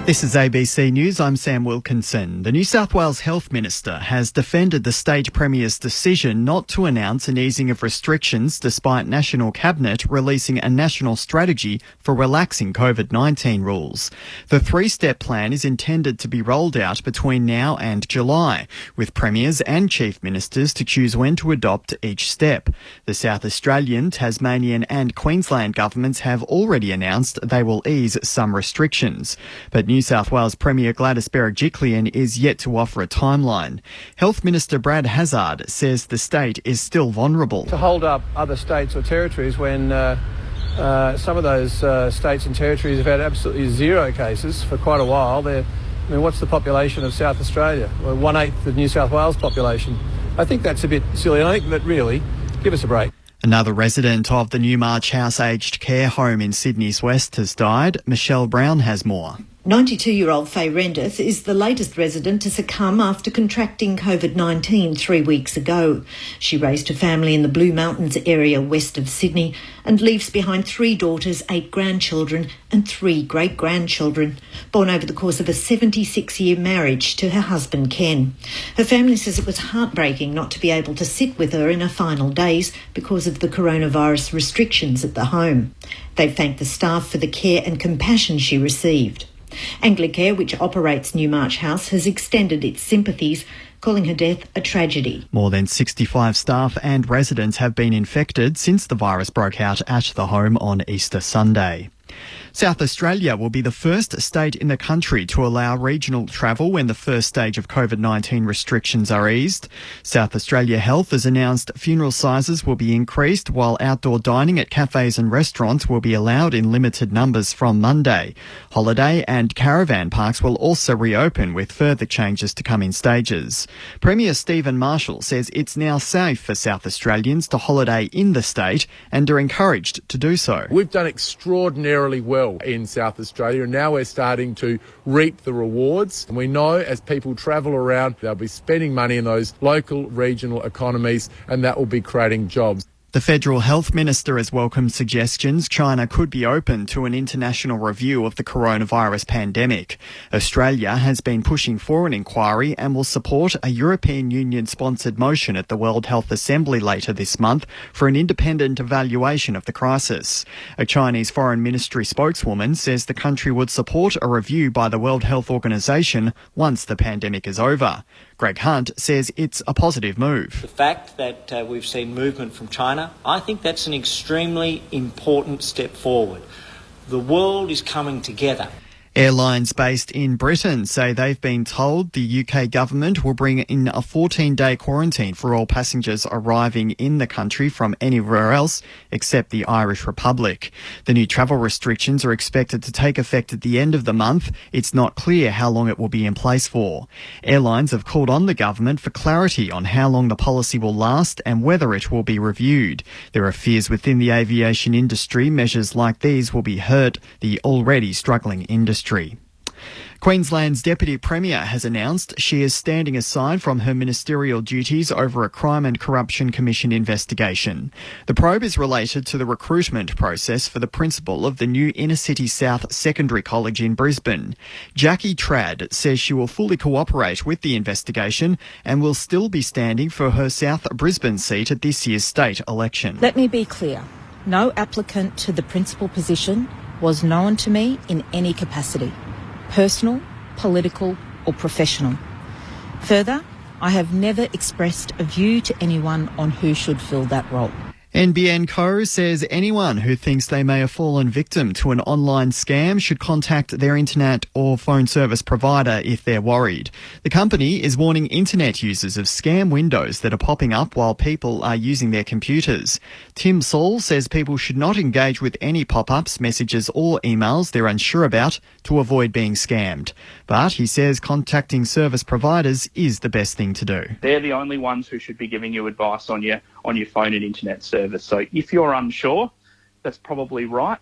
This is ABC News. I'm Sam Wilkinson. The New South Wales Health Minister has defended the state Premier's decision not to announce an easing of restrictions despite National Cabinet releasing a national strategy for relaxing COVID-19 rules. The three-step plan is intended to be rolled out between now and July, with Premiers and Chief Ministers to choose when to adopt each step. The South Australian, Tasmanian and Queensland governments have already announced they will ease some restrictions. But New South Wales Premier Gladys Berejiklian is yet to offer a timeline. Health Minister Brad Hazzard says the state is still vulnerable. To hold up other states or territories when some of those states and territories have had absolutely zero cases for quite a while. What's the population of South Australia? Well, 1/8 the New South Wales population. I think that's a bit silly. I think that really, give us a break. Another resident of the Newmarch House aged care home in Sydney's West has died. Michelle Brown has more. 92-year-old Faye Rendeth is the latest resident to succumb after contracting COVID-19 3 weeks ago. She raised her family in the Blue Mountains area west of Sydney and leaves behind 3 daughters, 8 grandchildren and 3 great-grandchildren, born over the course of a 76-year marriage to her husband Ken. Her family says it was heartbreaking not to be able to sit with her in her final days because of the coronavirus restrictions at the home. They thanked the staff for the care and compassion she received. Anglicare, which operates Newmarch House, has extended its sympathies, calling her death a tragedy. More than 65 staff and residents have been infected since the virus broke out at the home on Easter Sunday. South Australia will be the first state in the country to allow regional travel when the first stage of COVID-19 restrictions are eased. South Australia Health has announced funeral sizes will be increased, while outdoor dining at cafes and restaurants will be allowed in limited numbers from Monday. Holiday and caravan parks will also reopen, with further changes to come in stages. Premier Stephen Marshall says it's now safe for South Australians to holiday in the state and are encouraged to do so. We've done extraordinarily well in South Australia, and now we're starting to reap the rewards. And we know as people travel around, they'll be spending money in those local regional economies, and that will be creating jobs. The Federal Health Minister has welcomed suggestions China could be open to an international review of the coronavirus pandemic. Australia has been pushing for an inquiry and will support a European Union-sponsored motion at the World Health Assembly later this month for an independent evaluation of the crisis. A Chinese Foreign Ministry spokeswoman says the country would support a review by the World Health Organization once the pandemic is over. Greg Hunt says it's a positive move. The fact that we've seen movement from China, I think that's an extremely important step forward. The world is coming together. Airlines based in Britain say they've been told the UK government will bring in a 14-day quarantine for all passengers arriving in the country from anywhere else except the Irish Republic. The new travel restrictions are expected to take effect at the end of the month. It's not clear how long it will be in place for. Airlines have called on the government for clarity on how long the policy will last and whether it will be reviewed. There are fears within the aviation industry measures like these will be hurt the already struggling industry. Queensland's Deputy Premier has announced she is standing aside from her ministerial duties over a Crime and Corruption Commission investigation. The probe is related to the recruitment process for the principal of the new Inner City South Secondary College in Brisbane. Jackie Trad says she will fully cooperate with the investigation and will still be standing for her South Brisbane seat at this year's state election. Let me be clear. No applicant to the principal position was known to me in any capacity, personal, political or professional. Further, I have never expressed a view to anyone on who should fill that role. NBN Co says anyone who thinks they may have fallen victim to an online scam should contact their internet or phone service provider if they're worried. The company is warning internet users of scam windows that are popping up while people are using their computers. Tim Saul says people should not engage with any pop-ups, messages or emails they're unsure about to avoid being scammed. But he says contacting service providers is the best thing to do. They're the only ones who should be giving you advice on your phone and internet service. So if you're unsure, that's probably right.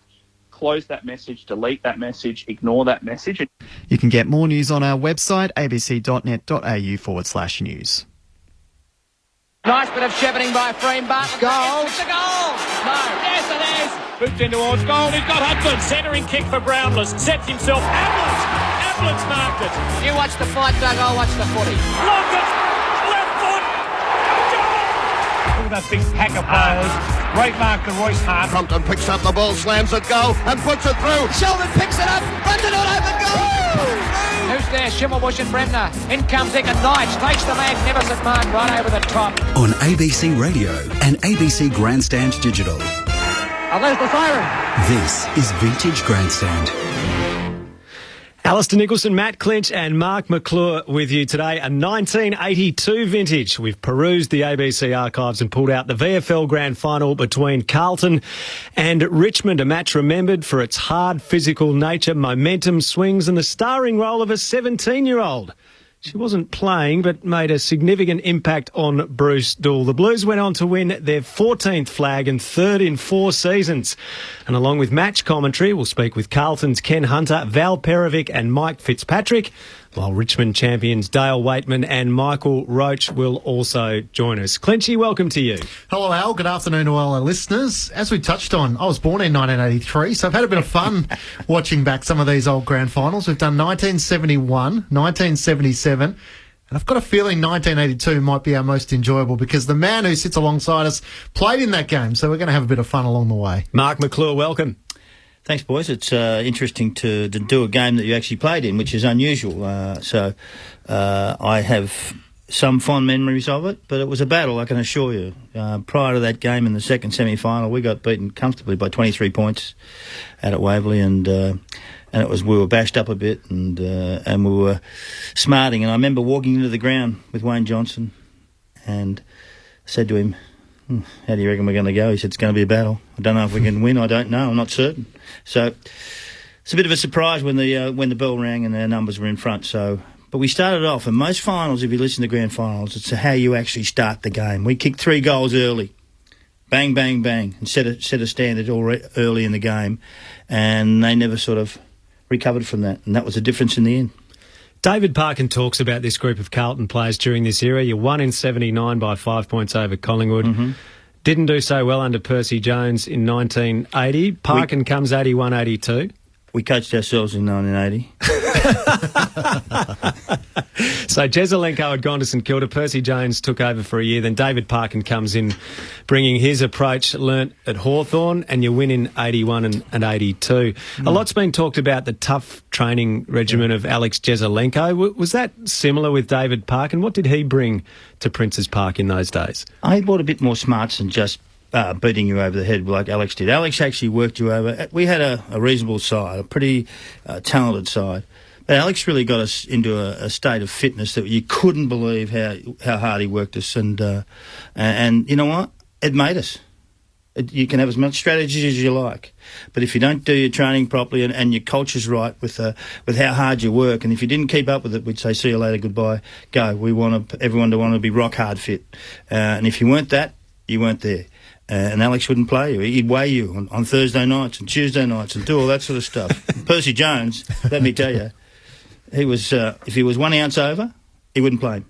Close that message, delete that message, ignore that message. You can get more news on our website, abc.net.au/news. Nice bit of shepherding by Freem Barton. Goal. It's a goal. No. Yes, it is. Boots in towards goal. He's got Hudson. Centering kick for Brownless. Sets himself. Hamlet Excellent marked it. You watch the fight, Doug, I'll watch the footy. Look at left foot. Look at that big pack of players. Great mark to Royce Hart. Compton picks up the ball, slams it goal, and puts it through. Sheldon picks it up, runs it on open goal. Who's there? Schimmelbusch and Bremner. In comes Egan Knights, takes the magnificent mark right over the top. On ABC Radio and ABC Grandstand Digital. Oh, there's the siren. This is Vintage Grandstand. Alistair Nicholson, Matt Clinch and Mark McClure with you today. A 1982 vintage. We've perused the ABC archives and pulled out the VFL Grand Final between Carlton and Richmond. A match remembered for its hard physical nature, momentum swings and the starring role of a 17-year-old. She wasn't playing, but made a significant impact on Bruce Doull. The Blues went on to win their 14th flag and third in 4 seasons. And along with match commentary, we'll speak with Carlton's Ken Hunter, Val Perovic and Mike Fitzpatrick, while Richmond champions Dale Waitman and Michael Roach will also join us. Clinchy, welcome to you. Hello, Al. Good afternoon to all our listeners. As we touched on, I was born in 1983, so I've had a bit of fun watching back some of these old grand finals. We've done 1971, 1977, and I've got a feeling 1982 might be our most enjoyable because the man who sits alongside us played in that game, so we're going to have a bit of fun along the way. Mark McClure, welcome. Thanks, boys. It's interesting to do a game that you actually played in, which is unusual. I have some fond memories of it, but it was a battle, I can assure you. Prior to that game in the second semi-final, we got beaten comfortably by 23 points out at Waverley, and we were bashed up a bit, and we were smarting. And I remember walking into the ground with Wayne Johnson, and said to him, "How do you reckon we're going to go?" He said, "It's going to be a battle. I don't know if we can win. I don't know. I'm not certain." So it's a bit of a surprise when the bell rang and our numbers were in front. But we started off, and most finals, if you listen to grand finals, it's how you actually start the game. We kicked 3 goals early, bang, bang, bang, and set a standard early in the game, and they never sort of recovered from that, and that was the difference in the end. David Parkin talks about this group of Carlton players during this era. You won in 79 by 5 points over Collingwood. Mm-hmm. Didn't do so well under Percy Jones in 1980. Parkin comes 81-82. We coached ourselves in 1980. So Jesselenko had gone to St Kilda. Percy Jones took over for a year. Then David Parkin comes in, bringing his approach learnt at Hawthorn, and you win in 81 and 82. A lot's been talked about the tough training regimen of Alex Jesselenko. Was that similar with David Parkin? What did he bring to Princes Park in those days? I brought a bit more smarts than just beating you over the head like Alex did. Alex actually worked you over. We had a reasonable side, a pretty talented side. But Alex really got us into a state of fitness that you couldn't believe how hard he worked us. And you know what? It made us. You can have as much strategy as you like, but if you don't do your training properly and your culture's right with how hard you work, and if you didn't keep up with it, we'd say, "See you later, goodbye, go." We want everyone to want to be rock hard fit, and if you weren't that, you weren't there. And Alex wouldn't play you. He'd weigh you on Thursday nights and Tuesday nights and do all that sort of stuff. Percy Jones, let me tell you, he was if he was 1 ounce over, he wouldn't play him,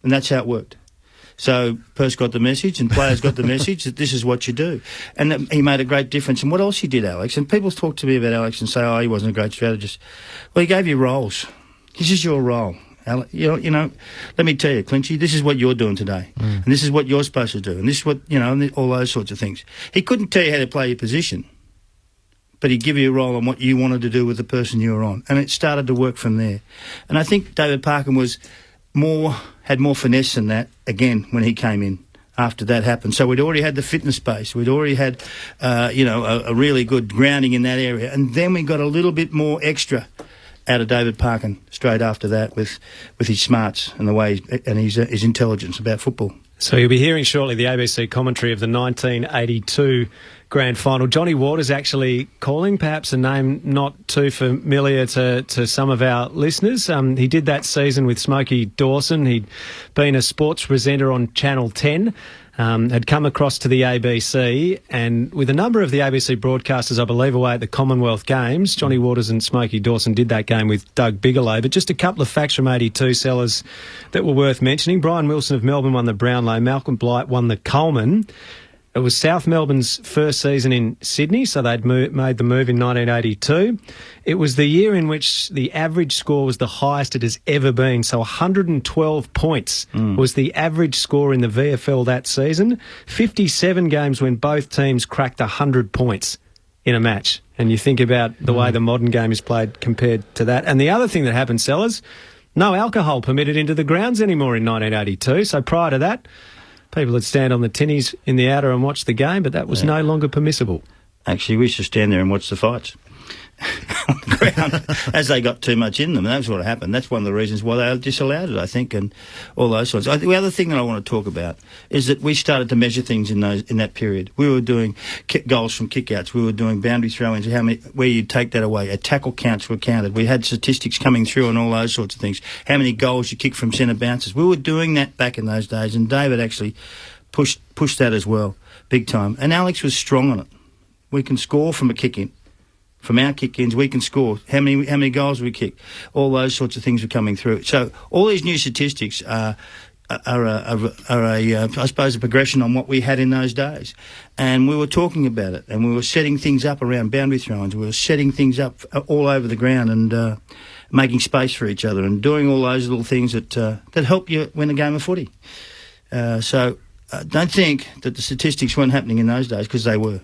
and that's how it worked. So Perce got the message, and players got the message that this is what you do. And he made a great difference. And what else he did, Alex? And people talk to me about Alex and say, "Oh, he wasn't a great strategist." Well, he gave you roles. This is your role. You know, let me tell you, Clinchy, this is what you're doing today. And this is what you're supposed to do. And this is what, and all those sorts of things. He couldn't tell you how to play your position, but he'd give you a role on what you wanted to do with the person you were on. And it started to work from there. And I think David Parkin had more finesse than that, again, when he came in after that happened. So we'd already had the fitness base. We'd already had, a really good grounding in that area. And then we got a little bit more extra out of David Parkin straight after that with his smarts and the way and his intelligence about football. So you'll be hearing shortly the ABC commentary of the 1982 Grand Final. Johnny Waters actually calling, perhaps a name not too familiar to some of our listeners. He did that season with Smokey Dawson. He'd been a sports presenter on Channel 10. Had come across to the ABC, and with a number of the ABC broadcasters, I believe, away at the Commonwealth Games, Johnny Waters and Smokey Dawson did that game with Doug Bigelow. But just a couple of facts from 82 sellers that were worth mentioning. Brian Wilson of Melbourne won the Brownlow. Malcolm Blight won the Coleman. It was South Melbourne's first season in Sydney, so they'd made the move in 1982. It was the year in which the average score was the highest it has ever been, so 112 points was the average score in the VFL that season. 57 games when both teams cracked 100 points in a match. And you think about the way the modern game is played compared to that. And the other thing that happened, Sellers, no alcohol permitted into the grounds anymore in 1982, so prior to that, people would stand on the tinnies in the outer and watch the game, but that was no longer permissible. Actually, we used to stand there and watch the fights on the ground as they got too much in them. And that's what happened. That's one of the reasons why they disallowed it, I think, and all those sorts. The other thing that I want to talk about is that we started to measure things in that period. We were doing goals from kick-outs. We were doing boundary throw-ins, where you take that away. Tackle counts were counted. We had statistics coming through and all those sorts of things. How many goals you kick from centre bounces. We were doing that back in those days, and David actually pushed that as well, big time. And Alex was strong on it. We can score from a kick-in. From our kick-ins, we can score. How many goals we kick? All those sorts of things are coming through. So all these new statistics are I suppose, a progression on what we had in those days. And we were talking about it, and we were setting things up around boundary throw-ins. We were setting things up all over the ground and making space for each other and doing all those little things that help you win a game of footy. So don't think that the statistics weren't happening in those days, because they were.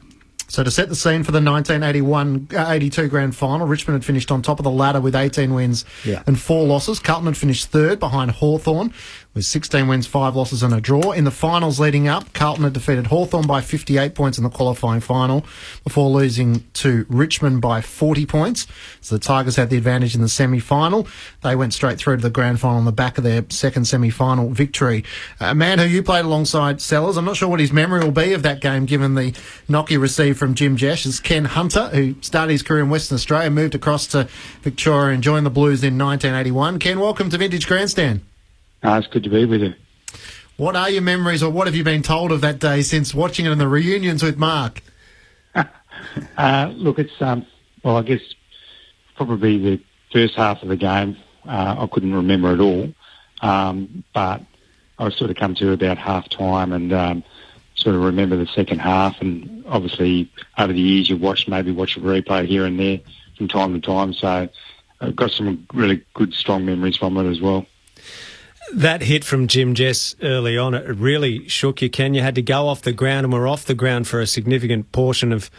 So to set the scene for the 1981-82 grand final, Richmond had finished on top of the ladder with 18 wins and 4 losses. Carlton had finished third behind Hawthorn with 16 wins, 5 losses and a draw. In the finals leading up, Carlton had defeated Hawthorn by 58 points in the qualifying final before losing to Richmond by 40 points. So the Tigers had the advantage in the semi-final. They went straight through to the grand final on the back of their second semi-final victory. A man who you played alongside, Sellers, I'm not sure what his memory will be of that game given the knock he received from Jim Jesh, is Ken Hunter, who started his career in Western Australia, moved across to Victoria and joined the Blues in 1981. Ken, welcome to Vintage Grandstand. It's good to be with you. What are your memories, or what have you been told of that day since watching it in the reunions with Mark? Look, it's, I guess probably the first half of the game I couldn't remember at all, but I sort of come to about half-time and sort of remember the second half, and obviously over the years you've maybe watch a replay here and there from time to time, so I've got some really good, strong memories from it as well. That hit from Jim Jess early on, it really shook you, Ken. You had to go off the ground, and were off the ground for a significant portion of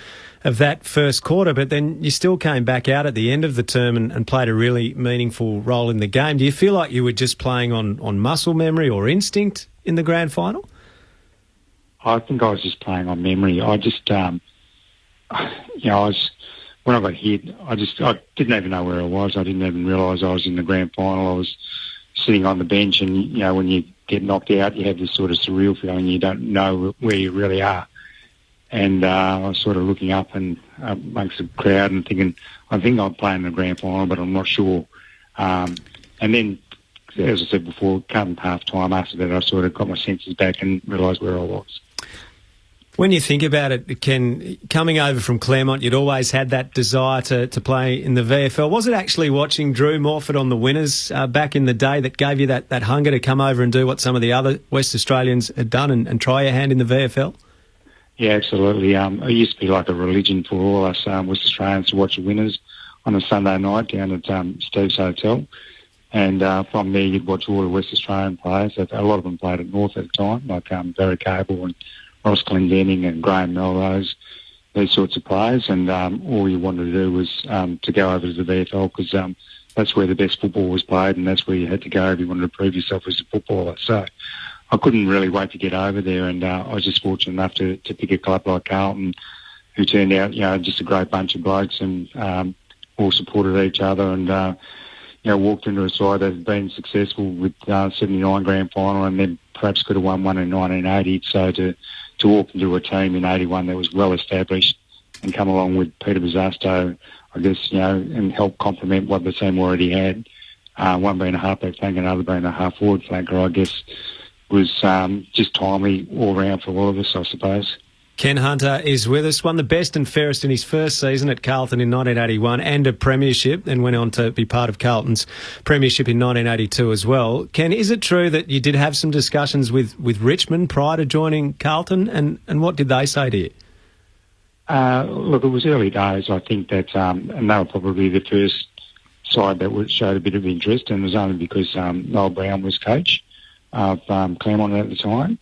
that first quarter, but then you still came back out at the end of the term and played a really meaningful role in the game. Do you feel like you were just playing on muscle memory or instinct in the grand final? I think I was just playing on memory. I just, when I got hit, I didn't even know where I was. I didn't even realise I was in the grand final. I was sitting on the bench, and when you get knocked out, you have this sort of surreal feeling. You don't know where you really are. And I was sort of looking up and amongst the crowd and thinking, I think I'm playing the grand final, but I'm not sure. And then, as I said before, come half time after that, I sort of got my senses back and realised where I was. When you think about it, Ken, coming over from Claremont, you'd always had that desire to play in the VFL. Was it actually watching Drew Morford on the Winners back in the day that gave you that hunger to come over and do what some of the other West Australians had done and try your hand in the VFL? Yeah, absolutely. It used to be like a religion for all us West Australians to watch the Winners on a Sunday night down at Steve's Hotel. And from there, you'd watch all the West Australian players. A lot of them played at North at the time, like Barry Cable and Ross Glendenning and Graham Melrose, these sorts of players. And all you wanted to do was to go over to the VFL because that's where the best football was played, and that's where you had to go if you wanted to prove yourself as a footballer. So I couldn't really wait to get over there, and I was just fortunate enough to pick a club like Carlton, who turned out, just a great bunch of blokes and all supported each other and, walked into a side that had been successful with 79 grand final and then perhaps could have won one in 1980. So to walk into a team in 81 that was well established and come along with Peter Bosasto, I guess, and help complement what the team already had, one being a halfback flanker, another being a half-forward flanker, I guess, was just timely all round for all of us, I suppose. Ken Hunter is with us, won the best and fairest in his first season at Carlton in 1981 and a premiership, and went on to be part of Carlton's premiership in 1982 as well. Ken, is it true that you did have some discussions with Richmond prior to joining Carlton, and what did they say to you? Look, it was early days. I think that, and they were probably the first side that showed a bit of interest, and it was only because Noel Brown was coach of Claremont at the time.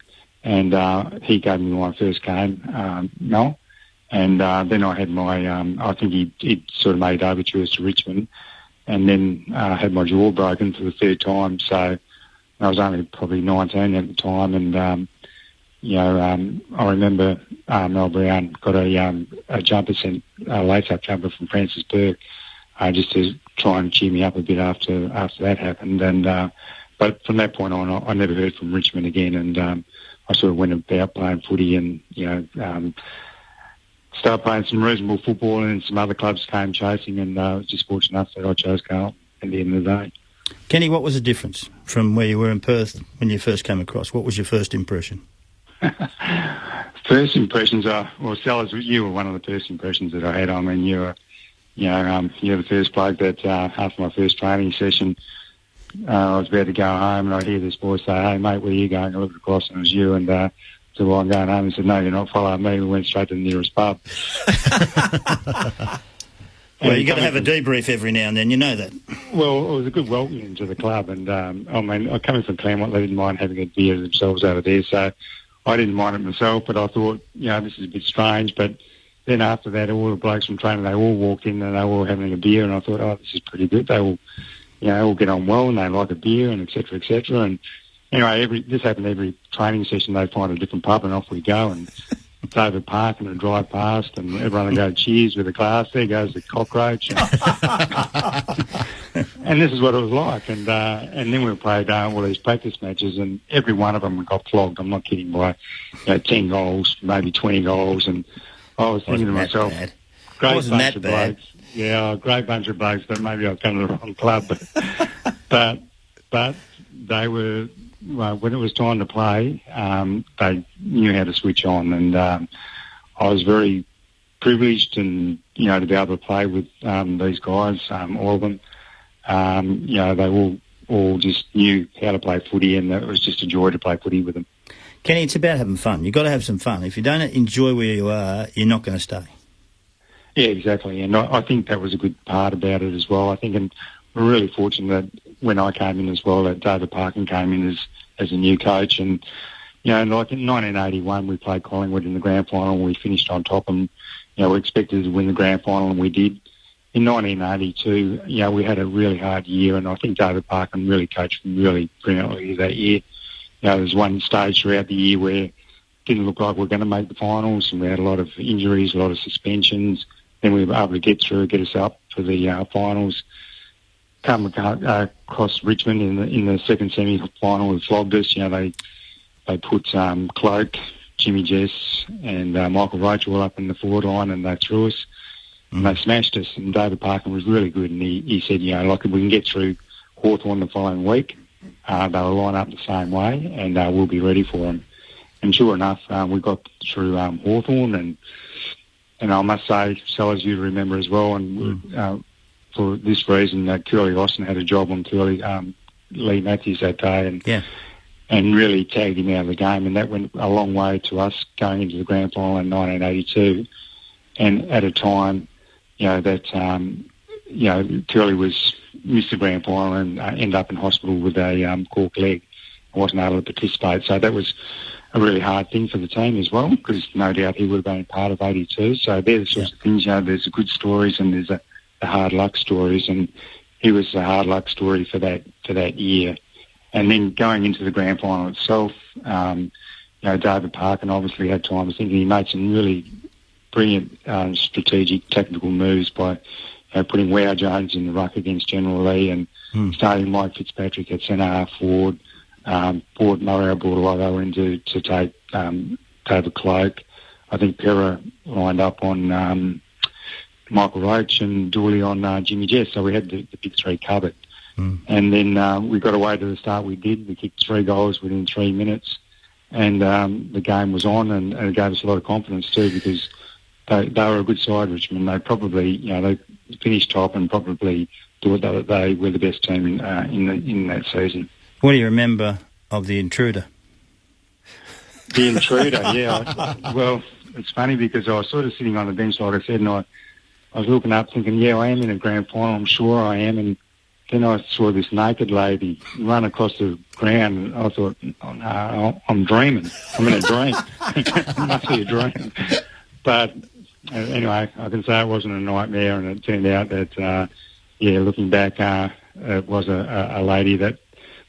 And he gave me my first game, Noel. And then I had my, I think he'd sort of made overtures to Richmond, and then had my jaw broken for the third time. So I was only probably 19 at the time. And, I remember Noel Brown got a jumper sent, a lace-up jumper from Francis Burke, just to try and cheer me up a bit after that happened. And but from that point on, I never heard from Richmond again. And I sort of went about playing footy and, started playing some reasonable football, and some other clubs came chasing, and I was just fortunate enough that I chose Carlton at the end of the day. Kenny, what was the difference from where you were in Perth when you first came across? What was your first impression? First impressions are, well, Sellers, you were one of the first impressions that I had. I mean, you're the first bloke that after my first training session, I was about to go home, and I hear this boy say, "Hey, mate, where are you going?" I looked across, and it was you. And said, "Well, I'm going home." He said, "No, you're not following me." We went straight to the nearest pub. Well, you've got to have a debrief every now and then, you know that. Well, it was a good welcome into the club. And, coming from Claremont, they didn't mind having a beer themselves over there. So I didn't mind it myself, but I thought, this is a bit strange. But then after that, all the blokes from training, they all walked in and they were all having a beer. And I thought, this is pretty good. They all... all get on well, and they like a beer, and et cetera, et cetera. And anyway, this happened every training session. They'd find a different pub, and off we go. And it's over Park, and a drive past, and everyone would go, "Cheers," with a glass. There goes the cockroach. And this is what it was like. And then we played all these practice matches, and every one of them got flogged. I'm not kidding, by 10 goals, maybe 20 goals. And I was thinking to myself, great bunch of blokes. Yeah, a great bunch of blokes, but maybe I've come to the wrong club. But they were, when it was time to play, they knew how to switch on. And I was very privileged and, to be able to play with these guys, all of them. They all just knew how to play footy, and it was just a joy to play footy with them. Kenny, it's about having fun. You've got to have some fun. If you don't enjoy where you are, you're not going to stay. Yeah, exactly. And I think that was a good part about it as well. I think, and we're really fortunate that when I came in as well, that David Parkin came in as a new coach. And, like in 1981, we played Collingwood in the grand final, and we finished on top, and, we expected to win the grand final, and we did. In 1982, we had a really hard year, and I think David Parkin really coached really brilliantly that year. There was one stage throughout the year where it didn't look like we were going to make the finals, and we had a lot of injuries, a lot of suspensions. Then we were able to get us up for the finals. Come across Richmond in the second semi-final with flogged us. They put Cloak, Jimmy Jess, and Michael Roach all up in the forward line, and they threw us, and they smashed us. And David Parkin was really good, and he said, if we can get through Hawthorn the following week, they'll line up the same way, and we'll be ready for them. And sure enough, we got through Hawthorn, and I must say, so as you remember as well, and for this reason, Curly Austin had a job on Lee Matthews that day, and really tagged him out of the game, and that went a long way to us going into the grand final in 1982, and at a time, that Curly missed the grand final and ended up in hospital with a cork leg, and wasn't able to participate. So that was a really hard thing for the team as well, because no doubt he would have been part of 82. So they're the sorts of things, there's the good stories and there's the hard luck stories, and he was the hard luck story for that year. And then going into the grand final itself, David Parkin obviously had time to think, and he made some really brilliant strategic technical moves by putting Wow Jones in the ruck against General Lee, and starting Mike Fitzpatrick at centre-half forward, brought Mario Bordello in to take David Cloak. I think Pera lined up on Michael Roach, and Dooley on Jimmy Jess. So we had the big three covered. And then we got away to the start we did. We kicked 3 goals within 3 minutes. and the game was on, and it gave us a lot of confidence too, because they were a good side, Richmond. They probably, they finished top and probably thought that they were the best team in that season. What do you remember of the intruder? The intruder, yeah. Well, it's funny because I was sort of sitting on the bench, like I said, and I was looking up thinking, yeah, I am in a grand final, I'm sure I am, and then I saw this naked lady run across the ground, and I thought, oh no, I'm dreaming. I'm in a dream. It must be a dream. But anyway, I can say it wasn't a nightmare, and it turned out that, looking back, it was a lady that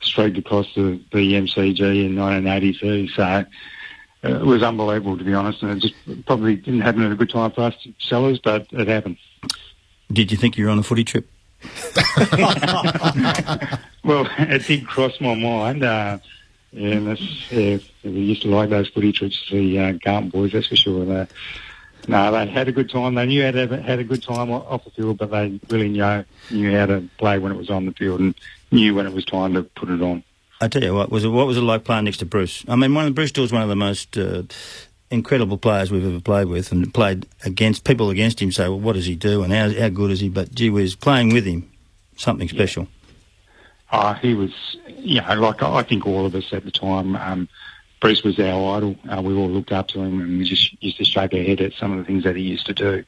streaked across the MCG in 1982. So it was unbelievable, to be honest, and it just probably didn't happen at a good time for us sellers, but it happened. Did you think you were on a footy trip? Well, it did cross my mind. We used to like those footy trips, the Carlton boys, that's for sure. They had a good time. They knew how to had a good time off the field, but they really knew how to play when it was on the field and knew when it was time to put it on. I tell you what was it like playing next to Bruce? I mean, Bruce Dill's one of the most incredible players we've ever played with, and played against people against him. Say, well, what does he do, and how good is he? But gee whiz, playing with him, something special. He was, like I think all of us at the time. Bruce was our idol. We all looked up to him, and we just used to shake our head at some of the things that he used to do.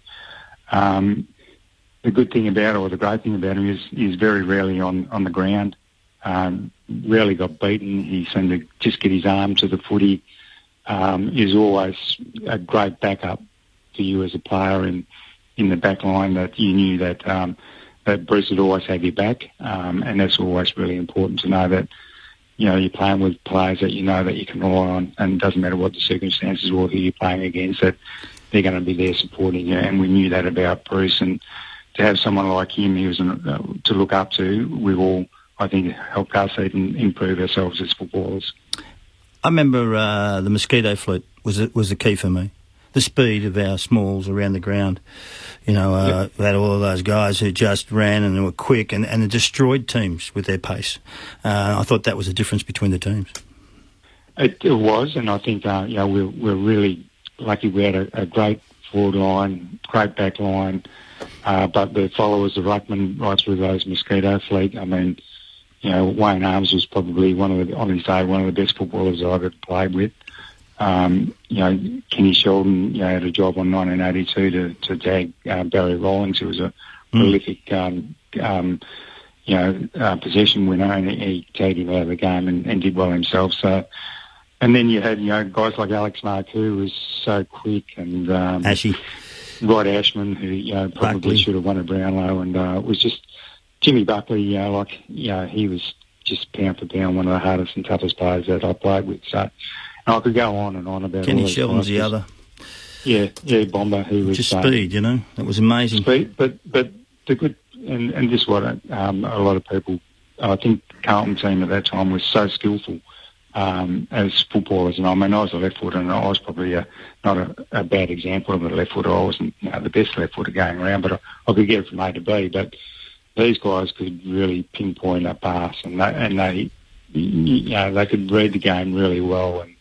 The good thing about it, or the great thing about him, is he's very rarely on the ground. Rarely got beaten. He seemed to just get his arm to the footy. He's always a great backup for you as a player in the back line, that you knew that Bruce would always have your back, and that's always really important to know that you're playing with players that you know that you can rely on, and it doesn't matter what the circumstances or who you're playing against, that they're going to be there supporting you. And we knew that about Bruce, and to have someone like him he was to look up to, we've all, I think, helped us even improve ourselves as footballers. I remember the mosquito fleet was the key for me. The speed of our smalls around the ground. We had all of those guys who just ran and were quick and destroyed teams with their pace. I thought that was the difference between the teams. It was, and I think we're really lucky. We had a great forward line, great back line, but the followers of Ruckman right through those mosquito fleet. I mean, Wayne Arms was probably on his day one of the best footballers I've ever played with. Kenny Sheldon, had a job on 1982 to tag Barry Rawlings, who was a prolific, possession winner, and he tagged him out of the game and did well himself. So, and then you had, guys like Alex Mark, who was so quick, and Rod Ashman, who probably Buckley should have won a Brownlow, and it was just Jimmy Buckley. He was just pound for pound one of the hardest and toughest players that I played with. So. I could go on and on about Kenny Sheldon's the other. Yeah, Bomber, who was... Just speed, that was amazing. Speed, but the good... And this is what a lot of people... I think Carlton team at that time was so skillful as footballers. And I mean, I was a left footer, and I was probably not a bad example of a left footer. I wasn't the best left footer going around, but I could get it from A to B. But these guys could really pinpoint a pass, and they could read the game really well, and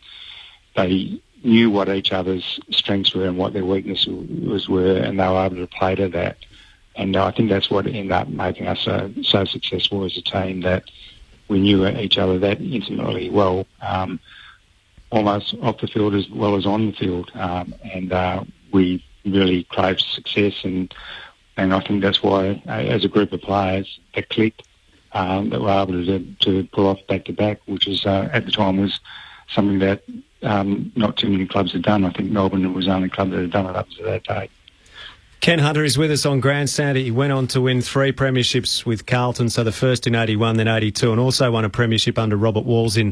they knew what each other's strengths were and what their weaknesses were, and they were able to play to that. And I think that's what ended up making us so successful as a team, that we knew each other that intimately well, almost off the field as well as on the field. And we really craved success, and I think that's why, as a group of players, that clicked, that were able to pull off back-to-back, which is at the time was something that not too many clubs had done. I think Melbourne was the only club that had done it up to that day. Ken Hunter is with us on Grandstand. He went on to win 3 premierships with Carlton, so the first in 81, then 82, and also won a premiership under Robert Walls in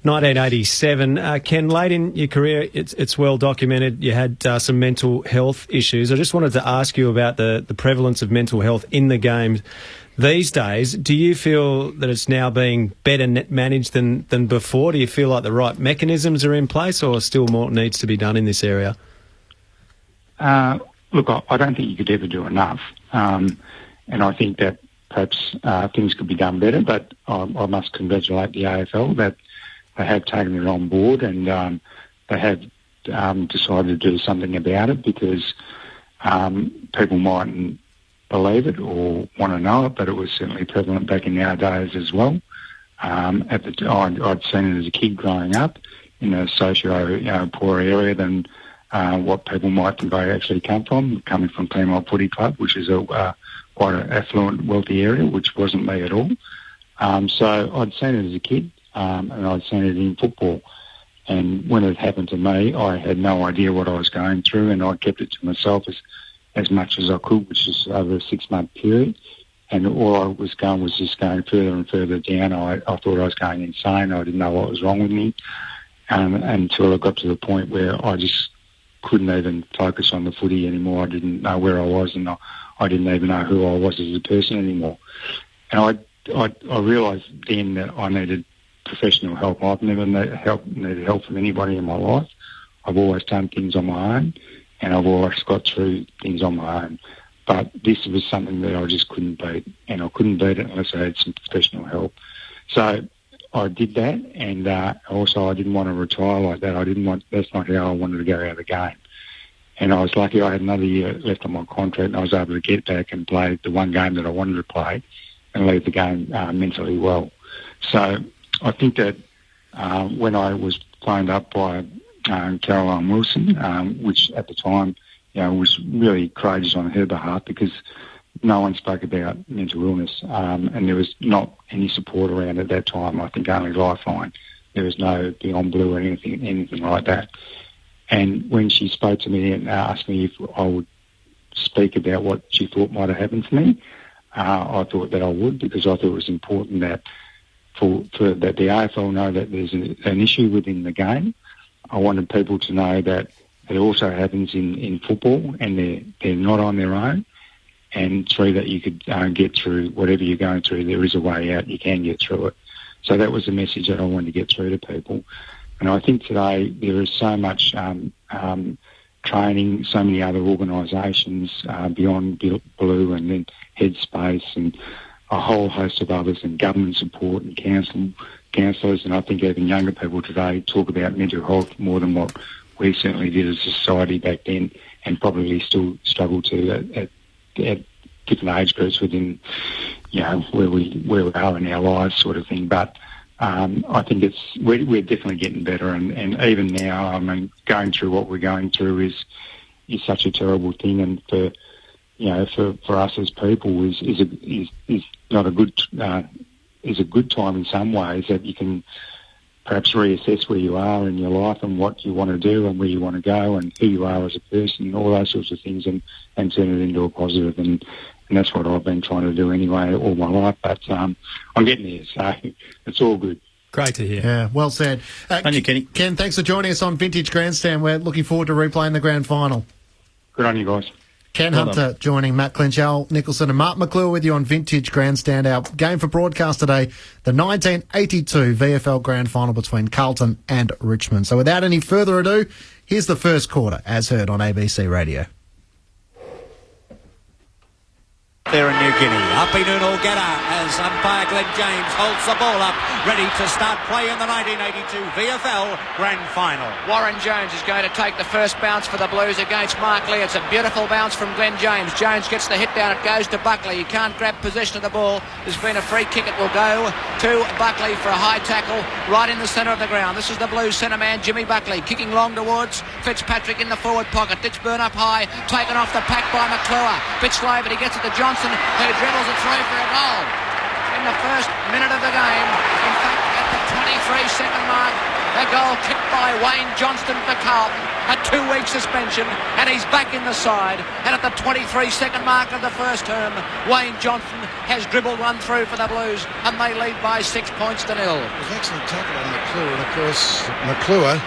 1987. Ken, late in your career, it's well documented, you had some mental health issues. I just wanted to ask you about the prevalence of mental health in the game these days. Do you feel that it's now being better managed than before? Do you feel like the right mechanisms are in place, or still more needs to be done in this area? Look, I don't think you could ever do enough. And I think that perhaps things could be done better, but I must congratulate the AFL that have taken it on board, and they have decided to do something about it, because people mightn't believe it or want to know it, but it was certainly prevalent back in our days as well. At the time, I'd seen it as a kid growing up in a socio-poor area than what people might think I actually come from, coming from Peamont Footy Club, which is quite an affluent, wealthy area, which wasn't me at all. So I'd seen it as a kid, and I'd seen it in football. And when it happened to me, I had no idea what I was going through, and I kept it to myself as much as I could, which is over a 6-month period. And all I was going was just going further and further down. I thought I was going insane. I didn't know what was wrong with me, until I got to the point where I just couldn't even focus on the footy anymore. I didn't know where I was, and I didn't even know who I was as a person anymore. And I realised then that I needed professional help. I've never needed help from anybody in my life. I've always done things on my own, and I've always got through things on my own. But this was something that I just couldn't beat, and I couldn't beat it unless I had some professional help. So I did that, and also I didn't want to retire like that. That's not how I wanted to go out of the game. And I was lucky I had another year left on my contract, and I was able to get back and play the one game that I wanted to play and leave the game mentally well. So I think that when I was phoned up by Caroline Wilson, which at the time was really courageous on her behalf, because no one spoke about mental illness, and there was not any support around at that time. I think only Lifeline. There was no Beyond Blue or anything like that. And when she spoke to me and asked me if I would speak about what she thought might have happened to me, I thought that I would, because I thought it was important that that the AFL know that there's an issue within the game. I wanted people to know that it also happens in football, and they're not on their own. And 3, that you could get through whatever you're going through. There is a way out. You can get through it. So that was the message that I wanted to get through to people. And I think today there is so much training, so many other organisations, Beyond Blue and then Headspace and a whole host of others, and government support and counsellors. And I think even younger people today talk about mental health more than what we certainly did as a society back then, and probably still struggle to at different age groups within, where we are in our lives, sort of thing. But I think we're definitely getting better, and even now, I mean, going through what we're going through is such a terrible thing, and for us as people is not a good is a good time in some ways, that you can perhaps reassess where you are in your life and what you want to do and where you want to go and who you are as a person and all those sorts of things, and turn it into a positive. And that's what I've been trying to do anyway all my life. But I'm getting there, so it's all good. Great to hear. Yeah, well said. Thank you, Kenny. Ken, thanks for joining us on Vintage Grandstand. We're looking forward to replaying the grand final. Good on you guys. Ken Hunter joining Matt Clinch, Al Nicholson and Mark McClure with you on Vintage Grandstand. Our game for broadcast today, the 1982 VFL Grand Final between Carlton and Richmond. So without any further ado, here's the first quarter, as heard on ABC Radio. There in New Guinea. Happy Noon Getter as umpire Glenn James holds the ball up, ready to start play in the 1982 VFL Grand Final. Warren Jones is going to take the first bounce for the Blues against Mark Lee. It's a beautiful bounce from Glenn James. Jones gets the hit down. It goes to Buckley. He can't grab possession of the ball. There's been a free kick. It will go to Buckley for a high tackle right in the centre of the ground. This is the Blues centre man, Jimmy Buckley, kicking long towards Fitzpatrick in the forward pocket. Ditchburn up high, taken off the pack by McClure. Bit slow, but he gets it to Johnson, who dribbles it through for a goal in the first minute of the game. In fact, at the 23-second mark, a goal kicked by Wayne Johnston for Carlton, a 2-week suspension, and he's back in the side. And at the 23-second mark of the first term, Wayne Johnston has dribbled one through for the Blues, and they lead by 6 points to 0. It was an excellent tackle on McClure, and of course McClure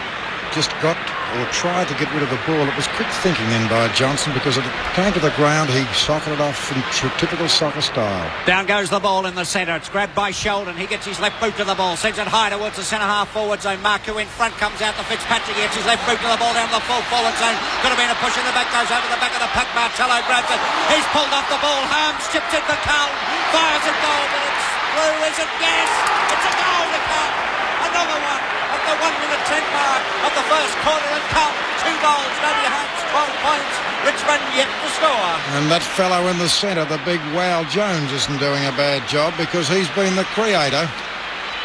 just got or tried to get rid of the ball. It was quick thinking then by Johnson, because it came to the ground, he socketed it off in typical soccer style. Down goes the ball in the centre. It's grabbed by Sheldon. He gets his left boot to the ball, sends it high towards the centre half forward zone. Marku in front comes out to Fitzpatrick. He gets his left boot to the ball down the full forward zone. Could have been a push in the back, goes over the back of the puck. Marcello grabs it. He's pulled off the ball. Harms chips it to Carlton. Fires it goal, but it's through. Is it? Yes! It's a goal to Carlton. A Another one at the 1 minute 10 mark of the first quarter, and Carlton 2 goals, Danny Hunt's 12 points. Richmond yet to score. And that fellow in the centre, the big Wow Jones, isn't doing a bad job because he's been the creator.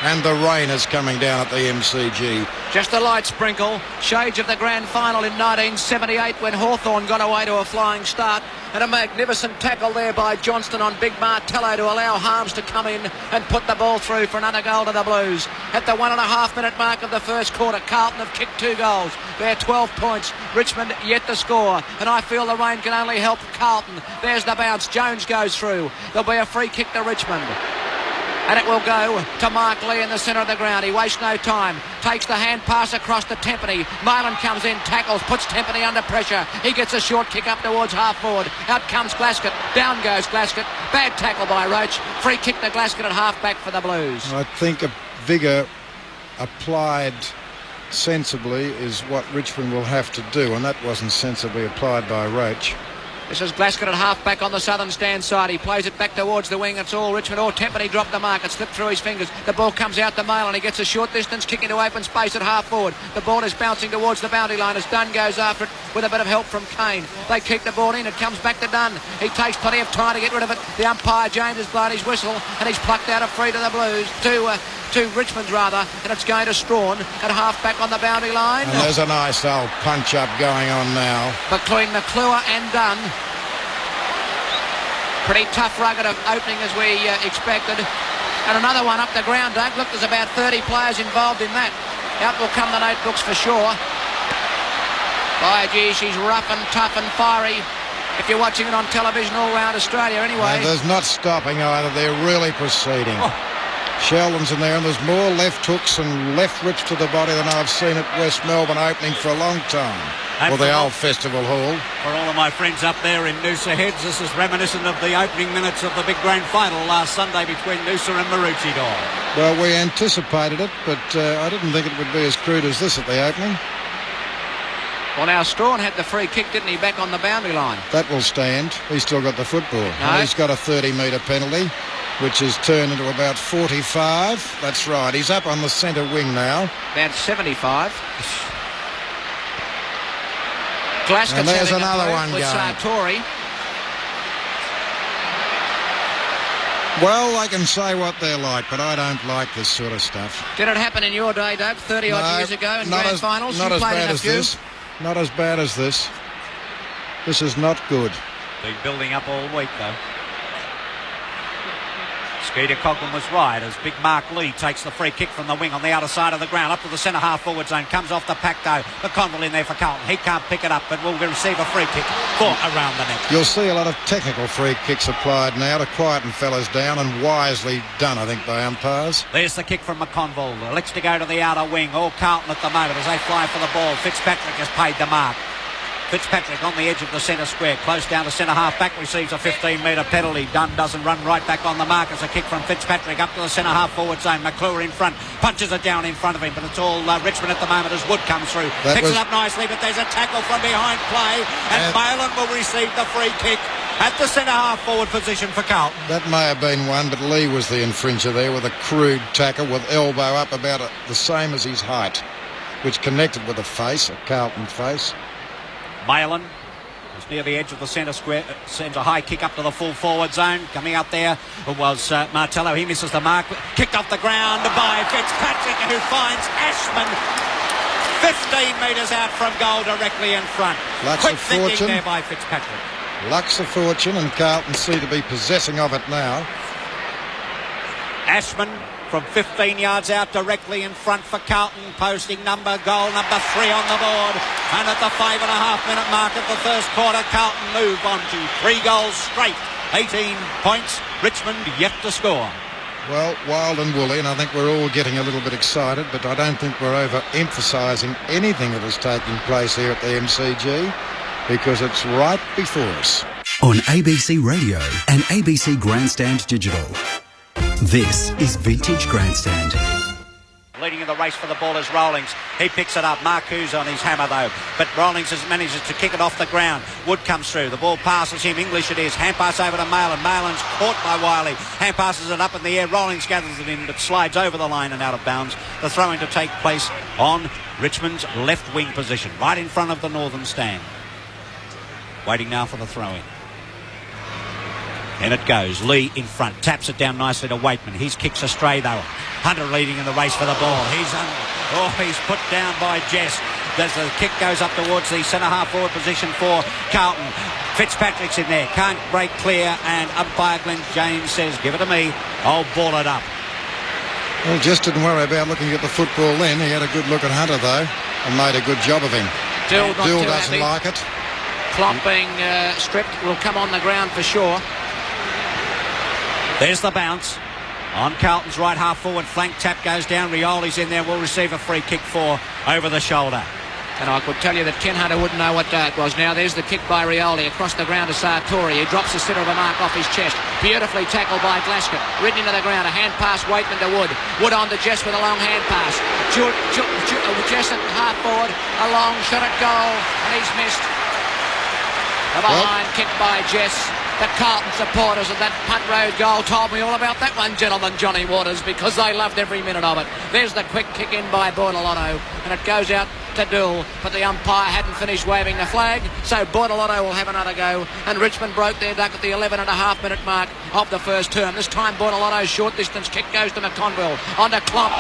And the rain is coming down at the MCG. Just a light sprinkle. Shades of the grand final in 1978 when Hawthorn got away to a flying start. And a magnificent tackle there by Johnston on Big Martello to allow Harms to come in and put the ball through for another goal to the Blues. At the 1.5 minute mark of the first quarter, Carlton have kicked 2 goals. They're 12 points. Richmond yet to score. And I feel the rain can only help Carlton. There's the bounce. Jones goes through. There'll be a free kick to Richmond. And it will go to Mark Lee in the centre of the ground. He wastes no time. Takes the hand pass across to Tempany. Marlon comes in, tackles, puts Tempany under pressure. He gets a short kick up towards half forward. Out comes Glaskett. Down goes Glaskett. Bad tackle by Roach. Free kick to Glaskett at half back for the Blues. I think a vigour applied sensibly is what Richmond will have to do, and that wasn't sensibly applied by Roach. This is Glaskett at half-back on the southern stand side. He plays it back towards the wing. It's all Richmond. Or Tempany dropped the mark. It slipped through his fingers. The ball comes out to Mail and he gets a short distance kick into open space at half-forward. The ball is bouncing towards the boundary line as Dunn goes after it with a bit of help from Kane. They keep the ball in. It comes back to Dunn. He takes plenty of time to get rid of it. The umpire, James, has blown his whistle and he's plucked out a free to the Blues. To Richmond's rather, and it's going to Strawn at half-back on the boundary line. And there's a nice old punch-up going on now. Between McClure and Dunn. Pretty tough, rugged opening as we expected. And another one up the ground, Doug. Look, there's about 30 players involved in that. Out will come the notebooks for sure. By gee, she's rough and tough and fiery. If you're watching it on television all around Australia anyway. No, there's not stopping either. They're really proceeding. Oh. Sheldon's in there, and there's more left hooks and left rips to the body than I've seen at West Melbourne opening for a long time. Or the old Festival Hall. For all of my friends up there in Noosa Heads, this is reminiscent of the opening minutes of the big grand final last Sunday between Noosa and Maroochydore. Well, we anticipated it, but I didn't think it would be as crude as this at the opening. Well, now Strawn had the free kick, didn't he, back on the boundary line? That will stand. He's still got the football. No. And he's got a 30-metre penalty, which has turned into about 45. That's right. He's up on the centre wing now. About 75. Glaskett's and there's another one with going. Sartori. Well, they can say what they're like, but I don't like this sort of stuff. Did it happen in your day, Doug, 30-odd years ago in grand finals? Not as bad as this. Not as bad as this. This is not good. Been building up all week, though. Skeeter Coglan was right as big Mark Lee takes the free kick from the wing on the outer side of the ground up to the centre half forward zone. Comes off the pack though. McConville in there for Carlton. He can't pick it up but will receive a free kick for around the neck. You'll see a lot of technical free kicks applied now to quieten fellas down, and wisely done, I think, by umpires. There's the kick from McConville. Elects to go to the outer wing. All Carlton at the moment as they fly for the ball. Fitzpatrick has paid the mark. Fitzpatrick on the edge of the centre square, close down to centre half back, receives a 15-metre penalty. Dunn doesn't run right back on the mark as a kick from Fitzpatrick up to the centre half forward zone. McClure in front, punches it down in front of him, but it's all Richmond at the moment as Wood comes through. Picks it up nicely, but there's a tackle from behind play, and Malin will receive the free kick at the centre half forward position for Carlton. That may have been one, but Lee was the infringer there with a crude tackle with elbow up about the same as his height, which connected with a face, a Carlton face. Malin was near the edge of the centre square, sends a high kick up to the full forward zone. Coming up there was Martello. He misses the mark. Kicked off the ground by Fitzpatrick, who finds Ashman 15 metres out from goal directly in front. Quick thinking there by Fitzpatrick. Lucks of fortune, and Carlton seem to be possessing of it now. Ashman from 15 yards out directly in front for Carlton, posting goal number 3 on the board. And at the 5.5-minute mark of the first quarter, Carlton move on to 3 goals straight. 18 points, Richmond yet to score. Well, wild and woolly, and I think we're all getting a little bit excited, but I don't think we're over-emphasising anything that is taking place here at the MCG, because it's right before us. On ABC Radio and ABC Grandstand Digital. This is Vintage Grandstand. Leading in the race for the ball is Rawlings. He picks it up. Marcoux on his hammer though, but Rawlings manages to kick it off the ground. Wood comes through. The ball passes him. English it is. Hand pass over to Malin. Malin's caught by Wiley. Hand passes it up in the air. Rawlings gathers it in, but slides over the line and out of bounds. The throw-in to take place on Richmond's left wing position, right in front of the northern stand. Waiting now for the throw-in. And it goes. Lee in front. Taps it down nicely to Waitman. His kick's astray though. Hunter leading in the race for the ball. He's put down by Jess. As the kick goes up towards the centre-half forward position for Carlton. Fitzpatrick's in there. Can't break clear. And umpire Glenn James says, give it to me. I'll ball it up. Well, Jess didn't worry about looking at the football then. He had a good look at Hunter though and made a good job of him. Dill doesn't like it. Klomp being stripped will come on the ground for sure. There's the bounce on Carlton's right half forward flank. Tap goes down. Rioli's in there. Will receive a free kick for over the shoulder. And I could tell you that Ken Hunter wouldn't know what day it was. Now there's the kick by Rioli across the ground to Sartori. He drops the centre of the mark off his chest. Beautifully tackled by Glasgow. Ridden into the ground. A hand pass Waitman to Wood. Wood on to Jess with a long hand pass. Jess at half forward. A long shot at goal. And he's missed. The behind kick by Jess. The Carlton supporters of that Punt Road goal told me all about that one, gentleman, Johnny Waters, because they loved every minute of it. There's the quick kick in by Bortolotto, and it goes out to Dull, but the umpire hadn't finished waving the flag, so Bortolotto will have another go, and Richmond broke their duck at the 11.5-minute mark of the first term. This time Bortolotto's short distance kick goes to McConville, onto Klomp.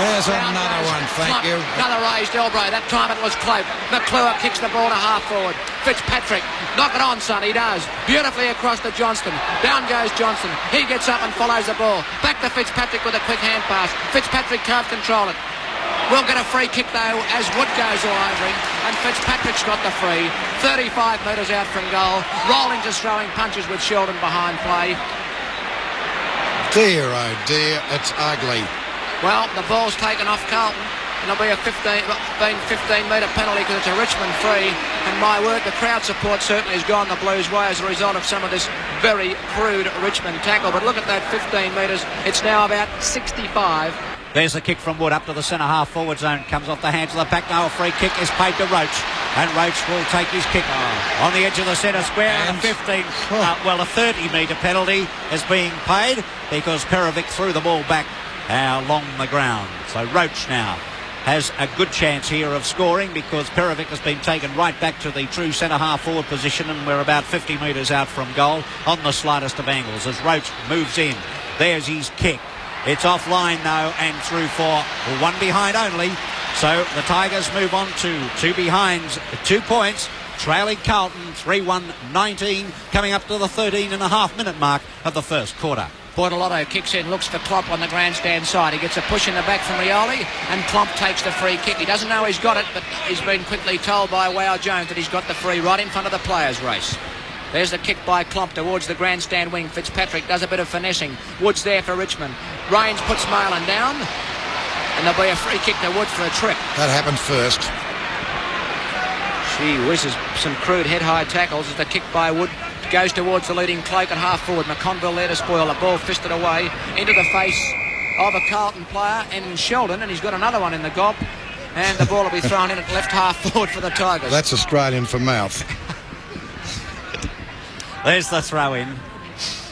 There's another one, thank you. Another raised elbow, that time it was Cloak. McClure kicks the ball to half forward. Fitzpatrick, knock it on, son, he does. Beautifully across to Johnston. Down goes Johnson. He gets up and follows the ball. Back to Fitzpatrick with a quick hand pass. Fitzpatrick can't control it. We'll get a free kick though as Wood goes all over him, and Fitzpatrick's got the free. 35 metres out from goal. Rawlings is throwing punches with Sheldon behind play. Dear, oh dear, it's ugly. Well, the ball's taken off Carlton. And there'll be a 15-metre penalty because it's a Richmond free. And my word, the crowd support certainly has gone the Blues' way as a result of some of this very crude Richmond tackle. But look at that 15 metres. It's now about 65. There's a kick from Wood up to the centre-half forward zone. Comes off the hands of the pack. Now a free kick is paid to Roach. And Roach will take his kick on the edge of the centre square. And a 30-metre penalty is being paid because Perovic threw the ball back along the ground. So Roach now has a good chance here of scoring because Perovic has been taken right back to the true centre-half forward position, and we're about 50 metres out from goal on the slightest of angles as Roach moves in. There's his kick. It's offline though and through for one behind only. So the Tigers move on to 2 behinds, 2 points, trailing Carlton 3-1-19, coming up to the 13.5-minute mark of the first quarter. Bortolotto kicks in, looks for Klomp on the grandstand side. He gets a push in the back from Rioli, and Klomp takes the free kick. He doesn't know he's got it, but he's been quickly told by Wow Jones that he's got the free right in front of the players' race. There's the kick by Klomp towards the grandstand wing. Fitzpatrick does a bit of finessing. Wood's there for Richmond. Rains puts Marlin down, and there'll be a free kick to Wood for a trip. That happened first. Gee whiz, some crude head-high tackles as the kick by Wood goes towards the leading Cloak at half forward. McConville there to spoil. The ball fisted away into the face of a Carlton player and Sheldon, and he's got another one in the gob, and the ball will be thrown in at left half forward for the Tigers. That's Australian for mouth. There's the throw in.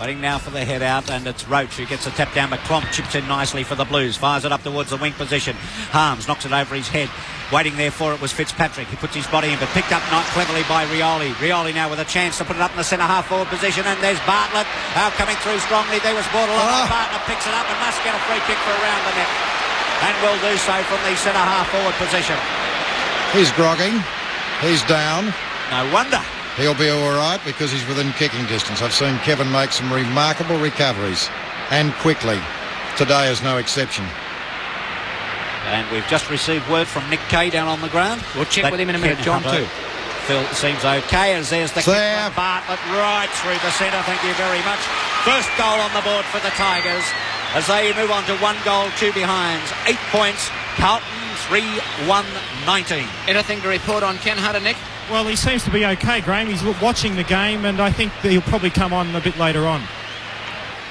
Waiting now for the head out, and it's Roach who gets a tap down. McClomp chips in nicely for the Blues. Fires it up towards the wing position. Harms knocks it over his head. Waiting there for it was Fitzpatrick. He puts his body in, but picked up not cleverly by Rioli. Rioli now with a chance to put it up in the centre-half forward position, and there's Bartlett coming through strongly. There was Bortolotto. Bartlett picks it up and must get a free kick for around the net, and will do so from the centre-half forward position. He's grogging. He's down. No wonder. He'll be all right because he's within kicking distance. I've seen Kevin make some remarkable recoveries, and quickly. Today is no exception. And we've just received word from Nick Kay down on the ground. We'll check with him in a minute, John, too. Phil seems okay as there's the kick from Bartlett right through the centre. Thank you very much. First goal on the board for the Tigers as they move on to 1 goal, 2 behinds, 8 points. Carlton 3-1-19. Anything to report on Ken Hunter, Nick? Well, he seems to be okay, Graham. He's watching the game, and I think that he'll probably come on a bit later on.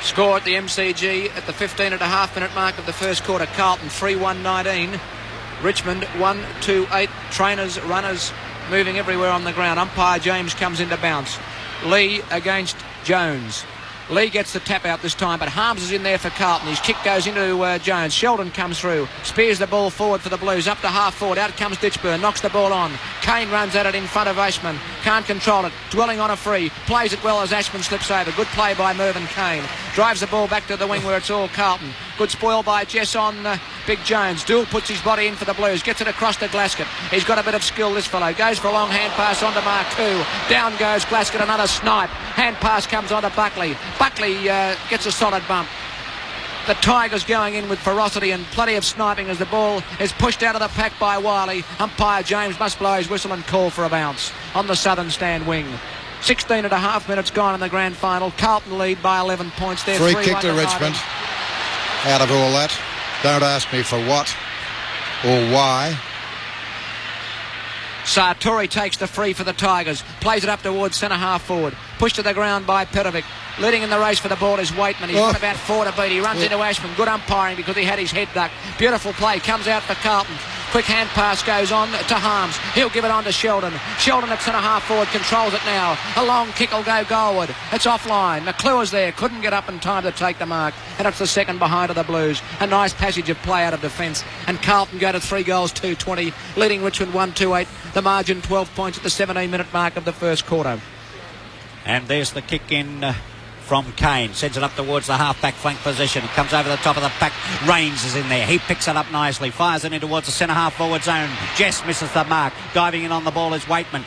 Score at the MCG at the 15.5-minute mark of the first quarter. Carlton 3-1-19. Richmond 1-2-8. Trainers, runners moving everywhere on the ground. Umpire James comes into bounce. Lee against Jones. Lee gets the tap out this time, but Harms is in there for Carlton. His kick goes into Jones. Sheldon comes through, spears the ball forward for the Blues, up to half forward. Out comes Ditchburn, knocks the ball on. Kane runs at it in front of Ashman. Can't control it. Dwelling on a free. Plays it well as Ashman slips over. Good play by Mervyn Kane. Drives the ball back to the wing where it's all Carlton. Good spoil by Jess on Big Jones. Dool puts his body in for the Blues. Gets it across to Glasgow. He's got a bit of skill, this fellow. Goes for a long hand pass on to Marcoux. Down goes Glasgow. Another snipe. Hand pass comes on to Buckley. Buckley gets a solid bump. The Tigers going in with ferocity and plenty of sniping as the ball is pushed out of the pack by Wiley. Umpire James must blow his whistle and call for a bounce on the southern stand wing. 16.5 minutes gone in the grand final. Carlton lead by 11 points there. Free kick to Richmond. Out of all that. Don't ask me for what or why. Sartori takes the free for the Tigers. Plays it up towards centre half forward. Pushed to the ground by Petrovic. Leading in the race for the ball is Waitman. He's got about 4 to beat. He runs into Ashman. Good umpiring because he had his head ducked. Beautiful play. Comes out for Carlton. Quick hand pass goes on to Harms. He'll give it on to Sheldon. Sheldon at centre half forward controls it now. A long kick will go goalward. It's offline. McClure's there. Couldn't get up in time to take the mark. And it's the second behind of the Blues. A nice passage of play out of defence. And Carlton go to 3 goals, 2-20. Leading Richmond 1-2-8. The margin 12 points at the 17-minute mark of the first quarter. And there's the kick in from Kane. Sends it up towards the half-back flank position. It comes over the top of the pack. Rains is in there. He picks it up nicely. Fires it in towards the centre-half forward zone. Jess misses the mark. Diving in on the ball is Waitman.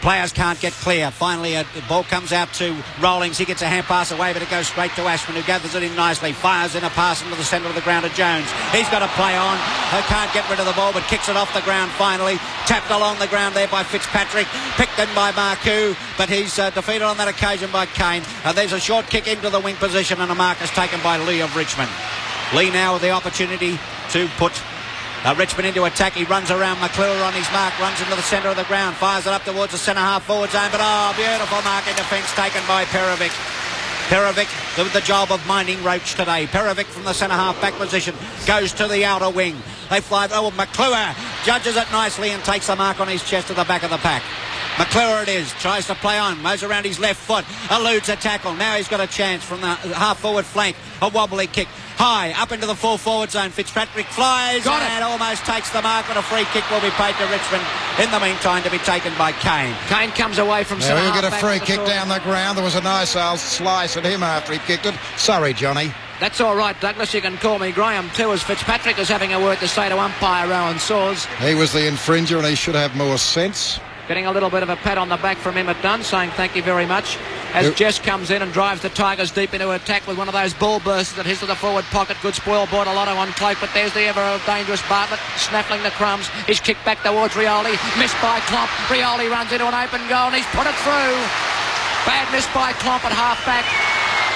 Players can't get clear. Finally, the ball comes out to Rollings. He gets a hand pass away, but it goes straight to Ashman, who gathers it in nicely. Fires in a pass into the centre of the ground to Jones. He's got to play on. He can't get rid of the ball, but kicks it off the ground finally. Tapped along the ground there by Fitzpatrick. Picked in by Marcoux, but he's defeated on that occasion by Kane. There's a short kick into the wing position, and a mark is taken by Lee of Richmond. Lee now with the opportunity to put Richmond into attack. He runs around McClure on his mark, runs into the centre of the ground, fires it up towards the centre half forward zone, but beautiful mark in defence taken by Petrovic. Petrovic with the job of minding Roach today. Petrovic from the centre half back position goes to the outer wing. They fly. McClure judges it nicely and takes the mark on his chest at the back of the pack. McClure it is, tries to play on, moves around his left foot, eludes a tackle. Now he's got a chance from the half forward flank. A wobbly kick. High, up into the full forward zone. Fitzpatrick flies and almost takes the mark, but a free kick will be paid to Richmond. In the meantime, to be taken by Kane. Kane comes away from centre half. He'll get a free kick down the ground. There was a nice old slice at him after he kicked it. Sorry, Johnny. That's all right, Douglas. You can call me Graham too, as Fitzpatrick is having a word to say to umpire Rowan Saws. He was the infringer and he should have more sense. Getting a little bit of a pat on the back from Emmett Dunn, saying thank you very much. As Jess comes in and drives the Tigers deep into attack with one of those ball bursts that hits to the forward pocket. Good spoil, Bortolotto on Cloak, but there's the ever dangerous Bartlett snaffling the crumbs. His kick back towards Rioli, missed by Klomp. Rioli runs into an open goal and he's put it through. Bad miss by Klomp at half-back.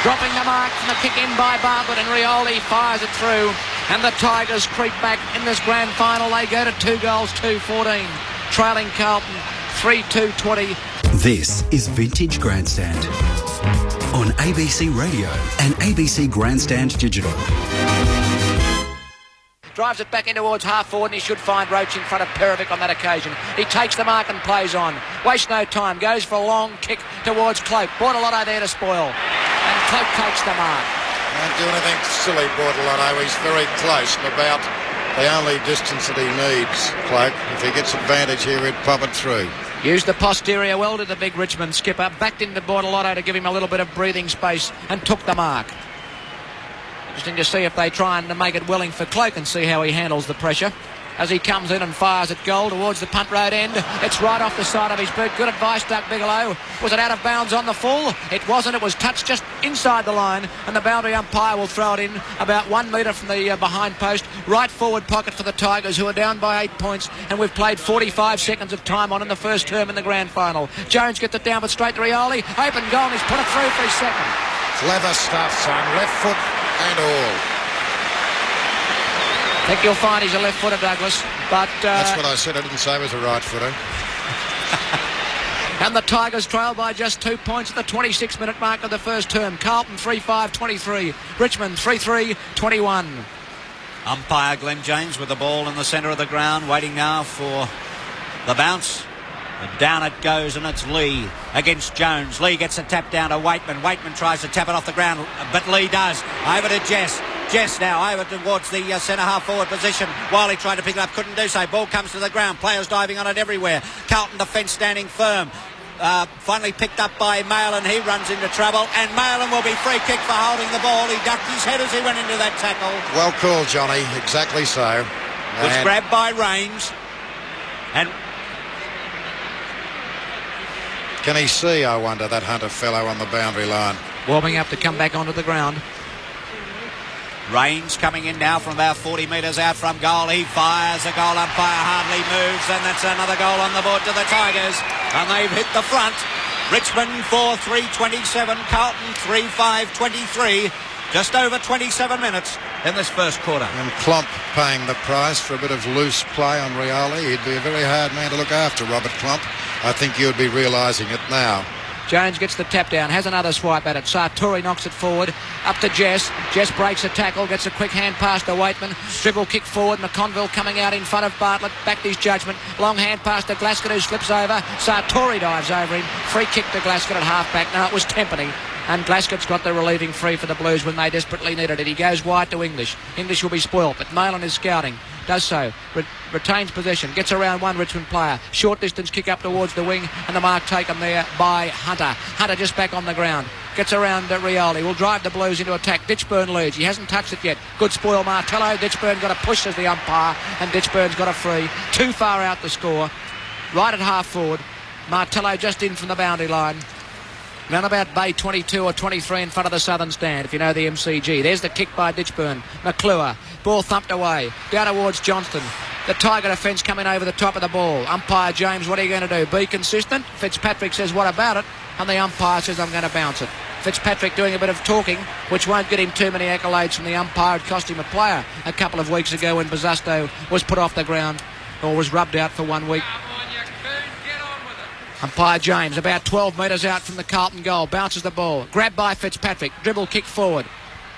Dropping the mark from the kick in by Bartlett, and Rioli fires it through. And the Tigers creep back in this grand final. They go to 2 goals, 2-14. Trailing Carlton 3-2-20. This is Vintage Grandstand on ABC Radio and ABC Grandstand Digital. Drives it back in towards half forward, and he should find Roach in front of Petrovic on that occasion. He takes the mark and plays on. Wastes no time. Goes for a long kick towards Cloak. Bortolotto there to spoil. And Cloak takes the mark. Don't do anything silly, Bortolotto. He's very close and about the only distance that he needs, Cloak. If he gets advantage here, he'd pop it through. Used the posterior well to the big Richmond skipper. Backed into Bortolotto to give him a little bit of breathing space and took the mark. Interesting to see if they try and make it willing for Cloak and see how he handles the pressure. As he comes in and fires at goal towards the punt road end. It's right off the side of his boot. Good advice, Doug Bigelow. Was it out of bounds on the full? It wasn't. It was touched just inside the line, and the boundary umpire will throw it in about 1 metre from the behind post. Right forward pocket for the Tigers, who are down by 8 points, and we've played 45 seconds of time on in the first term in the grand final. Jones gets it down, but straight to Rioli. Open goal, and he's put it through for his second. Clever stuff, son. Left foot and all. I think you'll find he's a left-footer, Douglas, but... That's what I said. I didn't say he was a right-footer. And the Tigers trail by just 2 points at the 26-minute mark of the first term. Carlton 3-5-23. Richmond 3-3-21. Umpire Glenn James with the ball in the centre of the ground, waiting now for the bounce. And down it goes, and it's Lee against Jones. Lee gets a tap down to Waitman. Waitman tries to tap it off the ground, but Lee does. Over to Jess. Jess now over towards the centre-half forward position. Wiley tried to pick it up, couldn't do so. Ball comes to the ground. Players diving on it everywhere. Carlton defence standing firm. Finally picked up by Malin. He runs into trouble, and Malin will be free kick for holding the ball. He ducked his head as he went into that tackle. Well called, Johnny. Exactly so. Was grabbed by Rains. And can he see, I wonder, that Hunter fellow on the boundary line? Warming up to come back onto the ground. Rains coming in now from about 40 metres out from goal. He fires. The goal umpire hardly moves, and that's another goal on the board to the Tigers. And they've hit the front. Richmond 4-3-27, Carlton 3-5-23. Just over 27 minutes in this first quarter. And Klomp paying the price for a bit of loose play on Rioli. He'd be a very hard man to look after, Robert Klomp. I think you'd be realising it now. Jones gets the tap down, has another swipe at it. Sartori knocks it forward, up to Jess. Jess breaks a tackle, gets a quick hand pass to Waitman. Dribble kick forward, McConville coming out in front of Bartlett, backed his judgment. Long hand pass to Glasgow, who slips over. Sartori dives over him. Free kick to Glasgow at half-back. No, it was Tempany. And Glasgow's got the relieving free for the Blues when they desperately needed it. He goes wide to English. English will be spoilt, but Malin is scouting. Does so. Retains possession. Gets around one Richmond player. Short distance kick up towards the wing, and the mark taken there by Hunter. Hunter just back on the ground. Gets around Rioli. Will drive the Blues into attack. Ditchburn leads. He hasn't touched it yet. Good spoil, Martello. Ditchburn got a push as the umpire, and Ditchburn's got a free. Too far out the score. Right at half forward. Martello just in from the boundary line. Round about bay 22 or 23 in front of the southern stand, if you know the MCG. There's the kick by Ditchburn. McClure. Ball thumped away. Down towards Johnston. The Tiger defence coming over the top of the ball. Umpire James, what are you going to do? Be consistent? Fitzpatrick says, what about it? And the umpire says, I'm going to bounce it. Fitzpatrick doing a bit of talking, which won't get him too many accolades from the umpire. It cost him a player a couple of weeks ago when Bosusto was put off the ground or was rubbed out for 1 week. Umpire James, about 12 metres out from the Carlton goal, bounces the ball. Grabbed by Fitzpatrick, dribble kick forward.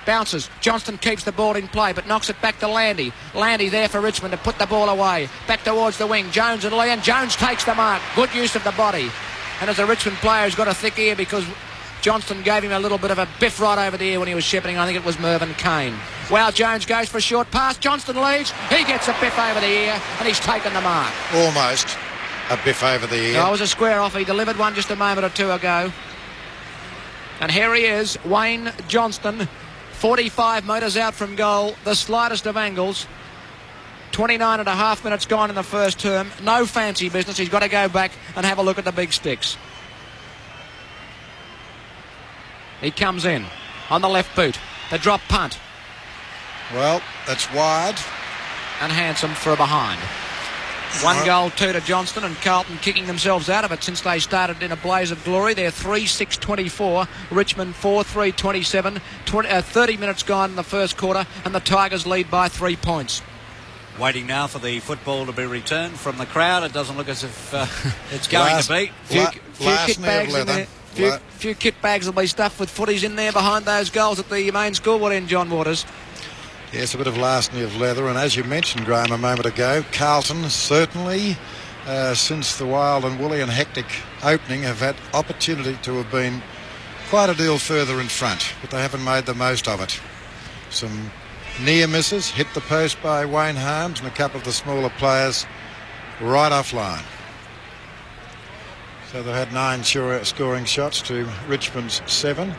Bounces. Johnston keeps the ball in play, but knocks it back to Landy. Landy there for Richmond to put the ball away. Back towards the wing. Jones and Lee, and Jones takes the mark. Good use of the body. And as a Richmond player who's got a thick ear because Johnston gave him a little bit of a biff right over the ear when he was shepherding. I think it was Mervyn Kane. Well, Jones goes for a short pass. Johnston leads. He gets a biff over the ear, and he's taken the mark. Almost a biff over the ear. No, it was a square off. He delivered one just a moment or two ago. And here he is, Wayne Johnston, 45 metres out from goal, the slightest of angles. 29 and a half minutes gone in the first term. No fancy business. He's got to go back and have a look at the big sticks. He comes in on the left boot. The drop punt. Well, that's wide. And handsome for a behind. 1 goal, 2 to Johnston, and Carlton kicking themselves out of it since they started in a blaze of glory. They're 3-6-24, Richmond 4-3-27, 30 minutes gone in the first quarter, and the Tigers lead by 3 points. Waiting now for the football to be returned from the crowd. It doesn't look as if it's going to be. Few kit bags in there. Few kit bags will be stuffed with footies in there behind those goals at the main scoreboard end, John Waters. Yes, a bit of larceny of leather, and as you mentioned, Graham, a moment ago, Carlton certainly, since the wild and woolly and hectic opening, have had opportunity to have been quite a deal further in front, but they haven't made the most of it. Some near misses, hit the post by Wayne Harms, and a couple of the smaller players right offline. So they had 9 scoring shots to Richmond's 7.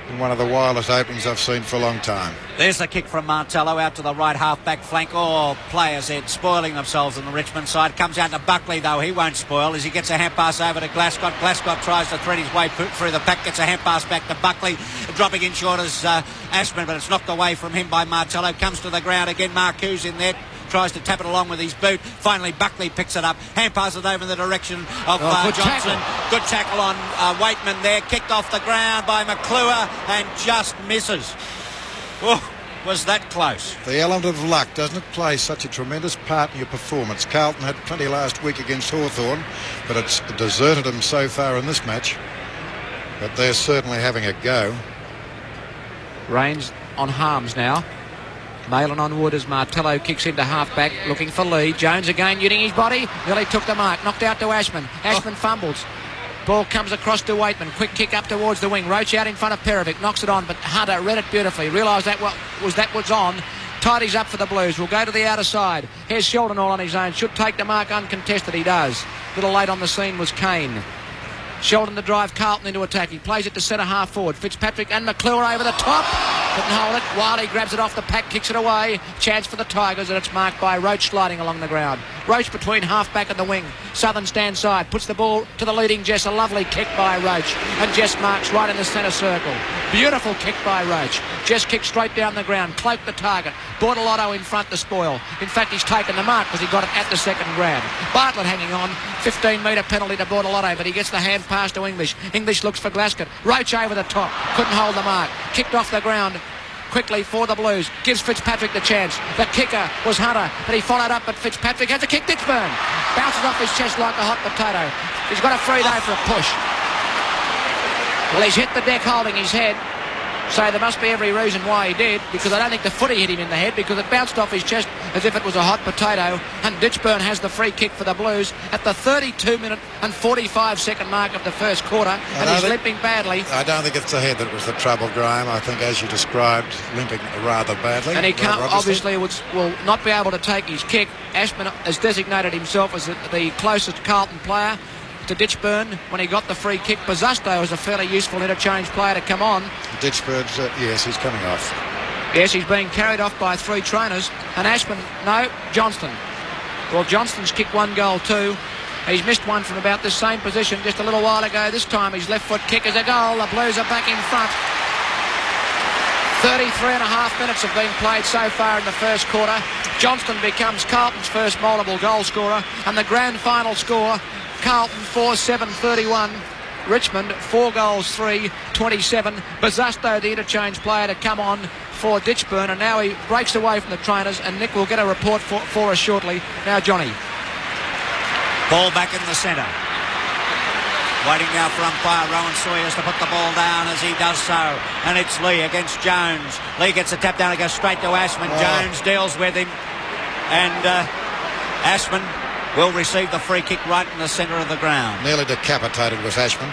In one of the wildest openings I've seen for a long time. There's the kick from Martello out to the right half-back flank. All players there spoiling themselves on the Richmond side. Comes out to Buckley, though. He won't spoil as he gets a hand pass over to Glasgow. Glasgow tries to thread his way through the pack. Gets a hand pass back to Buckley. Dropping in short as Ashman, but it's knocked away from him by Martello. Comes to the ground again. Marcou's in there. Tries to tap it along with his boot. Finally, Buckley picks it up. Hand passes over in the direction of Johnson. Tackle. Good tackle on Waitman there. Kicked off the ground by McClure and just misses. Oh, was that close. The element of luck, doesn't it play such a tremendous part in your performance? Carlton had plenty last week against Hawthorn, but it's deserted them so far in this match. But they're certainly having a go. Rains on Harms now. Malin on Wood as Martello kicks into half-back, looking for Lee. Jones again using his body. Nearly took the mark. Knocked out to Ashman. Ashman fumbles. Ball comes across to Waitman. Quick kick up towards the wing. Roach out in front of Perovic. Knocks it on, but Hunter read it beautifully. Realised that was on. Tidies up for the Blues. Will go to the outer side. Here's Sheldon all on his own. Should take the mark uncontested. He does. A little late on the scene was Kane. Sheldon to drive Carlton into attack. He plays it to centre half forward. Fitzpatrick and McClure over the top. Couldn't hold it. Wiley grabs it off the pack, kicks it away. Chance for the Tigers, and it's marked by Roach sliding along the ground. Roach between half-back and the wing. Southern stand side. Puts the ball to the leading Jess. A lovely kick by Roach. And Jess marks right in the centre circle. Beautiful kick by Roach. Jess kicks straight down the ground. Cloaked the target. Bortolotto in front to spoil. In fact, he's taken the mark because he got it at the second grab. Bartlett hanging on. 15-metre penalty to Bortolotto, but he gets the hand pass to English. English looks for Glaskett. Roach over the top. Couldn't hold the mark. Kicked off the ground quickly for the Blues. Gives Fitzpatrick the chance. The kicker was Hunter, but he followed up, but Fitzpatrick has a kick. Ditchburn bounces off his chest like a hot potato. He's got a free day for a push. Well, he's hit the deck holding his head, so there must be every reason why he did, because I don't think the footy hit him in the head, because it bounced off his chest as if it was a hot potato, and Ditchburn has the free kick for the Blues at the 32-minute and 45-second mark of the first quarter, and he's limping badly. I don't think it's the head that was the trouble, Graham. I think, as you described, limping rather badly. And he can't, obviously will not be able to take his kick. Ashman has designated himself as the closest Carlton player to Ditchburn when he got the free kick. Bazusto is a fairly useful interchange player to come on. Ditchburn's, yes, he's coming off. Yes, he's being carried off by three trainers. And Ashman, no, Johnston. Well, Johnston's kicked one goal too. He's missed one from about this same position just a little while ago. This time his left foot kick is a goal. The Blues are back in front. 33 and a half minutes have been played so far in the first quarter. Johnston becomes Carlton's first multiple goal scorer, and the grand final score, Carlton 4-7-31, Richmond 4 goals 3-27. Bazusto, the interchange player, to come on for Ditchburn, and now he breaks away from the trainers, and Nick will get a report for us shortly. Now Johnny. Ball back in the centre. Waiting now for umpire Rowan Sawyers to put the ball down as he does so. And it's Lee against Jones. Lee gets a tap down and goes straight to Ashman. Jones deals with him. And Ashman will receive the free kick right in the centre of the ground. Nearly decapitated was Ashman.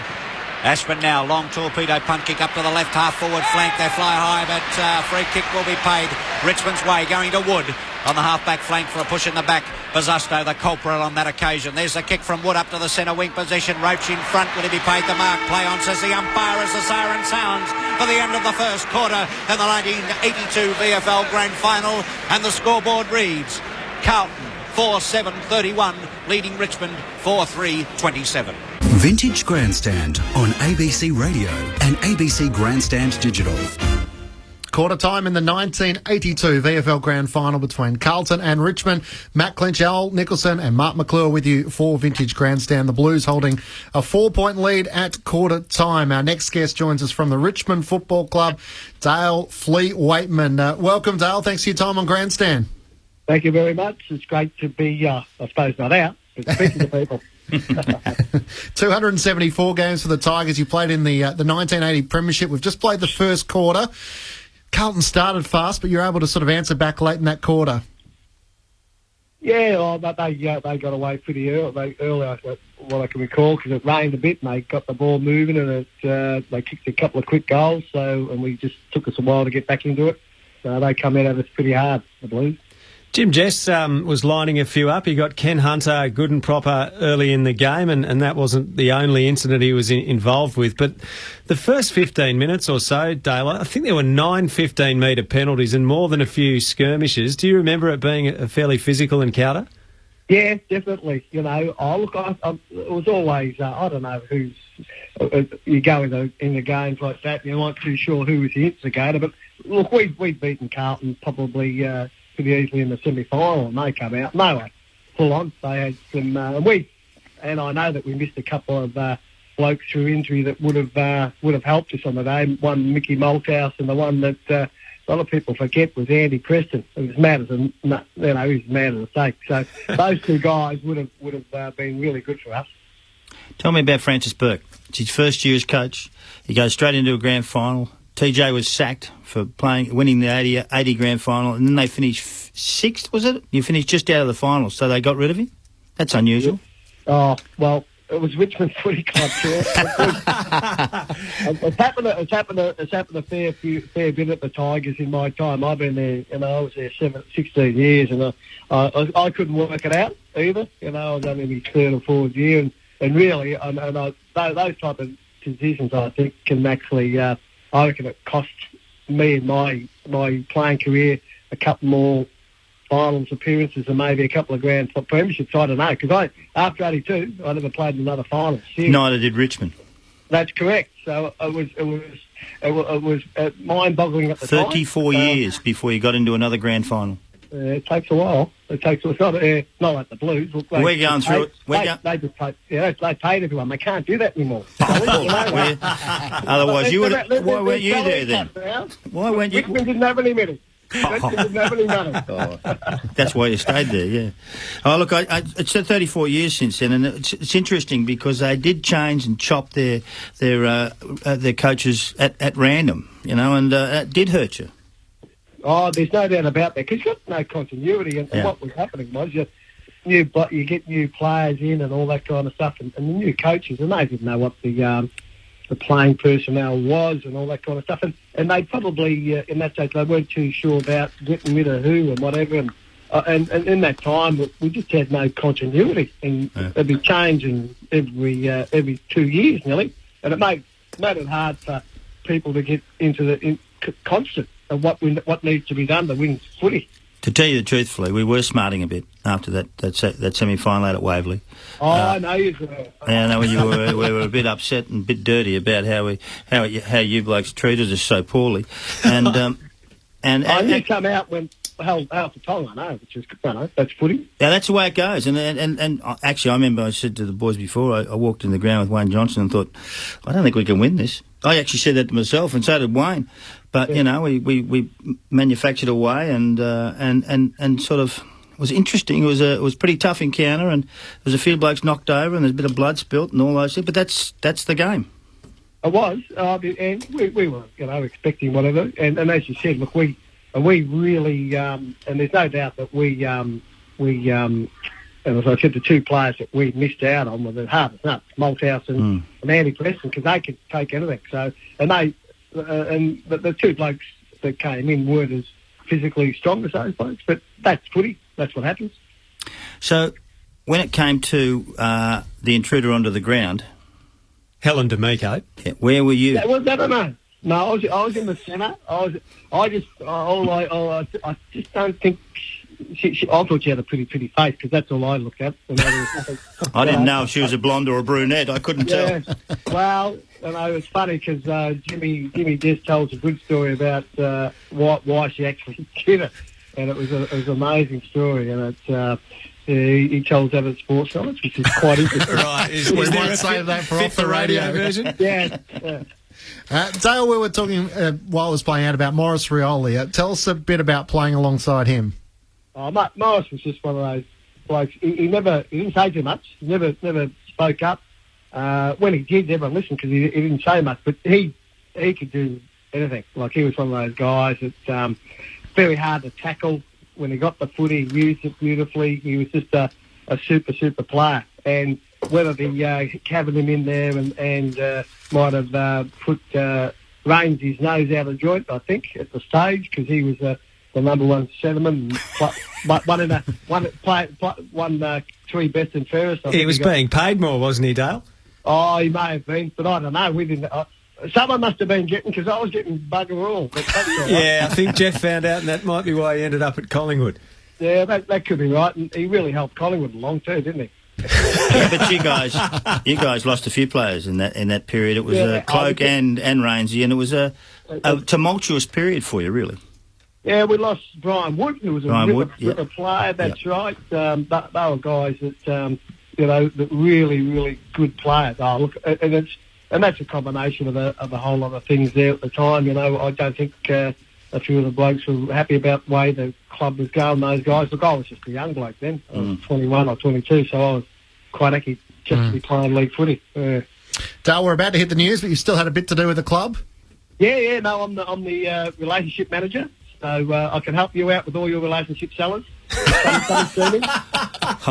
Ashman now, long torpedo punt kick up to the left half forward flank. They fly high, but free kick will be paid Richmond's way, going to Wood on the half-back flank for a push in the back. Bazusto, the culprit on that occasion. There's a kick from Wood up to the centre wing position. Roach in front. Will he be paid the mark? Play on, says the umpire, as the siren sounds for the end of the first quarter in the 1982 VFL Grand Final. And the scoreboard reads, Carlton 4-7-31, leading Richmond 4-3-27. Vintage Grandstand on ABC Radio and ABC Grandstand Digital. Quarter time in the 1982 VFL Grand Final between Carlton and Richmond. Matt Clinch, Al Nicholson and Mark McClure with you for Vintage Grandstand. The Blues holding a 4-point lead at quarter time. Our next guest joins us from the Richmond Football Club, Dale Fleet-Waitman. Welcome, Dale. Thanks for your time on Grandstand. Thank you very much. It's great to be, I suppose, not out, but speaking to people. 274 games for the Tigers. You played in the 1980 Premiership. We've just played the first quarter. Carlton started fast, but you're able to sort of answer back late in that quarter. Yeah, but they got away pretty early, what I can recall, because it rained a bit and they got the ball moving, and they kicked a couple of quick goals. And we just took us a while to get back into it. So they come out of us pretty hard, the Blues. Jim Jess was lining a few up. He got Ken Hunter good and proper early in the game, and that wasn't the only incident he was involved with. But the first 15 minutes or so, Dale, I think there were 9 15-metre penalties and more than a few skirmishes. Do you remember it being a fairly physical encounter? Yeah, definitely. You know, it was always, I don't know who's... you go in the games like that, and you're not too sure who was the instigator. But, look, we've beaten Carlton probably... pretty easily in the semi-final, and they come out. They were full on. They had some, and I know that we missed a couple of blokes through injury that would have helped us on the day. One Mickey Malthouse, and the one that a lot of people forget was Andy Preston. He was mad as he was mad as a snake. So those two guys would have been really good for us. Tell me about Francis Burke. It's his first year as coach. He goes straight into a grand final. TJ was sacked for winning the 80 grand final, and then they finished sixth, was it? You finished just out of the finals, so they got rid of him? That's unusual. Oh, well, it was Richmond Footy Club. It's happened a fair bit at the Tigers in my time. I've been there, I was there 16 years, and I couldn't work it out either. I was only in my third or fourth year, and really, those type of decisions, I think, can actually, I reckon it cost me in my playing career a couple more finals appearances and maybe a couple of grand premierships. I don't know, because after 82, I never played in another final. Neither did Richmond. That's correct. So it was mind-boggling at the 34 time. years before you got into another grand final. It takes a while. It's not like the Blues. Look, we're going through it. They just paid. They paid everyone. They can't do that anymore. Otherwise, you would. Why weren't you there then? Why weren't you? Richmond didn't have any money. That's why you stayed there, yeah. Oh, look, it's 34 years since then, and it's interesting because they did change and chop their coaches at random, and it did hurt you. Oh, there's no doubt about that, because you've got no continuity, and what was happening was you get new players in and all that kind of stuff, and the new coaches, and they didn't know what the playing personnel was and all that kind of stuff, and they probably in that stage they weren't too sure about getting rid of who and whatever, and in that time we just had no continuity, and there'd be changing every 2 years nearly, and it made it hard for people to get into the constant of what needs to be done to win footy. To tell you the truthfully, we were smarting a bit after that semi-final out at Waverley. Oh, I know you were. I know we were a bit upset and a bit dirty about how you blokes treated us so poorly, and you come out when held for tongue, I know, which is that's footy. Yeah, that's the way it goes. And actually, I remember I said to the boys before I walked in the ground with Wayne Johnson and thought, I don't think we can win this. I actually said that to myself, and so did Wayne. But we manufactured a way, and sort of it was interesting. It was a pretty tough encounter, and there was a few blokes knocked over, and there's a bit of blood spilt and all those things. But that's the game. It was, and we were expecting whatever. And as you said, look, we really and there's no doubt that we and as I said, the two players that we missed out on were the hardest nuts, Malthouse and Andy Preston, because they could take anything. So and the two blokes that came in weren't as physically strong as those blokes, but that's footy. That's what happens. So when it came to the intruder onto the ground, Helen D'Amico, where were you? No, I was in the centre. I just don't think. I thought she had a pretty face, because that's all I looked at. I didn't know if she was a blonde or a brunette. I couldn't tell. Well, it's funny because Jimmy just tells a good story about why she actually did it, and it was an amazing story, and it's. He tells that at Sports Knowledge, which is quite interesting. Right, we might save that for off the radio version. Yeah. Dale, we were talking while I was playing out about Maurice Rioli. Tell us a bit about playing alongside him. Maurice was just one of those blokes. He didn't say too much. He never spoke up. When he did, everyone listened because he didn't say much. But he could do anything. Like, he was one of those guys that's very hard to tackle. When he got the footy, he used it beautifully. He was just a super player. And whether the having him in there and might have put Rains his nose out of joint, I think, at the stage, because he was the number one centreman, won 3 best and fairest. He was being paid more, wasn't he, Dale? Oh, he may have been, but I don't know. We didn't. Someone must have been getting, because I was getting bugger all. But that's all right. Yeah, I think Jeff found out, and that might be why he ended up at Collingwood. Yeah, that could be right. And he really helped Collingwood along too, didn't he? Yeah, but you guys lost a few players in that period. It was Cloak and Rainsy, and it was a tumultuous period for you, really. Yeah, we lost Brian Wood, who was a ripper player. That's right. They were guys that that really good players. Oh, look, and that's a combination of a whole lot of things there at the time. I don't think a few of the blokes were happy about the way the club was going, those guys. Look, I was just a young bloke then. I was 21 or 22, so I was quite happy just to be playing league footy. Dale, we're about to hit the news, but you still had a bit to do with the club? No, I'm the relationship manager, so I can help you out with all your relationship sellers. I've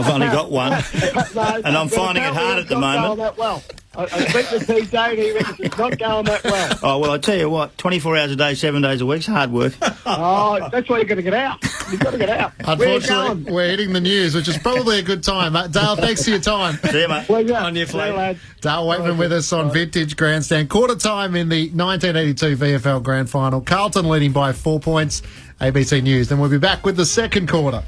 only got one, and I'm finding it hard at the moment. That well. I speak to TJ and he reckons it's not going that well. Oh, well, I tell you what, 24 hours a day, 7 days a week's hard work. Oh, that's why you've got to get out. You've got to get out. Unfortunately, we're hitting the news, which is probably a good time. Dale, thanks for your time. See you, mate. On your flight. Dale Waitman with us on Vintage Grandstand. Quarter time in the 1982 VFL Grand Final. Carlton leading by 4 points. ABC News. Then we'll be back with the second quarter.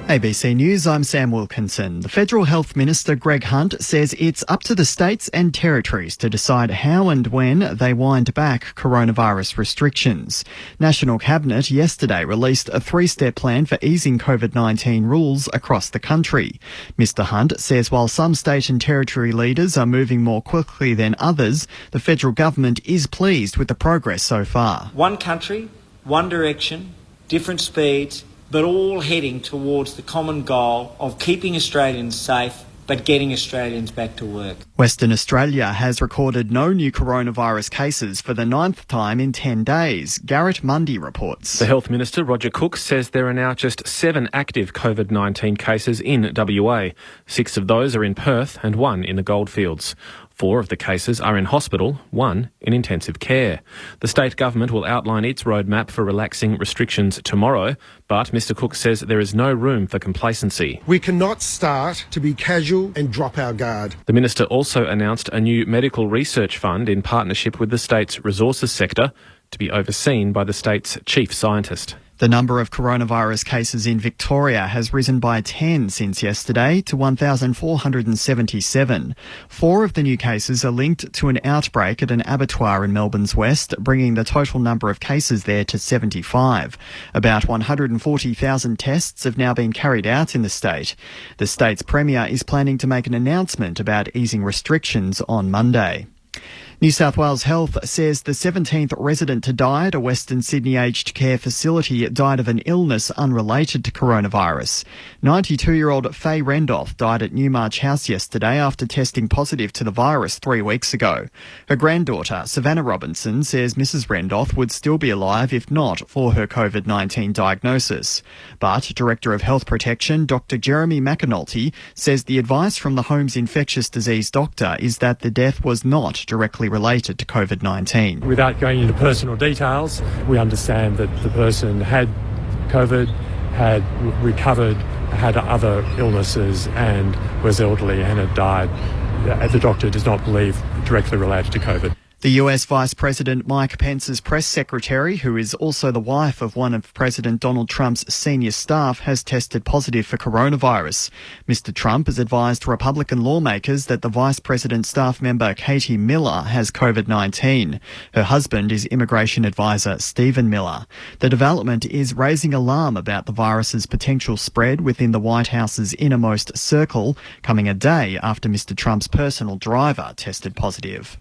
ABC News, I'm Sam Wilkinson. The Federal Health Minister, Greg Hunt, says it's up to the states and territories to decide how and when they wind back coronavirus restrictions. National Cabinet yesterday released a three-step plan for easing COVID-19 rules across the country. Mr Hunt says while some state and territory leaders are moving more quickly than others, the federal government is pleased with the progress so far. One country, one direction, different speeds, but all heading towards the common goal of keeping Australians safe but getting Australians back to work. Western Australia has recorded no new coronavirus cases for the 9th time in 10 days. Garrett Mundy reports. The Health Minister, Roger Cook, says there are now just 7 active COVID-19 cases in WA. 6 of those are in Perth and 1 in the Goldfields. 4 of the cases are in hospital, 1 in intensive care. The state government will outline its roadmap for relaxing restrictions tomorrow, but Mr Cook says there is no room for complacency. We cannot start to be casual and drop our guard. The minister also announced a new medical research fund in partnership with the state's resources sector to be overseen by the state's chief scientist. The number of coronavirus cases in Victoria has risen by 10 since yesterday to 1,477. 4 of the new cases are linked to an outbreak at an abattoir in Melbourne's west, bringing the total number of cases there to 75. About 140,000 tests have now been carried out in the state. The state's premier is planning to make an announcement about easing restrictions on Monday. New South Wales Health says the 17th resident to die at a Western Sydney aged care facility died of an illness unrelated to coronavirus. 92-year-old Faye Rendoff died at Newmarch House yesterday after testing positive to the virus 3 weeks ago. Her granddaughter, Savannah Robinson, says Mrs Rendoff would still be alive if not for her COVID-19 diagnosis. But Director of Health Protection, Dr Jeremy McAnulty, says the advice from the home's infectious disease doctor is that the death was not directly related to COVID-19. Without going into personal details, we understand that the person had COVID, had recovered, had other illnesses and was elderly and had died. The doctor does not believe directly related to COVID. The US Vice President Mike Pence's press secretary, who is also the wife of one of President Donald Trump's senior staff, has tested positive for coronavirus. Mr. Trump has advised Republican lawmakers that the Vice President staff member Katie Miller has COVID-19. Her husband is immigration advisor Stephen Miller. The development is raising alarm about the virus's potential spread within the White House's innermost circle, coming a day after Mr. Trump's personal driver tested positive.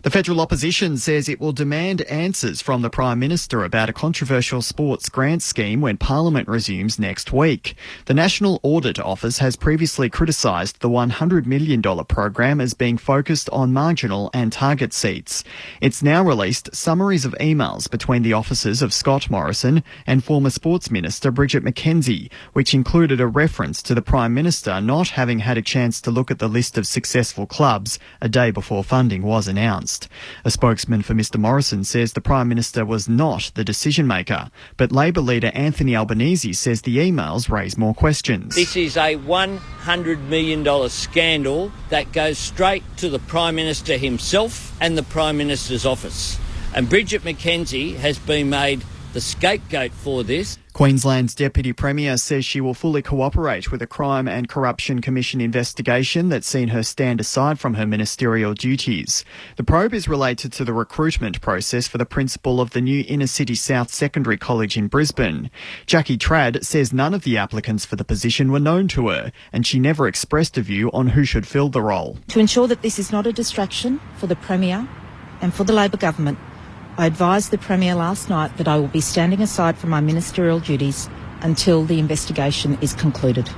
The federal opposition says it will demand answers from the Prime Minister about a controversial sports grant scheme when Parliament resumes next week. The National Audit Office has previously criticised the $100 million program as being focused on marginal and target seats. It's now released summaries of emails between the offices of Scott Morrison and former Sports Minister Bridget McKenzie, which included a reference to the Prime Minister not having had a chance to look at the list of successful clubs a day before funding was announced. A spokesman for Mr Morrison says the Prime Minister was not the decision-maker, but Labor leader Anthony Albanese says the emails raise more questions. This is a $100 million scandal that goes straight to the Prime Minister himself and the Prime Minister's office. And Bridget McKenzie has been made the scapegoat for this. Queensland's Deputy Premier says she will fully cooperate with a Crime and Corruption Commission investigation that's seen her stand aside from her ministerial duties. The probe is related to the recruitment process for the principal of the new Inner City South Secondary College in Brisbane. Jackie Trad says none of the applicants for the position were known to her, and she never expressed a view on who should fill the role. To ensure that this is not a distraction for the Premier and for the Labor government, I advised the Premier last night that I will be standing aside from my ministerial duties until the investigation is concluded.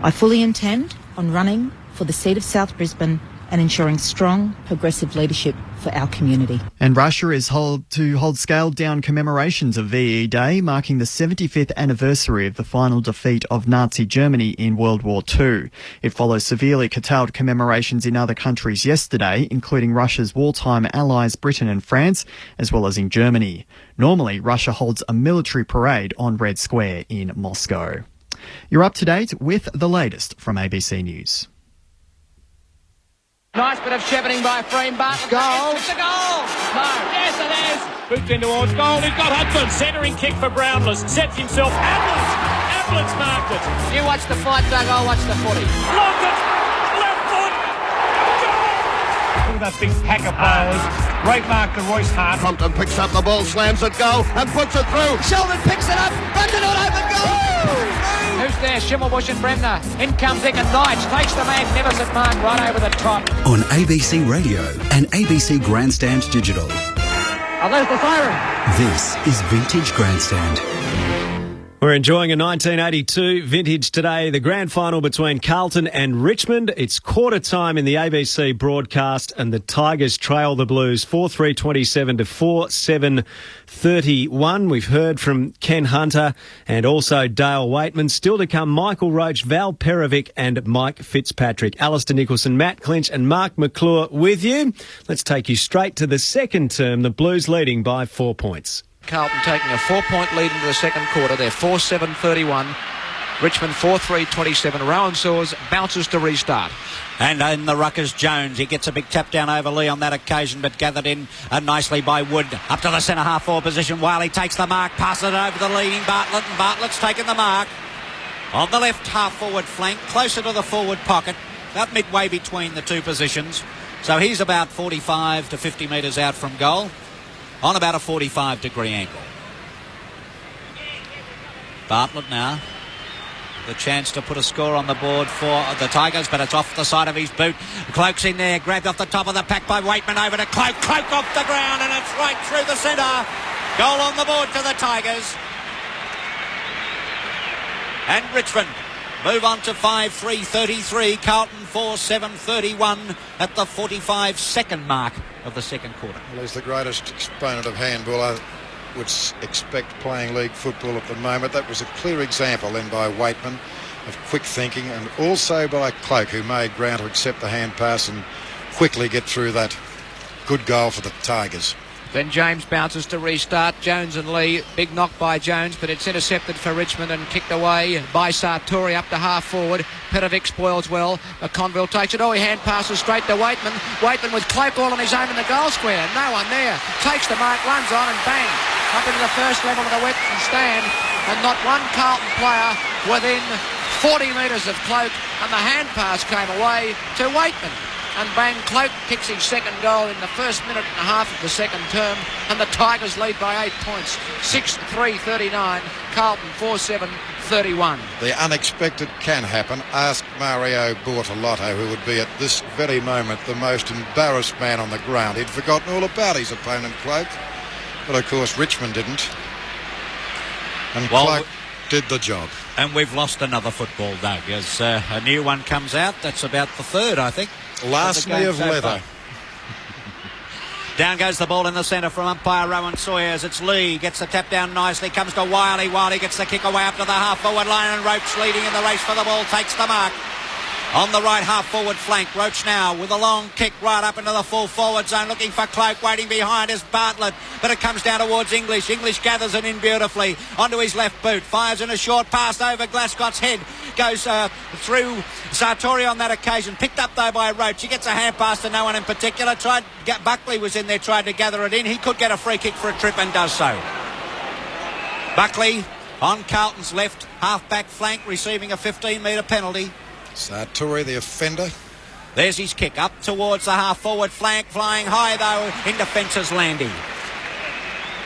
I fully intend on running for the seat of South Brisbane and ensuring strong, progressive leadership for our community. And Russia is to hold scaled-down commemorations of VE Day, marking the 75th anniversary of the final defeat of Nazi Germany in World War II. It follows severely curtailed commemorations in other countries yesterday, including Russia's wartime allies Britain and France, as well as in Germany. Normally, Russia holds a military parade on Red Square in Moscow. You're up to date with the latest from ABC News. Nice bit of shepherding by Freem Bartlett. Goal. It's a goal. No. Yes, it is. Booked in towards goal. He's got Hudson. Centering kick for Brownless. Sets himself. Ablett's marked it. You watch the fight, Doug. I'll watch the footy. Look at left foot. Goal. Look at that big pack of players. Great mark to Royce Hart. Compton picks up the ball, slams it goal, and puts it through. Sheldon picks it up. Runs it on open goal. Who's there? Schimmelbusch and Bremner. In comes Egan Knight. Takes the magnificent mark right over the top. On ABC Radio and ABC Grandstand Digital. Oh, there's the siren. This is Vintage Grandstand. We're enjoying a 1982 vintage today, the grand final between Carlton and Richmond. It's quarter time in the ABC broadcast and the Tigers trail the Blues 4-3-27 to 4-7-31. We've heard from Ken Hunter and also Dale Waitman. Still to come, Michael Roach, Val Perovic and Mike Fitzpatrick. Alistair Nicholson, Matt Clinch and Mark McClure with you. Let's take you straight to the second term, the Blues leading by 4 points. Carlton taking a 4-point lead into the second quarter. They're 4-7-31. Richmond 4-3-27. Rowan Saws bounces to restart. And in the ruckers, Jones. He gets a big tap down over Lee on that occasion, but gathered in nicely by Wood. Up to the centre half forward position. Wiley takes the mark, passes it over the leading Bartlett, and Bartlett's taken the mark. On the left half forward flank, closer to the forward pocket, about midway between the two positions. So he's about 45 to 50 metres out from goal, on about a 45-degree angle. Bartlett now, the chance to put a score on the board for the Tigers, but it's off the side of his boot. Cloak's in there, grabbed off the top of the pack by Waitman, over to Cloak. Cloak off the ground, and it's right through the centre. Goal on the board to the Tigers. And Richmond move on to 5-3-33. Carlton 4-7-31 at the 45-second mark of the second quarter. Well, he's the greatest exponent of handball I would expect playing league football at the moment. That was a clear example then by Waitman of quick thinking, and also by Cloak, who made ground to accept the hand pass and quickly get through that. Good goal for the Tigers. Then James bounces to restart. Jones and Lee, big knock by Jones, but it's intercepted for Richmond and kicked away by Sartori up to half forward. Petrovic spoils well. McConville takes it. Oh, he hand passes straight to Waitman. Waitman with Cloak all on his own in the goal square. No one there. Takes the mark, runs on and bang. Up into the first level of the Western stand. And not one Carlton player within 40 metres of Cloak. And the hand pass came away to Waitman. And bang, Cloak kicks his second goal in the first minute and a half of the second term, and the Tigers lead by 8 points, 6-3-39, Carlton 4-7-31. The unexpected can happen. Ask Mario Bortolotto, who would be at this very moment the most embarrassed man on the ground. He'd forgotten all about his opponent, Cloak, but of course Richmond didn't, and Cloak did the job. And we've lost another football, Doug, as a new one comes out. That's about the third, I think. Last knee of leather. Down goes the ball in the centre from umpire Rowan Sawyers. It's Lee, gets the tap down nicely, comes to Wiley. Wiley gets the kick away up to the half-forward line, and Roach leading in the race for the ball, takes the mark. On the right half-forward flank, Roach now with a long kick right up into the full-forward zone, looking for Cloak. Waiting behind is Bartlett, but it comes down towards English. English gathers it in beautifully onto his left boot, fires in a short pass over Glasgott's head, goes through Sartori on that occasion, picked up though by Roach. He gets a hand pass to no one in particular. Buckley was in there, tried to gather it in. He could get a free kick for a trip and does so. Buckley On Carlton's left, half-back flank, receiving a 15-metre penalty. Sartori, the offender. There's his kick up towards the half-forward flank, flying high though, in defence is Landy.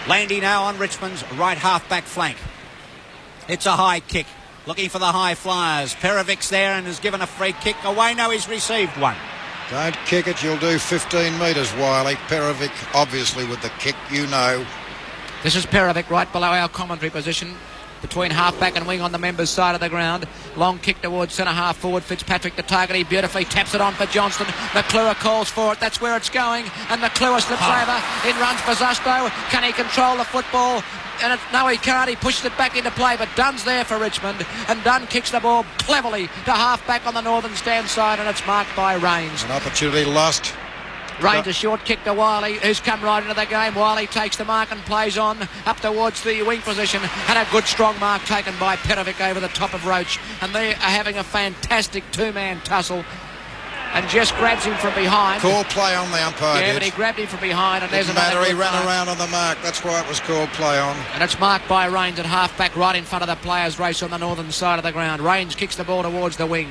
Landy now on Richmond's right half-back flank. It's a high kick, looking for the high flyers. Perevic's there and has given a free kick away. No, he's received one. Don't kick it, you'll do 15 metres, Wiley. Perevic, obviously, with the kick, you know. This is Perevic right below our commentary position, between half-back and wing on the members' side of the ground. Long kick towards centre-half forward. Fitzpatrick the target. He beautifully taps it on for Johnston. McClure calls for it. That's where it's going. And McClure slips over. In runs Bazusto. Can he control the football? And no, he can't. He pushes it back into play, but Dunn's there for Richmond, and Dunn kicks the ball cleverly to half-back on the northern stand side, and it's marked by Rains. An opportunity lost. Rains a short kick to Wiley, who's come right into the game. Wiley takes the mark and plays on up towards the wing position, and a good strong mark taken by Perevic over the top of Roach, and they are having a fantastic two-man tussle. And just grabs him from behind. Call play on the umpire. Yeah, but he grabbed him from behind, and there's another. Matter, he ran around on the mark. That's why it was called play on. And it's marked by Rains at half-back, right in front of the players' race on the northern side of the ground. Rains kicks the ball towards the wing.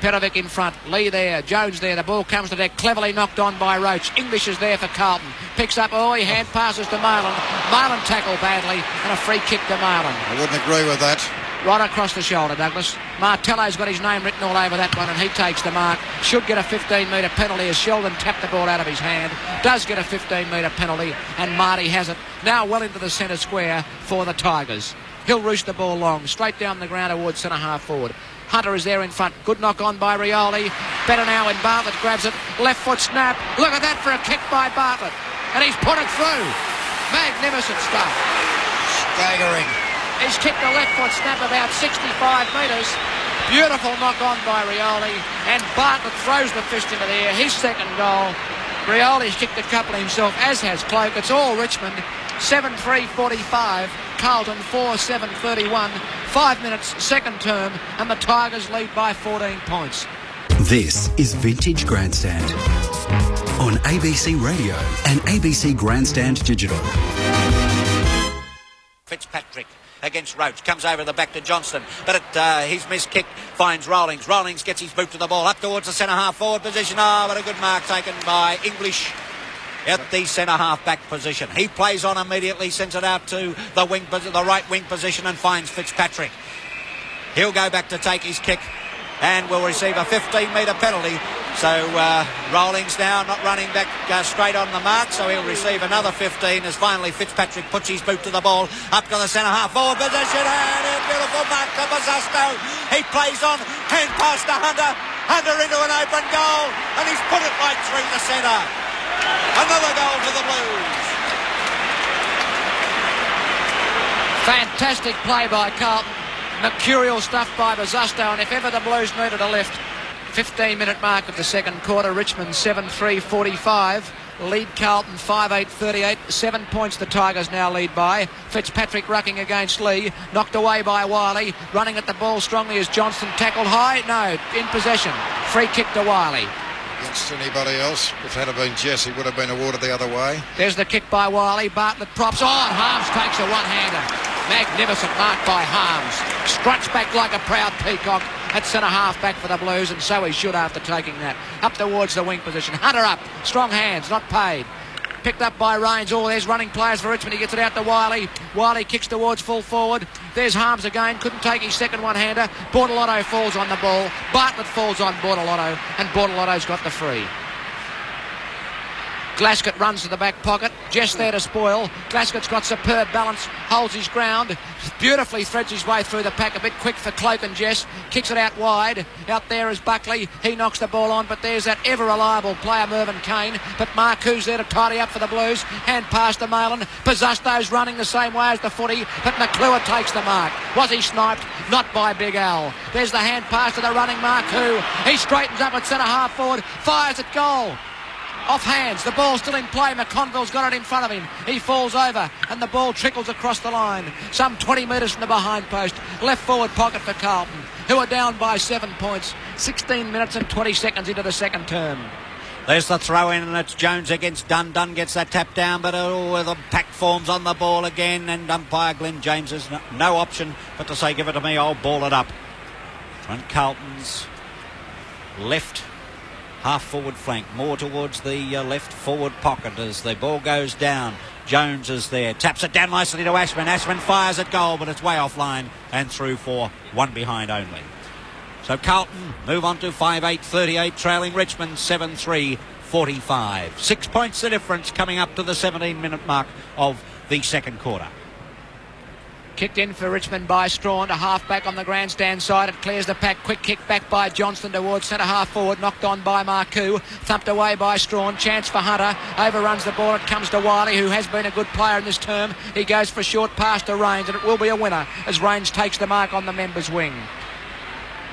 Perevic in front, Lee there, Jones there, the ball comes to deck, cleverly knocked on by Roach. English is there for Carlton, picks up, he hand passes to Marlon. Marlon tackled badly, and a free kick to Marlon. I wouldn't agree with that. Right across the shoulder, Douglas. Martello's got his name written all over that one, and he takes the mark. Should get a 15-metre penalty as Sheldon tapped the ball out of his hand. Does get a 15-metre penalty, and Marty has it. Now well into the centre square for the Tigers. He'll roost the ball long, straight down the ground towards centre-half forward. Hunter is there in front. Good knock on by Rioli. Better now when Bartlett grabs it. Left foot snap. Look at that for a kick by Bartlett. And he's put it through. Magnificent stuff. Staggering. He's kicked a left foot snap about 65 metres. Beautiful knock on by Rioli. And Bartlett throws the fist into the air. His second goal. Rioli's kicked a couple himself, as has Cloak. It's all Richmond. 7-3-45. Carlton 4-7-31. 5 minutes, second term, and the Tigers lead by 14 points. This is Vintage Grandstand on ABC Radio and ABC Grandstand Digital. Fitzpatrick against Roach, comes over the back to Johnston, but his missed kick finds Rawlings. Rawlings gets his boot to the ball, up towards the centre-half forward position. But a good mark taken by English at the centre-half back position. He plays on immediately, sends it out to the right wing position and finds Fitzpatrick. He'll go back to take his kick and will receive a 15-metre penalty. So Rawlings now not running back straight on the mark, so he'll receive another 15 as finally Fitzpatrick puts his boot to the ball, up to the centre-half forward position, and a beautiful mark to Bazusto. He plays on, hand pass to Hunter. Hunter into an open goal, and he's put it right through the centre. Another goal for the Blues. Fantastic play by Carlton. Mercurial stuff by Bazusto, and if ever the Blues needed a lift. 15-minute mark of the second quarter. Richmond 7-3-45. Lead Carlton 5-8-38. 7 points the Tigers now lead by. Fitzpatrick rucking against Lee. Knocked away by Wiley. Running at the ball strongly as Johnston tackled high. No, in possession. Free kick to Wiley. Against anybody else, if it had been Jesse, would have been awarded the other way. There's the kick by Wiley. Bartlett props on. Harms takes a one-hander. Magnificent mark by Harms. Struts back like a proud peacock at centre-half back for the Blues, and so he should after taking that. Up towards the wing position. Hunter up. Strong hands, not paid. Picked up by Rains. There's running players for Richmond. He gets it out to Wiley. Wiley kicks towards full forward. There's Harms again. Couldn't take his second one-hander. Bortolotto falls on the ball. Bartlett falls on Bortolotto, and Bortolotto's got the free. Glasgow runs to the back pocket, just there to spoil. Glasgow's got superb balance, holds his ground, beautifully threads his way through the pack, a bit quick for Cloak and Jess, kicks it out wide. Out there is Buckley, he knocks the ball on, but there's that ever-reliable player Mervyn Kane, but Marcou's there to tidy up for the Blues, hand pass to Malin. Bazusto's running the same way as the footy, but McClure takes the mark. Was he sniped? Not by Big Al. There's the hand pass to the running Marcou. He straightens up at centre-half forward, fires at goal. Off hands, the ball's still in play. McConville's got it in front of him. He falls over and the ball trickles across the line. Some 20 metres from the behind post. Left forward pocket for Carlton, who are down by 7 points. 16 minutes and 20 seconds into the second term. There's the throw in, and it's Jones against Dunn. Dunn gets that tap down, but the pack forms on the ball again, and umpire Glenn James has no option but to say, give it to me, I'll ball it up. And Carlton's left half-forward flank, more towards the left forward pocket as the ball goes down. Jones is there, taps it down nicely to Ashman. Ashman fires at goal, but it's way offline and through for one behind only. So Carlton move on to 5-8-38, trailing Richmond 7-3-45. 6 points the difference coming up to the 17-minute mark of the second quarter. Kicked in for Richmond by Strawn to half-back on the grandstand side. It clears the pack. Quick kick back by Johnston towards centre-half forward. Knocked on by Marcoux. Thumped away by Strawn. Chance for Hunter. Overruns the ball. It comes to Wiley, who has been a good player in this term. He goes for a short pass to Rains, and it will be a winner as Rains takes the mark on the members' wing.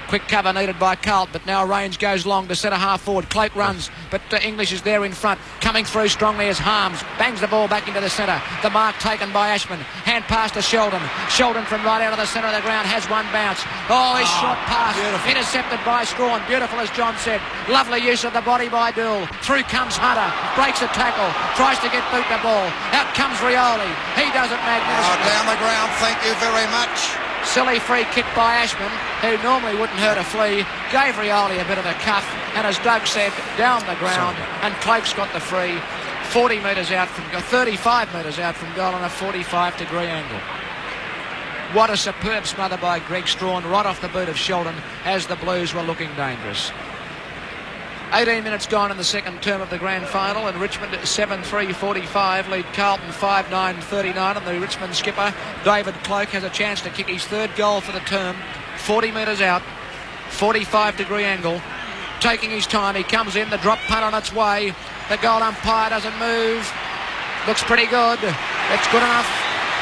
Quick cover needed by Carlton, but now Rains goes long to centre-half forward. Cloak runs, but English is there in front. Coming through strongly as Harms bangs the ball back into the centre. The mark taken by Ashman. Hand pass to Sheldon. Sheldon from right out of the centre of the ground has one bounce. Oh, his short pass. Beautiful. Intercepted by Strawn. Beautiful, as John said. Lovely use of the body by Dool. Through comes Hunter. Breaks a tackle. Tries to get boot the ball. Out comes Rioli. He does it magnificently. Down the ground, thank you very much. Silly free kick by Ashman, who normally wouldn't hurt a flea, gave Rioli a bit of a cuff, and as Doug said, down the ground, and Cloak's got the free, 40 metres out from 35 metres out from goal on a 45-degree angle. What a superb smother by Greg Strawn, right off the boot of Sheldon, as the Blues were looking dangerous. 18 minutes gone in the second term of the grand final, and Richmond 7-3-45 lead Carlton 5-9-39, and the Richmond skipper David Cloak has a chance to kick his third goal for the term. 40 metres out, 45-degree angle, taking his time. He comes in, the drop punt on its way. The goal umpire doesn't move. Looks pretty good. It's good enough.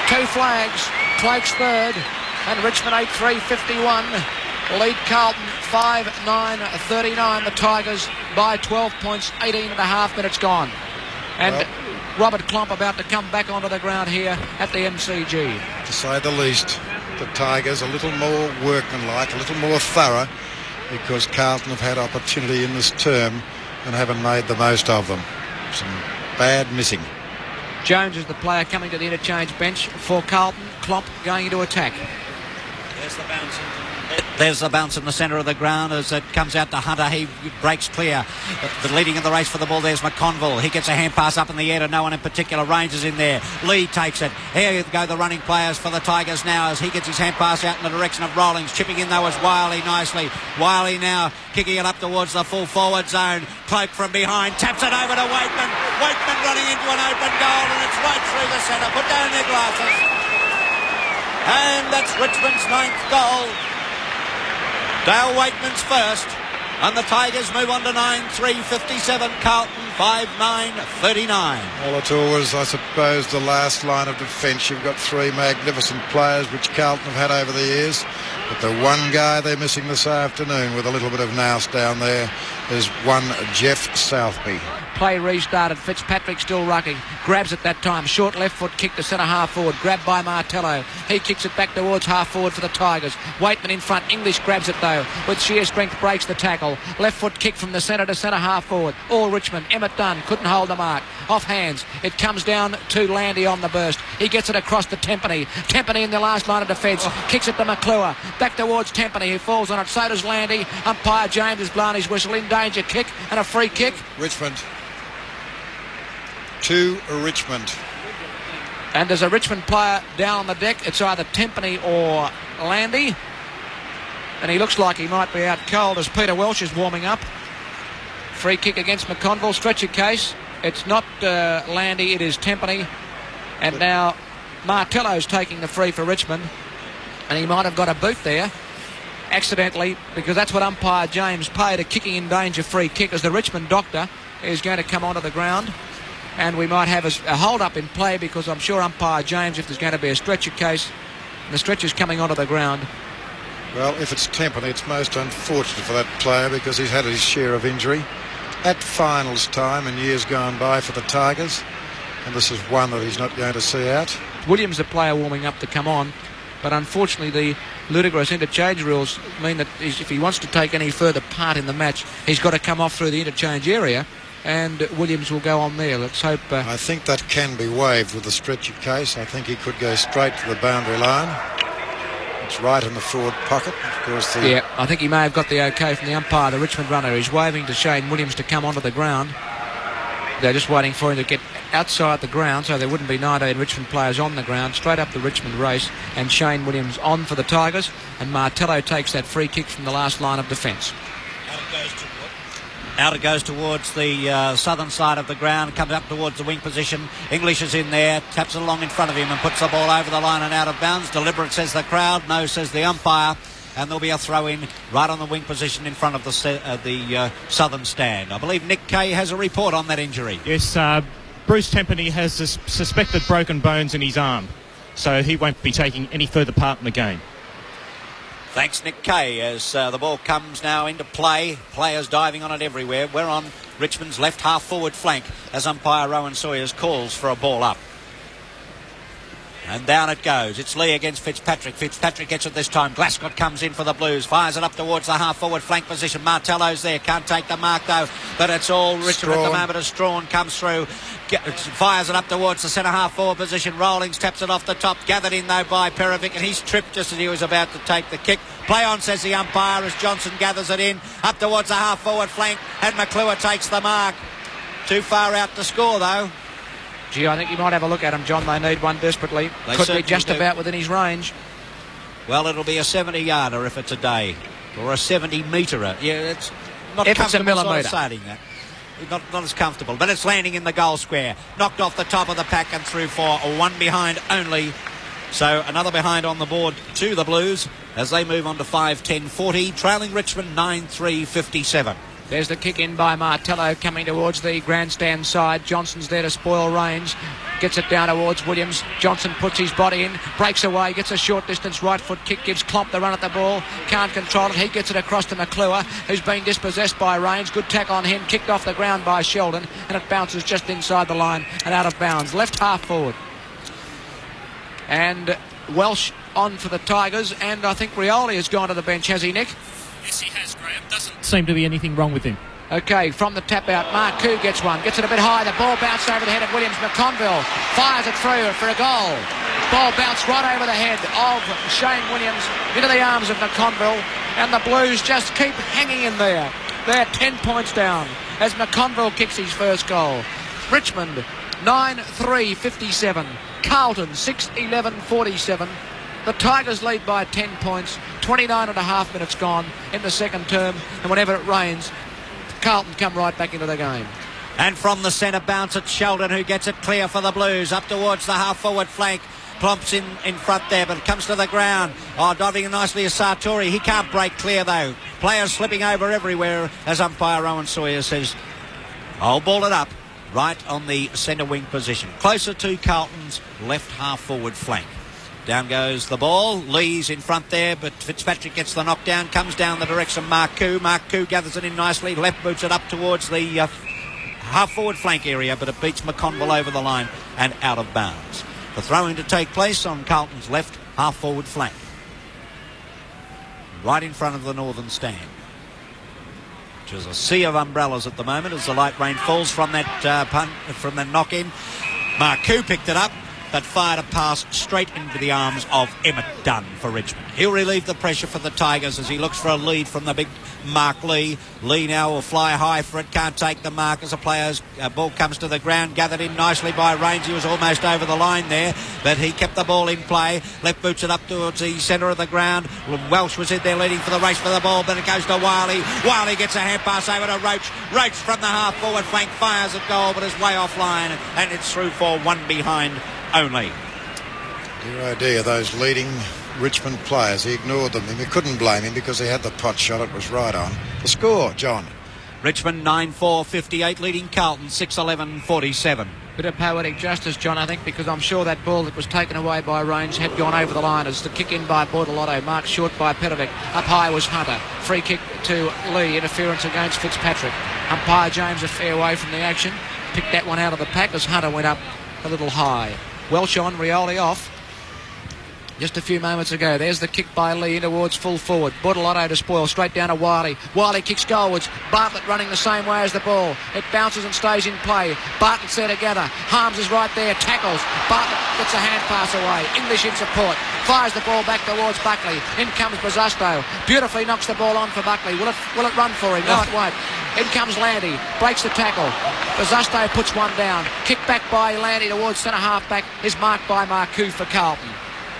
2 flags. Cloak's third, and Richmond 8-3-51 lead Carlton 5-9-39. The Tigers by 12 points, 18 and a half minutes gone. And Robert Klomp about to come back onto the ground here at the MCG. To say the least, the Tigers a little more workmanlike, a little more thorough, because Carlton have had opportunity in this term and haven't made the most of them. Some bad missing. Jones is the player coming to the interchange bench for Carlton. Klomp going into attack. There's the bounce. There's the bounce in the centre of the ground as it comes out to Hunter. He breaks clear. The leading of the race for the ball, there's McConville. He gets a hand pass up in the air to no one in particular. Rains is in there. Lee takes it. Here go the running players for the Tigers now as he gets his hand pass out in the direction of Rawlings. Chipping in though is Wiley nicely. Wiley now kicking it up towards the full forward zone. Cloak from behind. Taps it over to Waitman. Waitman running into an open goal, and it's right through the centre. Put down their glasses. And that's Richmond's 9th goal. Dale Waitman's first, and the Tigers move on to 9-3-57. Carlton 5-9-39. Well, it's always, I suppose, the last line of defence. You've got 3 magnificent players which Carlton have had over the years, but the one guy they're missing this afternoon with a little bit of nous down there is one Jeff Southby. Play restarted. Fitzpatrick still rucking. Grabs it that time. Short left foot kick to centre half forward. Grabbed by Martello. He kicks it back towards half forward for the Tigers. Waitman in front. English grabs it though. With sheer strength breaks the tackle. Left foot kick from the centre to centre half forward. All Richmond. Emmett Dunn couldn't hold the mark. Off hands. It comes down to Landy on the burst. He gets it across to Tempany. Tempany in the last line of defence. Kicks it to McClure. Back towards Tempany. He falls on it. So does Landy. Umpire James has blown his whistle. In danger. Kick and a free kick. Richmond. To Richmond. And there's a Richmond player down on the deck. It's either Tempany or Landy. And he looks like he might be out cold as Peter Welsh is warming up. Free kick against McConville. Stretcher case. It's not Landy, it is Tempany. And now Martello's taking the free for Richmond. And he might have got a boot there accidentally, because that's what umpire James paid, a kicking in danger free kick, as the Richmond doctor is going to come onto the ground. And we might have a hold-up in play, because I'm sure umpire James, if there's going to be a stretcher case, and the stretcher's coming onto the ground. Well, if it's Tempany, it's most unfortunate for that player, because he's had his share of injury at finals time in years gone by for the Tigers, and this is one that he's not going to see out. Williams, the player warming up to come on, but unfortunately the ludicrous interchange rules mean that if he wants to take any further part in the match, he's got to come off through the interchange area. and Williams will go on there. Let's hope... I think that can be waived with the stretcher case. I think he could go straight to the boundary line. It's right in the forward pocket. Of course, Yeah, I think he may have got the okay from the umpire, the Richmond runner. He's waving to Shane Williams to come onto the ground. They're just waiting for him to get outside the ground, so there wouldn't be 19 Richmond players on the ground. Straight up the Richmond race, and Shane Williams on for the Tigers, and Martello takes that free kick from the last line of defence. Out it goes towards the southern side of the ground, comes up towards the wing position. English is in there, taps it along in front of him and puts the ball over the line and out of bounds. Deliberate, says the crowd. No, says the umpire. And there'll be a throw-in right on the wing position in front of the southern stand. I believe Nick Kay has a report on that injury. Yes, Bruce Tempany has suspected broken bones in his arm, so he won't be taking any further part in the game. Thanks, Nick Kay, as the ball comes now into play. Players diving on it everywhere. We're on Richmond's left half-forward flank as umpire Rowan Sawyers calls for a ball up. And down it goes. It's Lee against Fitzpatrick. Fitzpatrick gets it this time. Glascott comes in for the Blues. Fires it up towards the half-forward flank position. Martello's there. Can't take the mark, though. But it's all Richmond at the moment as Strawn comes through. Fires it up towards the centre half-forward position. Rollings taps it off the top. Gathered in, though, by Perovic. And he's tripped just as he was about to take the kick. Play on, says the umpire, as Johnson gathers it in. Up towards the half-forward flank. And McClure takes the mark. Too far out to score, though. Gee, I think you might have a look at him, John. They need one desperately. Could be just about within his range. Well, it'll be a 70-yarder if it's a day. Or a 70-metre. Yeah, it's not if it's a millimetre. Saying that. Not as comfortable. But it's landing in the goal square. Knocked off the top of the pack and through for a one behind only. So another behind on the board to the Blues as they move on to 5-10-40. Trailing Richmond 9-3-57. There's the kick in by Martello coming towards the grandstand side. Johnson's there to spoil range. Gets it down towards Williams. Johnson puts his body in, breaks away, gets a short distance right foot kick, gives Klomp the run at the ball. Can't control it. He gets it across to McClure, who's been dispossessed by Rains. Good tackle on him. Kicked off the ground by Sheldon, and it bounces just inside the line and out of bounds. Left half forward. And Welsh on for the Tigers, and I think Rioli has gone to the bench, has he, Nick? Yes, he has, Graham. Doesn't seem to be anything wrong with him. Okay, from the tap out, Mark Koo gets one. Gets it a bit high. The ball bounced over the head of Williams. McConville fires it through for a goal. Ball bounced right over the head of Shane Williams into the arms of McConville. And the Blues just keep hanging in there. They're 10 points down as McConville kicks his first goal. Richmond 9-3-57. Carlton 6-11-47. The Tigers lead by 10 points, 29 and a half minutes gone in the second term, and whenever it rains, Carlton come right back into the game. And from the centre bounce, it's Sheldon who gets it clear for the Blues, up towards the half-forward flank. Plumps in front there, but it comes to the ground. Oh, diving nicely is Sartori. He can't break clear, though. Players slipping over everywhere, as umpire Rowan Sawyer says, I'll ball it up right on the centre wing position, closer to Carlton's left half-forward flank. Down goes the ball. Lee's in front there, but Fitzpatrick gets the knockdown, comes down the direction of Mark Koo. Mark Koo gathers it in nicely, left boots it up towards the half-forward flank area, but it beats McConville over the line and out of bounds. The throw-in to take place on Carlton's left half-forward flank, right in front of the northern stand, which is a sea of umbrellas at the moment as the light rain falls from that from the knock-in. Mark Koo picked it up, but fired a pass straight into the arms of Emmett Dunn for Richmond. He'll relieve the pressure for the Tigers as he looks for a lead from the big Mark Lee. Lee now will fly high for it, can't take the mark as the player's ball comes to the ground, gathered in nicely by Rains. He was almost over the line there, but he kept the ball in play. Left boots it up towards the centre of the ground. Welsh was in there leading for the race for the ball, but it goes to Wiley. Wiley gets a hand pass over to Roach. Roach from the half-forward flank fires at goal, but is way offline, and it's through for one behind only. Your idea, those leading Richmond players, he ignored them, and we couldn't blame him because he had the pot shot. It was right on. The score, John. Richmond 9-4-58, leading Carlton 6-11-47. Bit of poetic justice, John, I think, because I'm sure that ball that was taken away by Rains had gone over the line as the kick in by Bortolotto, marked short by Petrovic. Up high was Hunter. Free kick to Lee, interference against Fitzpatrick. Umpire James a fair way from the action. Picked that one out of the pack as Hunter went up a little high. Welsh on, Rioli off. just a few moments ago. There's the kick by Lee in towards full forward. Bordelotto to spoil, straight down to Wiley. Wiley kicks goalwards. Bartlett running the same way as the ball. It bounces and stays in play. Bartlett's there together. Harms is right there, tackles. Bartlett gets a hand pass away. English in support. Fires the ball back towards Buckley. In comes Bazzasto. Beautifully knocks the ball on for Buckley. Will it run for him? No, it won't. In comes Landy. Breaks the tackle. Bazzasto puts one down. Kick back by Landy towards centre half back is marked by Marcoux for Carlton.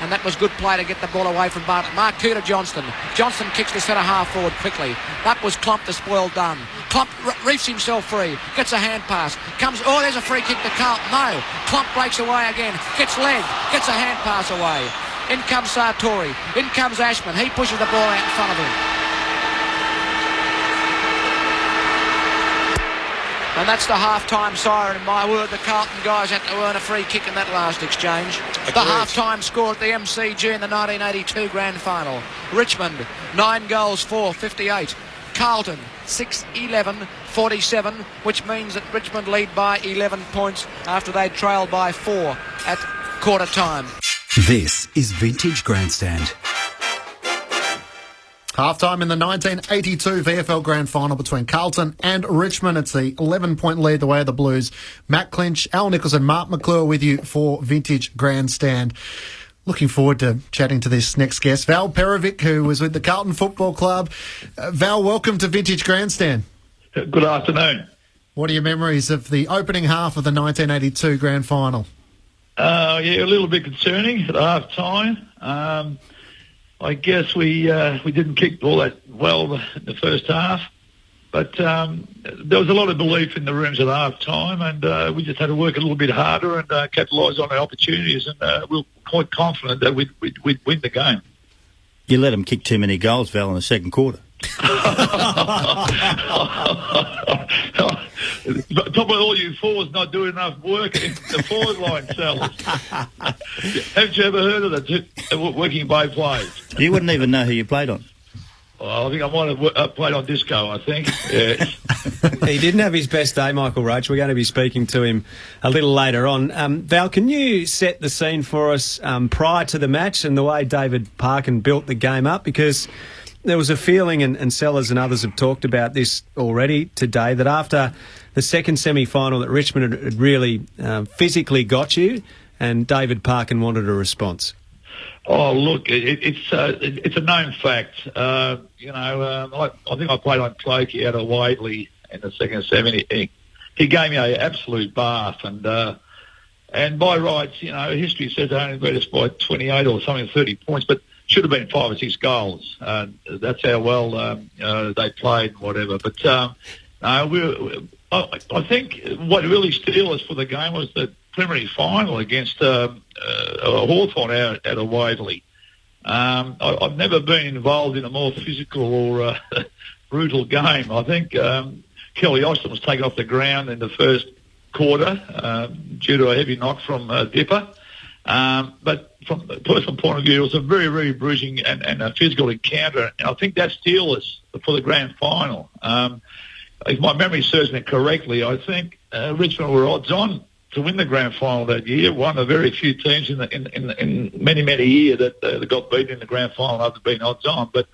And that was good play to get the ball away from Bartlett. Marcoux to Johnston. Johnston kicks the centre half forward quickly. That was Klump to spoil done. Klump reefs himself free. Gets a hand pass. There's a free kick to Carlton. No. Klump breaks away again. Gets leg. Gets a hand pass away. In comes Sartori. In comes Ashman. He pushes the ball out in front of him. And that's the half-time siren. And my word, the Carlton guys had to earn a free kick in that last exchange. Agreed. The half-time score at the MCG in the 1982 Grand Final. Richmond, 9 goals for 58. Carlton, 6-11, 47, which means that Richmond lead by 11 points after they trailed by 4 at quarter time. This is Vintage Grandstand. Half-time in the 1982 VFL Grand Final between Carlton and Richmond. It's the 11-point lead the way of the Blues. Matt Clinch, Al Nichols and Mark McClure with you for Vintage Grandstand. Looking forward to chatting to this next guest, Val Perovic, who was with the Carlton Football Club. Val, welcome to Vintage Grandstand. Good afternoon. What are your memories of the opening half of the 1982 Grand Final? Yeah, a little bit concerning at half-time. I guess we didn't kick all that well in the first half, but there was a lot of belief in the rooms at half-time, and we just had to work a little bit harder and capitalise on our opportunities, and we were quite confident that we'd win the game. You let them kick too many goals, Val, in the second quarter. Top of all, you forwards not doing enough work in the forward line, sellers. Haven't you ever heard of that, working both ways? You wouldn't even know who you played on. Well, I think I might have played on disco, I think. Yeah. He didn't have his best day, Michael Roach. We're going to be speaking to him a little later on. Val, can you set the scene for us prior to the match and the way David Parkin built the game up? Because there was a feeling, and Sellers and others have talked about this already today, that after the second semi-final that Richmond had really physically got you, and David Parkin wanted a response. Oh, look, it's a known fact. I think I played on Clokey out of Wadley in the second semi. He gave me an absolute bath, and by rights, history says they only beat us by 28 or something, 30 points, but should have been 5 or 6 goals. That's how well they played, whatever. But I think what really steeled us for the game was the preliminary final against Hawthorn out of Wadley. I've never been involved in a more physical or brutal game. I think Kelly Austin was taken off the ground in the first quarter due to a heavy knock from Dipper. But from a personal point of view, it was a very, very bruising and a physical encounter. And I think that steeled us for the grand final. If my memory serves me correctly, I think Richmond were odds on to win the grand final that year. One of very few teams in many, many years that got beaten in the grand final after being odds on. But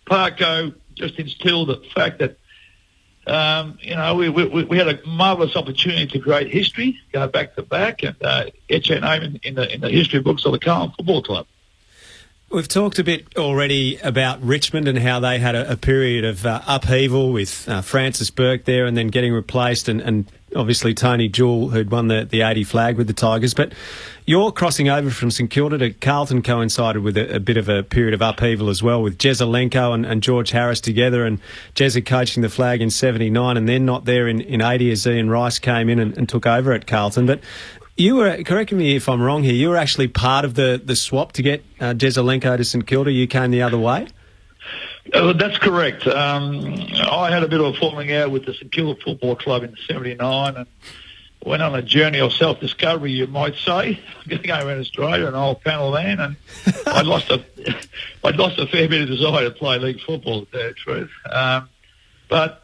Parko just instilled the fact that we had a marvellous opportunity to create history, go back to back, and etch our name in the history books of the Carlton Football Club. We've talked a bit already about Richmond and how they had a period of upheaval with Francis Burke there and then getting replaced and obviously Tony Jewell, who'd won the 80 flag with the Tigers. But your crossing over from St Kilda to Carlton coincided with a bit of a period of upheaval as well, with Jezelenko and George Harris together, and Jezza coaching the flag in 79 and then not there in 80 as Ian Rice came in and took over at Carlton. But you were, correct me if I'm wrong here, you were actually part of the swap to get Jezelenko to St Kilda. You came the other way? That's correct. I had a bit of a falling out with the St Kilda Football Club in 79 and went on a journey of self-discovery, you might say, going around Australia, an old panel van, and I lost a fair bit of desire to play league football, to tell you the truth. But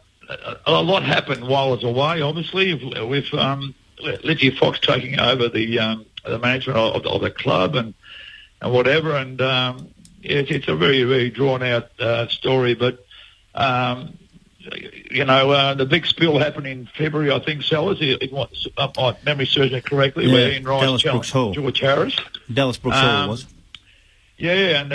a lot happened while I was away, obviously, with Lindsay Fox taking over the management of the club, and whatever. And it's a very, very drawn-out story. But, the big spill happened in February, I think, Sellers. My memory serves me correctly, where Ian Rice challenged George Harris. Dallas Brooks Hall was. Yeah, and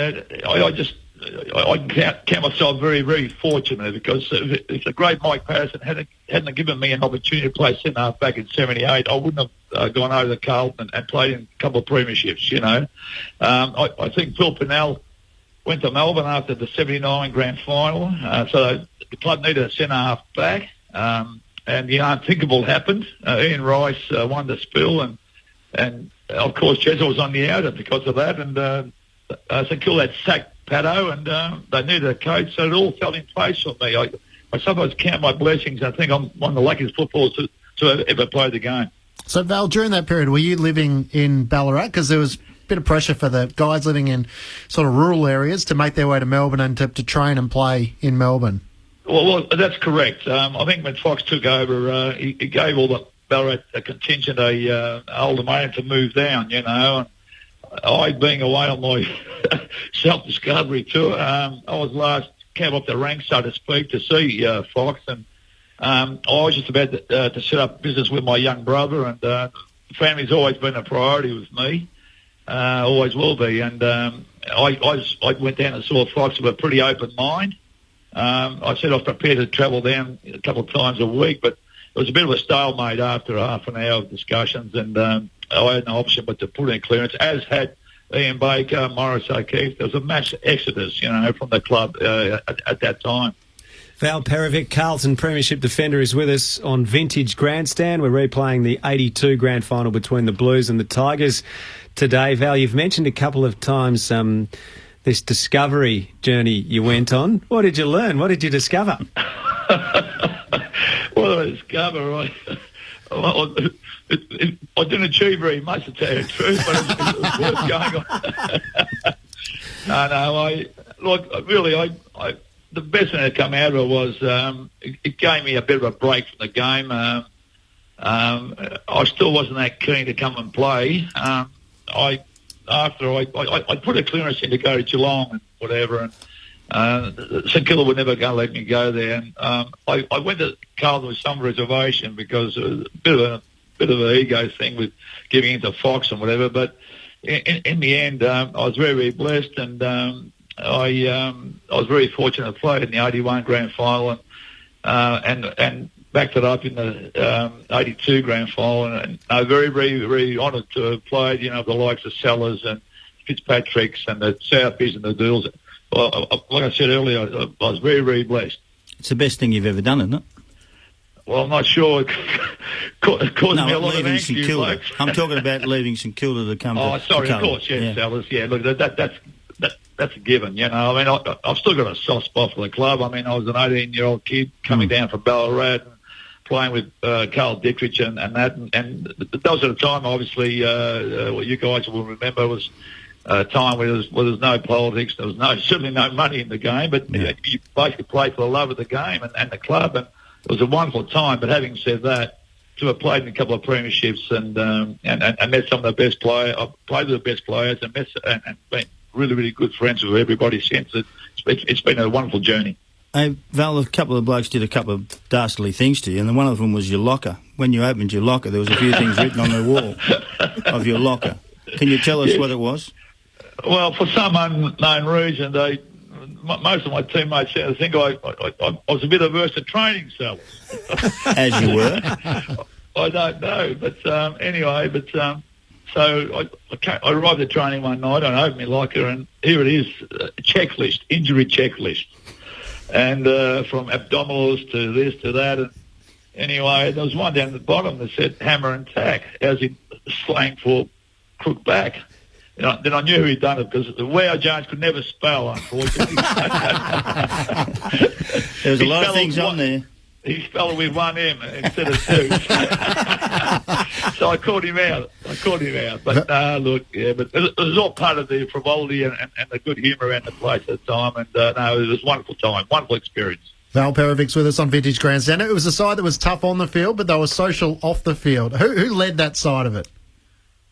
I count myself very, very fortunate, because if the great Mike Patterson hadn't given me an opportunity to play centre-half back in 78, I wouldn't have gone over to Carlton and played in a couple of premierships, I think Phil Pinnell went to Melbourne after the 79 grand final, so the club needed a centre-half back, and the unthinkable happened. Ian Rice won the spill, and of course Jezza was on the outer because of that, and St Kilda had sacked Paddo, and they needed a coach, so it all fell in place for me. I sometimes count my blessings. I think I'm one of the luckiest footballers to have ever played the game. So, Val, during that period, were you living in Ballarat? Because there was a bit of pressure for the guys living in sort of rural areas to make their way to Melbourne and to train and play in Melbourne. Well, that's correct. I think when Fox took over, he gave all the Ballarat contingent a ultimatum to move down, And I, being away on my self-discovery tour, I was last came up the ranks, so to speak, to see Fox, and I was just about to set up business with my young brother, and family's always been a priority with me, always will be, and I went down and saw Fox with a pretty open mind. I said I was prepared to travel down a couple of times a week, but it was a bit of a stalemate after half an hour of discussions, and I had no option but to put in clearance, as had Ian Baker, Morris O'Keefe. There was a mass exodus, from the club at that time. Val Perovic, Carlton Premiership defender, is with us on Vintage Grandstand. We're replaying the 82 grand final between the Blues and the Tigers today. Val, you've mentioned a couple of times this discovery journey you went on. What did you learn? What did you discover? Well, I discovered I didn't achieve very much, to tell you the truth, but it was worth going on. The best thing that came out of it was it gave me a bit of a break from the game. I still wasn't that keen to come and play. I put a clearance in to go to Geelong and whatever, and St Kilda would never go let me go there. And I went to Carlton with some reservation, because it was a bit of an ego thing with giving into Fox and whatever. But in the end, I was very, very blessed, and I was very fortunate to play in the 81 grand final, and backed it up in the 82 grand final, and I'm very, very, very honoured to have played, the likes of Sellers and Fitzpatrick's and the Southies and the Dools. Well, like I said earlier, I was very, very blessed. It's the best thing you've ever done, isn't it? Well, I'm not sure. It caused me a lot of St Kilda. I'm talking about leaving St Kilda to come to... Oh, sorry, of course, yes, Sellers. Yeah, look, that's a given, I've still got a soft spot for the club. I mean, I was an 18-year-old kid coming down from Ballarat, and playing with Carl Dietrich and that, and that was at a time, obviously, what you guys will remember was a time where there was no politics, there was certainly no money in the game, but you basically played for the love of the game and the club, and it was a wonderful time. But having said that, to have played in a couple of premierships and met some of the best players, I've played with the best players and been really, really good friends with everybody since. It's been a wonderful journey. Hey, Val, a couple of blokes did a couple of dastardly things to you, and then one of them was your locker. When you opened your locker, there was a few things written on the wall of your locker. Can you tell us what it was? Well, for some unknown reason, most of my teammates think I was a bit averse to training, so. As you were? I don't know, but anyway, so I arrived at training one night, and I opened my locker, and here it is, checklist, injury checklist. And from abdominals to this to that. And anyway, there was one down at the bottom that said hammer and tack, as in slang for crook back. Then I knew who he'd done it, because Ware Jones could never spell, unfortunately. There was a lot of things on there. He spelled it with one M instead of two. So I called him out. But look, but it was all part of the frivolity and the good humour around the place at the time. And it was a wonderful time, wonderful experience. Val Perovic's with us on Vintage Grandstand. It was a side that was tough on the field, but they were social off the field. Who led that side of it?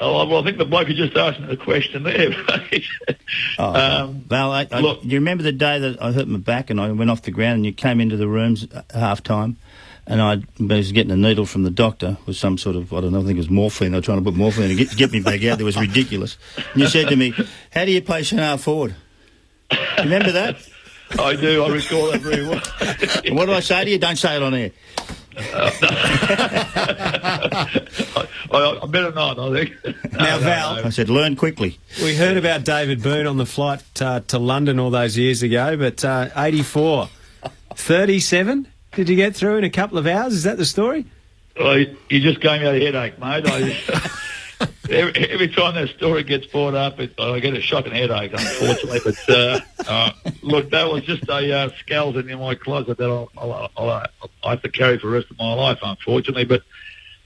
Oh, well, I think the bloke who just asked me the question there. Val, you remember the day that I hurt my back and I went off the ground and you came into the rooms at half-time and I was getting a needle from the doctor with some sort of, I don't know, I think it was morphine. They were trying to put morphine in to get me back out. It was ridiculous. And you said to me, how do you play centre forward? Remember that? I do. I recall that very well. And what did I say to you? Don't say it on air. I better not, I think. Now, Val, I said, learn quickly. We heard about David Boone on the flight to London all those years ago, but 84, 37? Did you get through in a couple of hours? Is that the story? Well, you just gave me a headache, mate. Every time that story gets brought up, I get a shocking headache, unfortunately. But look, that was just a skeleton in my closet that I have to carry for the rest of my life, unfortunately. But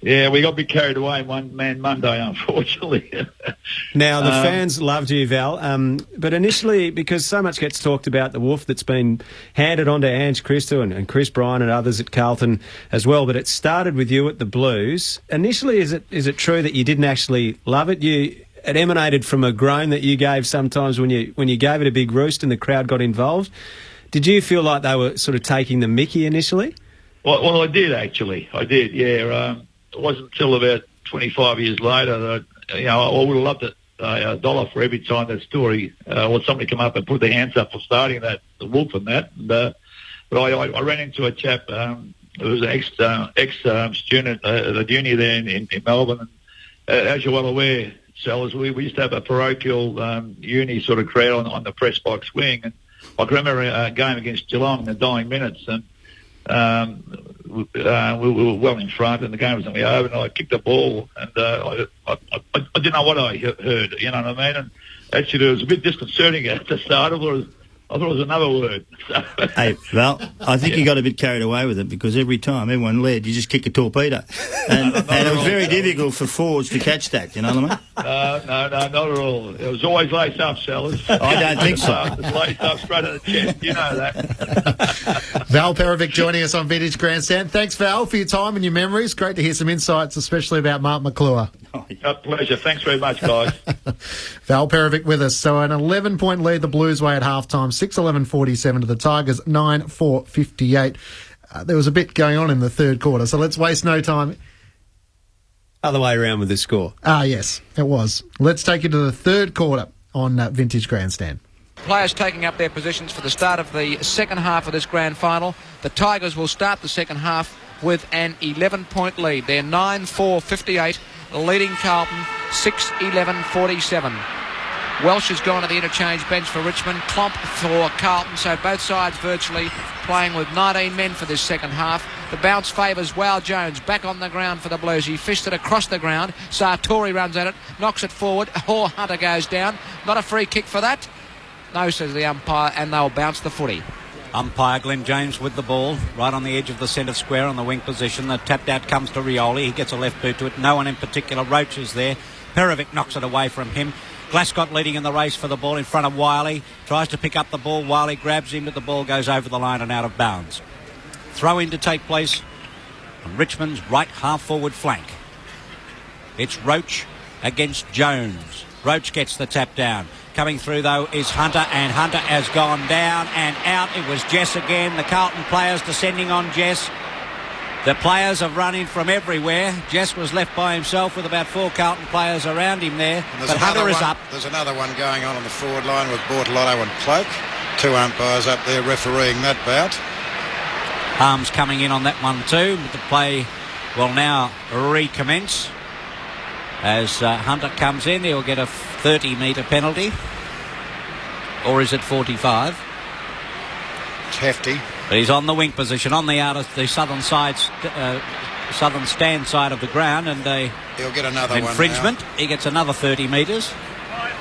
yeah, we got a bit carried away in one man Monday, unfortunately. Now, the fans loved you, Val, but initially, because so much gets talked about the wolf that's been handed on to Ange Christo and Chris Bryan and others at Carlton as well, but it started with you at the Blues. Initially, is it true that you didn't actually love it? It emanated from a groan that you gave sometimes when you gave it a big roost and the crowd got involved. Did you feel like they were sort of taking the mickey initially? Well, I did, actually. I did, yeah. It wasn't until about 25 years later that, I would have loved a dollar for every time that story, or somebody come up and put their hands up for starting the wolf and that. But I ran into a chap who was an ex-student at the uni there in Melbourne. And, as you're well aware, Sellers, we used to have a parochial uni sort of crowd on the press box wing. And I can remember a game against Geelong in the dying minutes, and we were well in front, and the game was nearly over, and I kicked the ball, and I didn't know what I heard, you know what I mean? And actually, it was a bit disconcerting at the start. I thought it was another word. Hey, Val, I think you got a bit carried away with it because every time everyone led, you just kick a torpedo. And it was very difficult for forwards to catch that, you know what I mean? No, not at all. It was always laced up, Sellers. I don't think so. It was laced up straight at the chest, you know that. Val Perovic joining us on Vintage Grandstand. Thanks, Val, for your time and your memories. Great to hear some insights, especially about Mark McClure. A pleasure. Thanks very much, guys. Val Perovic with us. So an 11-point lead the Blues way at halftime, 6-11-47 to the Tigers, 9-4-58. There was a bit going on in the third quarter, so let's waste no time. Other way around with the score. Yes, it was. Let's take you to the third quarter on Vintage Grandstand. Players taking up their positions for the start of the second half of this grand final. The Tigers will start the second half with an 11-point lead. They're 9-4-58, leading Carlton 6-11-47. Welsh has gone to the interchange bench for Richmond, Klomp for Carlton, so both sides virtually playing with 19 men for this second half. The bounce favours Wow Jones, back on the ground for the Blues. He fished it across the ground. Sartori runs at it, knocks it forward. Hunter goes down. Not a free kick for that. No, says the umpire, and they'll bounce the footy. Umpire Glenn James with the ball, right on the edge of the centre square on the wing position. The tapped out comes to Rioli. He gets a left boot to it. No one in particular. Roach is there. Perovic knocks it away from him. Glascott leading in the race for the ball in front of Wiley. Tries to pick up the ball. Wiley grabs him, but the ball goes over the line and out of bounds. Throw in to take place on Richmond's right half-forward flank. It's Roach against Jones. Roach gets the tap down. Coming through, though, is Hunter, and Hunter has gone down and out. It was Jess again. The Carlton players descending on Jess. The players have run in from everywhere. Jess was left by himself with about 4 Carlton players around him there. But Hunter is up. There's another one going on the forward line with Bortolotto and Cloak. 2 umpires up there refereeing that bout. Harms coming in on that one too. The play will now recommence. As Hunter comes in, he'll get a 30-metre penalty. Or is it 45? It's hefty. But he's on the wing position, on the southern stand side of the ground, and he'll get another infringement. One now. He gets another 30 metres.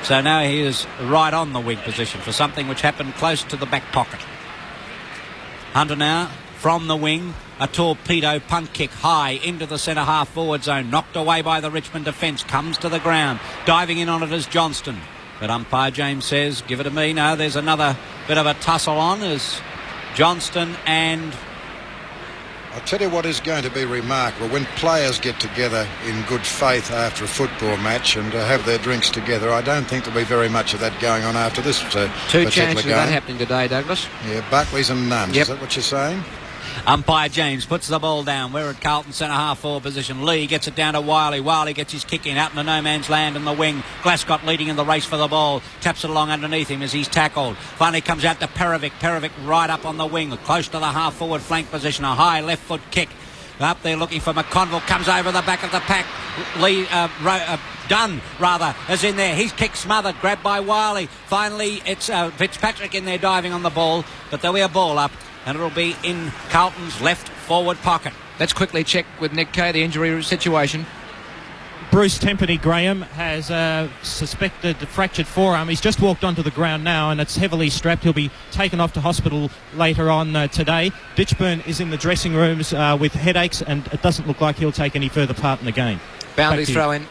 So now he is right on the wing position for something which happened close to the back pocket. Hunter now from the wing. A torpedo punt kick high into the centre half forward zone. Knocked away by the Richmond defence. Comes to the ground. Diving in on it is Johnston. But umpire James says, give it to me. No, there's another bit of a tussle on as Johnston and I'll tell you what is going to be remarkable. When players get together in good faith after a football match and have their drinks together, I don't think there'll be very much of that going on after this Two particular chances game. of that happening today, Douglas. Yeah, Buckley's and nuns. Yep. Is that what you're saying? Umpire James puts the ball down. We're at Carlton centre half forward position. Lee gets it down to Wiley. Wiley gets his kick in out into no man's land in the wing. Glascott leading in the race for the ball. Taps it along underneath him as he's tackled. Finally comes out to Perovic. Perovic right up on the wing, close to the half forward flank position. A high left foot kick. Up there looking for McConville. Comes over the back of the pack. Lee Dunn is in there. He's kick smothered. Grabbed by Wiley. Finally it's Fitzpatrick in there diving on the ball. But there'll be a ball up. And it'll be in Carlton's left forward pocket. Let's quickly check with Nick Kay the injury situation. Bruce Tempany, Graham, has suspected fractured forearm. He's just walked onto the ground now and it's heavily strapped. He'll be taken off to hospital later on today. Ditchburn is in the dressing rooms with headaches and it doesn't look like he'll take any further part in the game. Boundary throw in.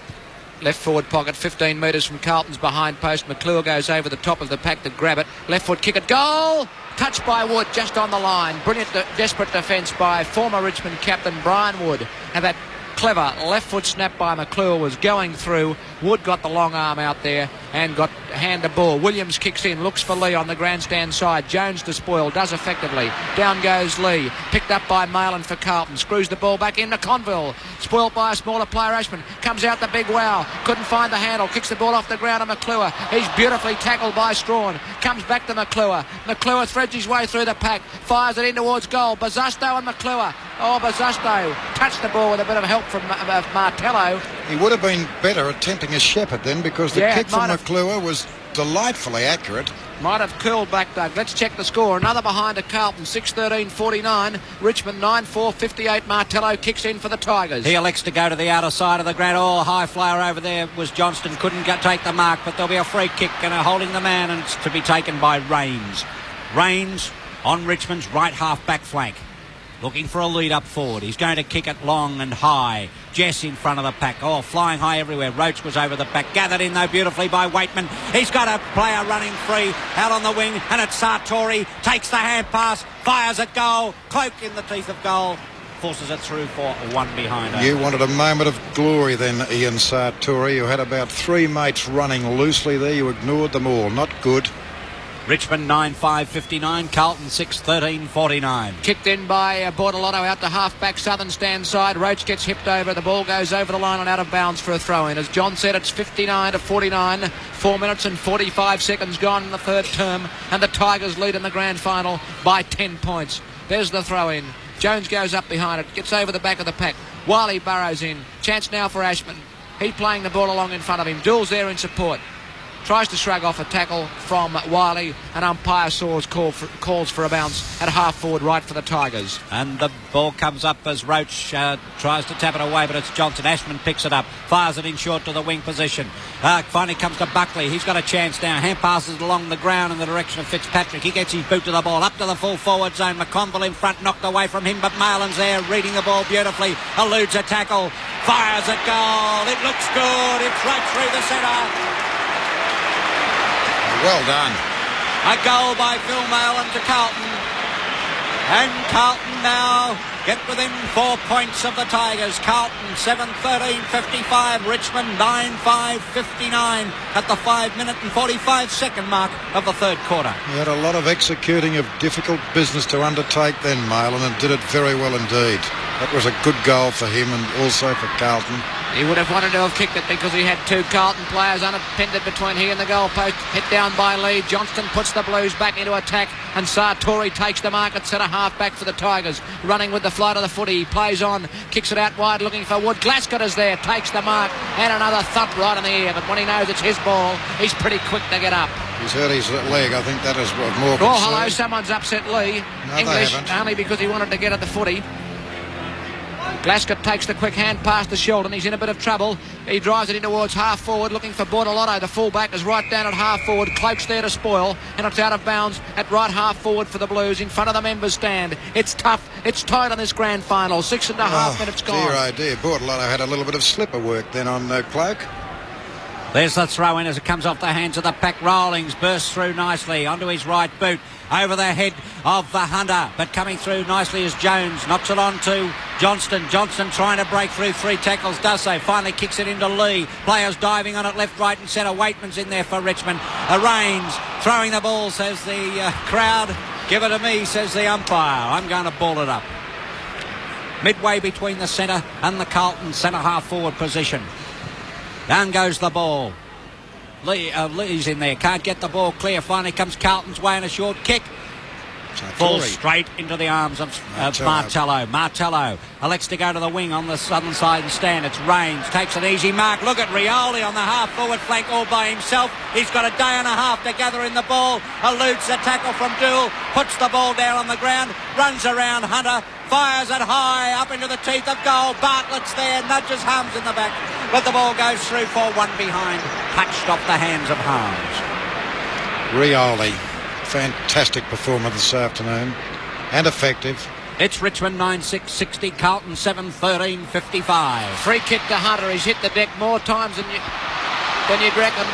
Left forward pocket, 15 metres from Carlton's behind post. McClure goes over the top of the pack to grab it. Left foot kick it. Goal! Touched by Wood just on the line. Brilliant, desperate defence by former Richmond captain Brian Wood. And that clever left foot snap by McClure was going through. Wood got the long arm out there and got hand the ball. Williams kicks in, looks for Lee on the grandstand side. Jones to spoil, does effectively. Down goes Lee. Picked up by Malin for Carlton. Screws the ball back into Conville. Spoiled by a smaller player, Ashman. Comes out the big wow. Couldn't find the handle. Kicks the ball off the ground to McClure. He's beautifully tackled by Strawn. Comes back to McClure. McClure threads his way through the pack. Fires it in towards goal. Bazusto and McClure. Oh, Bazusto touched the ball with a bit of help from Martello. He would have been better attempting a shepherd then because the kick from McClure was delightfully accurate. Might have curled back, Doug. Let's check the score. Another behind to Carlton, 6-13-49. Richmond 9-4-58. Martello kicks in for the Tigers. He elects to go to the outer side of the ground. Oh, high flyer over there was Johnston. Couldn't take the mark, but there'll be a free kick and a holding the man, and it's to be taken by Rains. Rains on Richmond's right half back flank. Looking for a lead up forward. He's going to kick it long and high. Jess in front of the pack. Oh, flying high everywhere. Roach was over the pack. Gathered in, though, beautifully by Waitman. He's got a player running free out on the wing, and it's Sartori. Takes the hand pass, fires at goal. Cloak in the teeth of goal. Forces it through for one behind. You wanted a moment of glory then, Ian Sartori. You had about three mates running loosely there. You ignored them all. Not good. Richmond 9-5-59, Carlton 6-13-49. Kicked in by Bortolotto out to half-back southern stand side. Roach gets hipped over. The ball goes over the line and out of bounds for a throw-in. As John said, it's 59-49. 4 minutes and 45 seconds gone in the third term, and the Tigers lead in the grand final by 10 points. There's the throw-in. Jones goes up behind it, gets over the back of the pack. Wiley burrows in. Chance now for Ashman. He's playing the ball along in front of him. Doole's there in support. Tries to shrug off a tackle from Wiley, and umpire Saws calls for a bounce at half forward right for the Tigers. And the ball comes up as Roach tries to tap it away, but it's Johnson. Ashman picks it up, fires it in short to the wing position. Finally comes to Buckley. He's got a chance now. Hand passes it along the ground in the direction of Fitzpatrick. He gets his boot to the ball, up to the full forward zone. McConville in front, knocked away from him, but Malin's there, reading the ball beautifully. Eludes a tackle, fires at goal. It looks good. It's right through the centre. Well done. A goal by Phil Malin to Carlton. And Carlton now get within 4 points of the Tigers. Carlton 7-13-55. Richmond 9-5-59 at the 5 minute and 45 second mark of the third quarter. He had a lot of executing of difficult business to undertake then, Malin, and did it very well indeed. That was a good goal for him and also for Carlton. He would have wanted to have kicked it because he had two Carlton players unattended between he and the goalpost. Hit down by Lee. Johnston puts the Blues back into attack, and Sartori takes the mark at centre half back for the Tigers. Running with the flight of the footy. He plays on, kicks it out wide looking for Wood. Glascott is there, takes the mark, and another thump right in the ear. But when he knows it's his ball, he's pretty quick to get up. He's hurt his leg. I think that is more concern. Oh, hello, someone's upset Lee. No, English, they haven't. only because he wanted to get at the footy. Glascott takes the quick hand pass to Sheldon. He's in a bit of trouble. He drives it in towards half forward, looking for Bortolotto. The fullback is right down at half forward. Cloak's there to spoil, and it's out of bounds at right half forward for the Blues in front of the members' stand. It's tough. It's tight on this grand final. 6.5 minutes gone. Dear idea. Bortolotto had a little bit of slipper work then on Cloak. There's the throw in as it comes off the hands of the pack. Rawlings bursts through nicely onto his right boot over the head of the Hunter, but coming through nicely as Jones knocks it on to Johnston. Johnston trying to break through 3 tackles, does so, finally kicks it into Lee. Players diving on it left, right and centre. Waitman's in there for Richmond. Rains throwing the ball, says the crowd. Give it to me, says the umpire. I'm going to ball it up. Midway between the centre and the Carlton centre half forward position. Down goes the ball. Lee's in there, can't get the ball clear. Finally comes Carlton's way and a short kick. Falls straight into the arms of Martello. Martello elects to go to the wing on the southern side and stand. It's Rains, takes an easy mark. Look at Rioli on the half-forward flank all by himself. He's got a day and a half to gather in the ball. Eludes the tackle from Dool, puts the ball down on the ground, runs around Hunter, fires it high up into the teeth of goal. Bartlett's there, nudges Harms in the back, but the ball goes through for one behind, touched off the hands of Harms. Rioli. Fantastic performance this afternoon and effective. It's Richmond 9-6-60, Carlton 7-13-55. Free kick to Hunter. He's hit the deck more times than you'd reckon.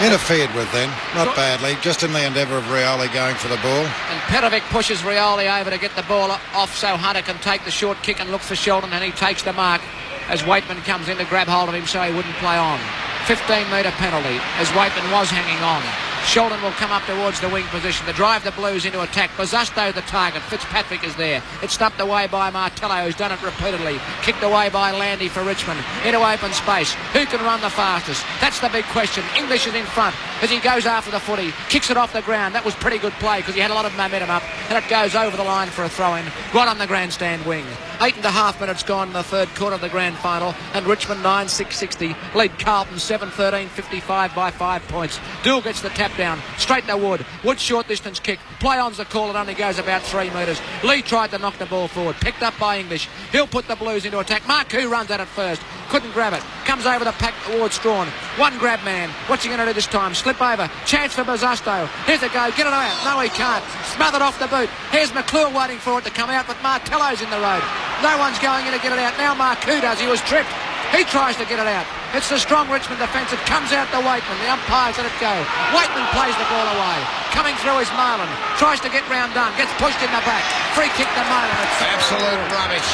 Interfered with then, not badly, just in the endeavour of Rioli going for the ball. And Petrovic pushes Rioli over to get the ball off so Hunter can take the short kick and look for Sheldon, and he takes the mark as Waitman comes in to grab hold of him so he wouldn't play on. 15-metre penalty as Waitman was hanging on. Sheldon will come up towards the wing position to drive the Blues into attack. Bosusto the target. Fitzpatrick is there. It's stumped away by Martello, who's done it repeatedly. Kicked away by Landy for Richmond. Into open space. Who can run the fastest? That's the big question. English is in front as he goes after the footy. Kicks it off the ground. That was pretty good play because he had a lot of momentum up. And it goes over the line for a throw-in. Right on the grandstand wing. 8.5 minutes gone in the third quarter of the grand final. And Richmond 9-6-60 lead Carlton 7-13-55 by 5 points. Dool gets the tap down. Straight to Wood. Wood short distance kick. Play on's the call. It only goes about 3 metres. Lee tried to knock the ball forward. Picked up by English. He'll put the Blues into attack. Marcoux runs at it first. Couldn't grab it. Comes over the pack towards Strawn. One grab man. What's he going to do this time? Slip over. Chance for Bosusto. Here's a go. Get it out. No, he can't. Smothered off the boot. Here's McClure waiting for it to come out, but Martello's in the road. No one's going in to get it out. Now Marcoux does. He was tripped. He tries to get it out. It's the strong Richmond defence. It comes out to Waitman. The umpires let it go. Waitman plays the ball away. Coming through is Marlon. Tries to get round Dunn. Gets pushed in the back. Free kick to Marlon. It's absolute rubbish.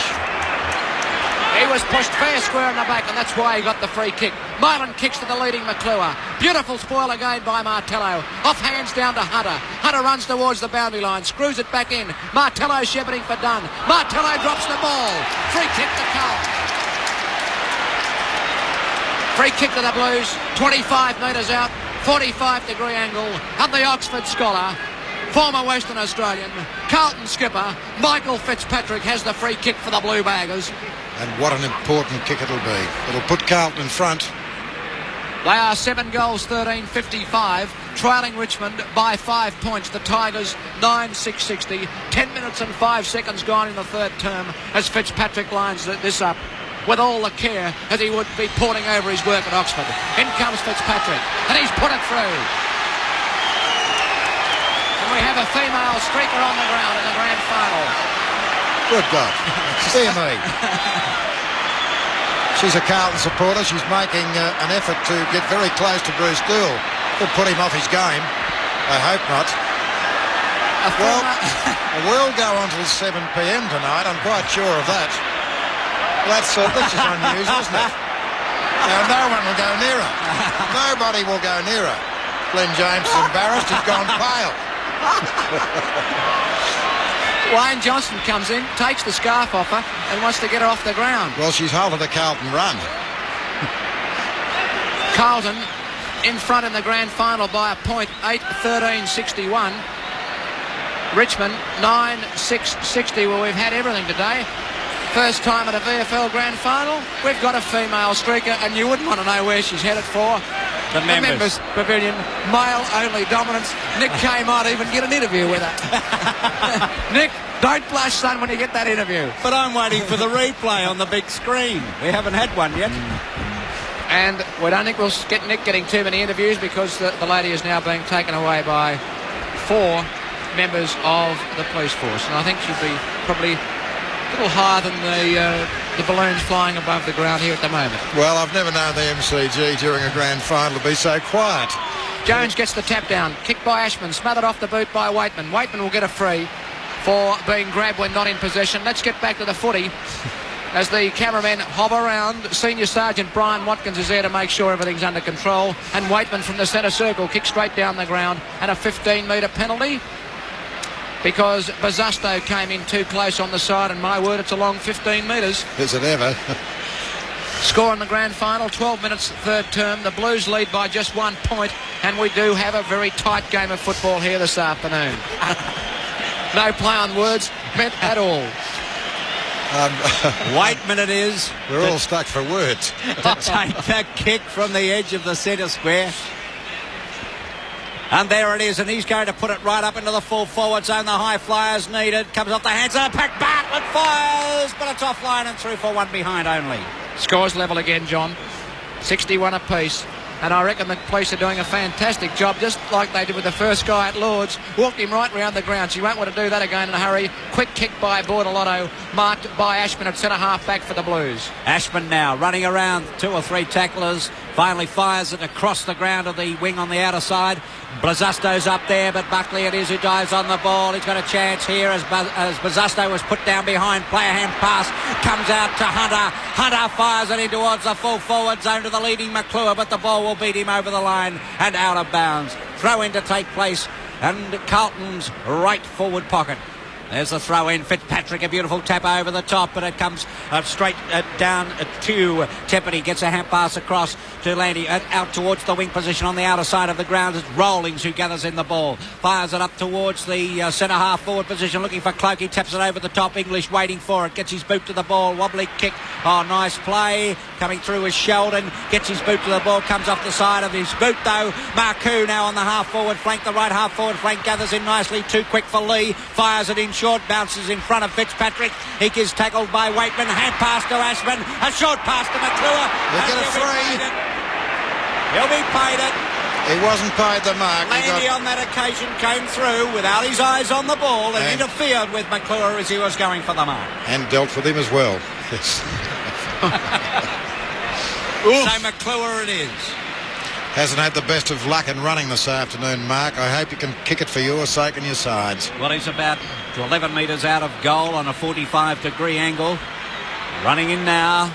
He was pushed fair square in the back, and that's why he got the free kick. Marlon kicks to the leading McClure. Beautiful spoil again by Martello. Off hands down to Hunter. Hunter runs towards the boundary line. Screws it back in. Martello shepherding for Dunn. Martello drops the ball. Free kick to Carlton. Free kick to the Blues, 25 metres out, 45-degree angle, and the Oxford scholar, former Western Australian, Carlton skipper, Michael Fitzpatrick has the free kick for the Blue Baggers. And what an important kick it'll be. It'll put Carlton in front. They are 7 goals, 13-55, trailing Richmond by 5 points. The Tigers 9-6-60, 10 minutes and 5 seconds gone in the third term as Fitzpatrick lines this up with all the care as he would be poring over his work at Oxford. In comes Fitzpatrick, and he's put it through. And we have a female streaker on the ground in the grand final. Good God. Dear me. She's a Carlton supporter. She's making an effort to get very close to Bruce Dool. Could put him off his game. I hope not. Well, we'll go on till 7 p.m. tonight. I'm quite sure of that. That's just unusual, isn't it? Now, no one will go near her. Nobody will go near her. Glenn James is embarrassed. He's gone pale. Wayne Johnson comes in, takes the scarf off her, and wants to get her off the ground. Well, she's halted a Carlton run. Carlton in front in the grand final by a point, 8-13-61. Richmond 9-6-60. Well, we've had everything today. First time at a VFL grand final. We've got a female streaker, and you wouldn't want to know where she's headed for. The members pavilion, male-only dominance. Nick Kay might even get an interview with her. Nick, don't blush, son, when you get that interview. But I'm waiting for the replay on the big screen. We haven't had one yet. And we don't think we'll get Nick getting too many interviews because the lady is now being taken away by 4 members of the police force. And I think she'd be probably little higher than the balloons flying above the ground here at the moment. Well, I've never known the MCG during a grand final to be so quiet. Jones gets the tap down. Kicked by Ashman. Smothered off the boot by Waitman. Waitman will get a free for being grabbed when not in possession. Let's get back to the footy. As the cameramen hover around, Senior Sergeant Brian Watkins is there to make sure everything's under control. And Waitman from the centre circle kicks straight down the ground. And a 15-metre penalty because Bazasto came in too close on the side. And my word, it's a long 15 metres. Is it ever? Score in the grand final, 12 minutes third term. The Blues lead by just 1 point. And we do have a very tight game of football here this afternoon. No play on words meant at all. Waitman it is. We're all stuck for words. To take the kick from the edge of the centre square. And there it is, and he's going to put it right up into the full forward zone. The high flyers needed. Comes off the hands of Pack Bartlett, fires, but it's offline and through for one behind only. Scores level again, John. 61 apiece. And I reckon the police are doing a fantastic job, just like they did with the first guy at Lord's. Walked him right round the ground, so you won't want to do that again in a hurry. Quick kick by Bordelotto, marked by Ashman at centre-half back for the Blues. Ashman now running around 2 or 3 tacklers. Finally fires it across the ground of the wing on the outer side. Blazasto's up there, but Buckley it is who dives on the ball. He's got a chance here as Blazasto was put down behind. Player hand pass comes out to Hunter. Hunter fires it in towards the full forward zone to the leading McClure, but the ball will beat him over the line and out of bounds. Throw in to take place, and Carlton's right forward pocket. There's the throw in. Fitzpatrick, a beautiful tap over the top, but it comes straight down to Teppany. Gets a hand pass across to Landy, out towards the wing position on the outer side of the ground. It's Rawlings who gathers in the ball. Fires it up towards the centre half forward position, looking for Cloakey. Taps it over the top. English waiting for it. Gets his boot to the ball. Wobbly kick. Oh, nice play. Coming through is Sheldon. Gets his boot to the ball. Comes off the side of his boot, though. Marcoux now on the half forward flank. The right half forward flank gathers in nicely. Too quick for Lee. Fires it in short, bounces in front of Fitzpatrick. He is tackled by Waitman. Hand pass to Ashman. A short pass to McClure. He'll get a free. He'll be paid it. He wasn't paid the mark. Landy on that occasion came through without his eyes on the ball and interfered with McClure as he was going for the mark. And dealt with him as well. Yes. So McClure it is. Hasn't had the best of luck in running this afternoon, Mark. I hope you can kick it for your sake and your sides. Well, he's about 11 metres out of goal on a 45-degree angle. Running in now.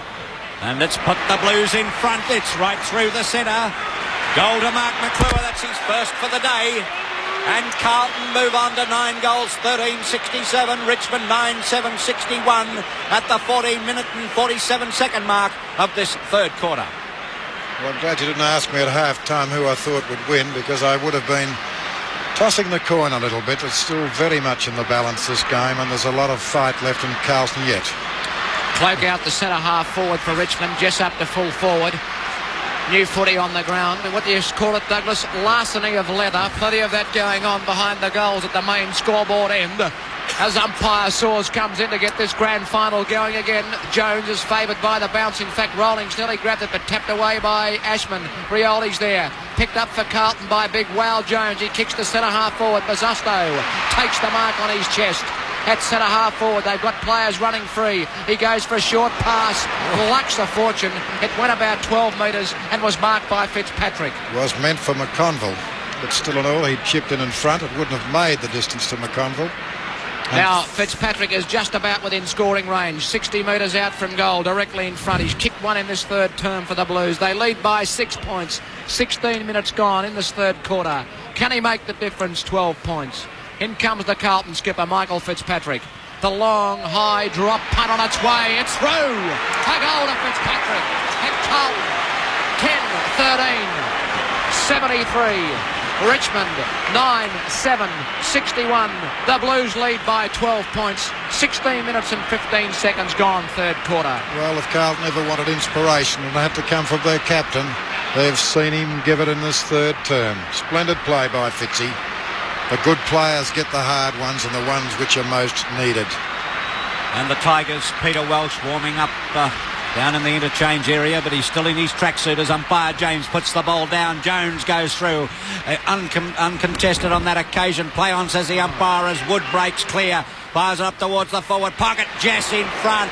And let's put the Blues in front. It's right through the centre. Goal to Mark McClure. That's his first for the day. And Carlton move on to 9 goals, 13-67. Richmond 9-7-61 at the 14-minute and 47-second mark of this third quarter. Well, I'm glad you didn't ask me at half-time who I thought would win, because I would have been tossing the coin a little bit. It's still very much in the balance, this game, and there's a lot of fight left in Carlton yet. Cloak out the centre half forward for Richmond, Jess up to full forward. New footy on the ground. What do you call it, Douglas? Larceny of leather. Plenty of that going on behind the goals at the main scoreboard end. As umpire Saws comes in to get this grand final going again. Jones is favoured by the bounce. In fact, Rawlings nearly grabbed it, but tapped away by Ashman. Rioli's there. Picked up for Carlton by big Wow Jones. He kicks the centre half forward. Bazasto takes the mark on his chest. At centre half forward, they've got players running free. He goes for a short pass, lucks a fortune. It went about 12 metres and was marked by Fitzpatrick. Was meant for McConville, but still in all, he chipped in front. It wouldn't have made the distance to McConville. Now, Fitzpatrick is just about within scoring range, 60 metres out from goal, directly in front. He's kicked one in this third term for the Blues. They lead by 6 points, 16 minutes gone in this third quarter. Can he make the difference? 12 points. In comes the Carlton skipper, Michael Fitzpatrick. The long, high drop punt on its way. It's through. A goal to Fitzpatrick. And Carlton, 10-13, 73. Richmond, 9-7-61. The Blues lead by 12 points. 16 minutes and 15 seconds gone, third quarter. Well, if Carlton ever wanted inspiration, it'll have to come from their captain. They've seen him give it in this third term. Splendid play by Fitzy. The good players get the hard ones and the ones which are most needed. And the Tigers, Peter Welsh warming up Down in the interchange area, but he's still in his tracksuit as umpire James puts the ball down. Jones goes through, uncontested on that occasion. Play on, says the umpire, as Wood breaks clear. Fires it up towards the forward pocket. Jess in front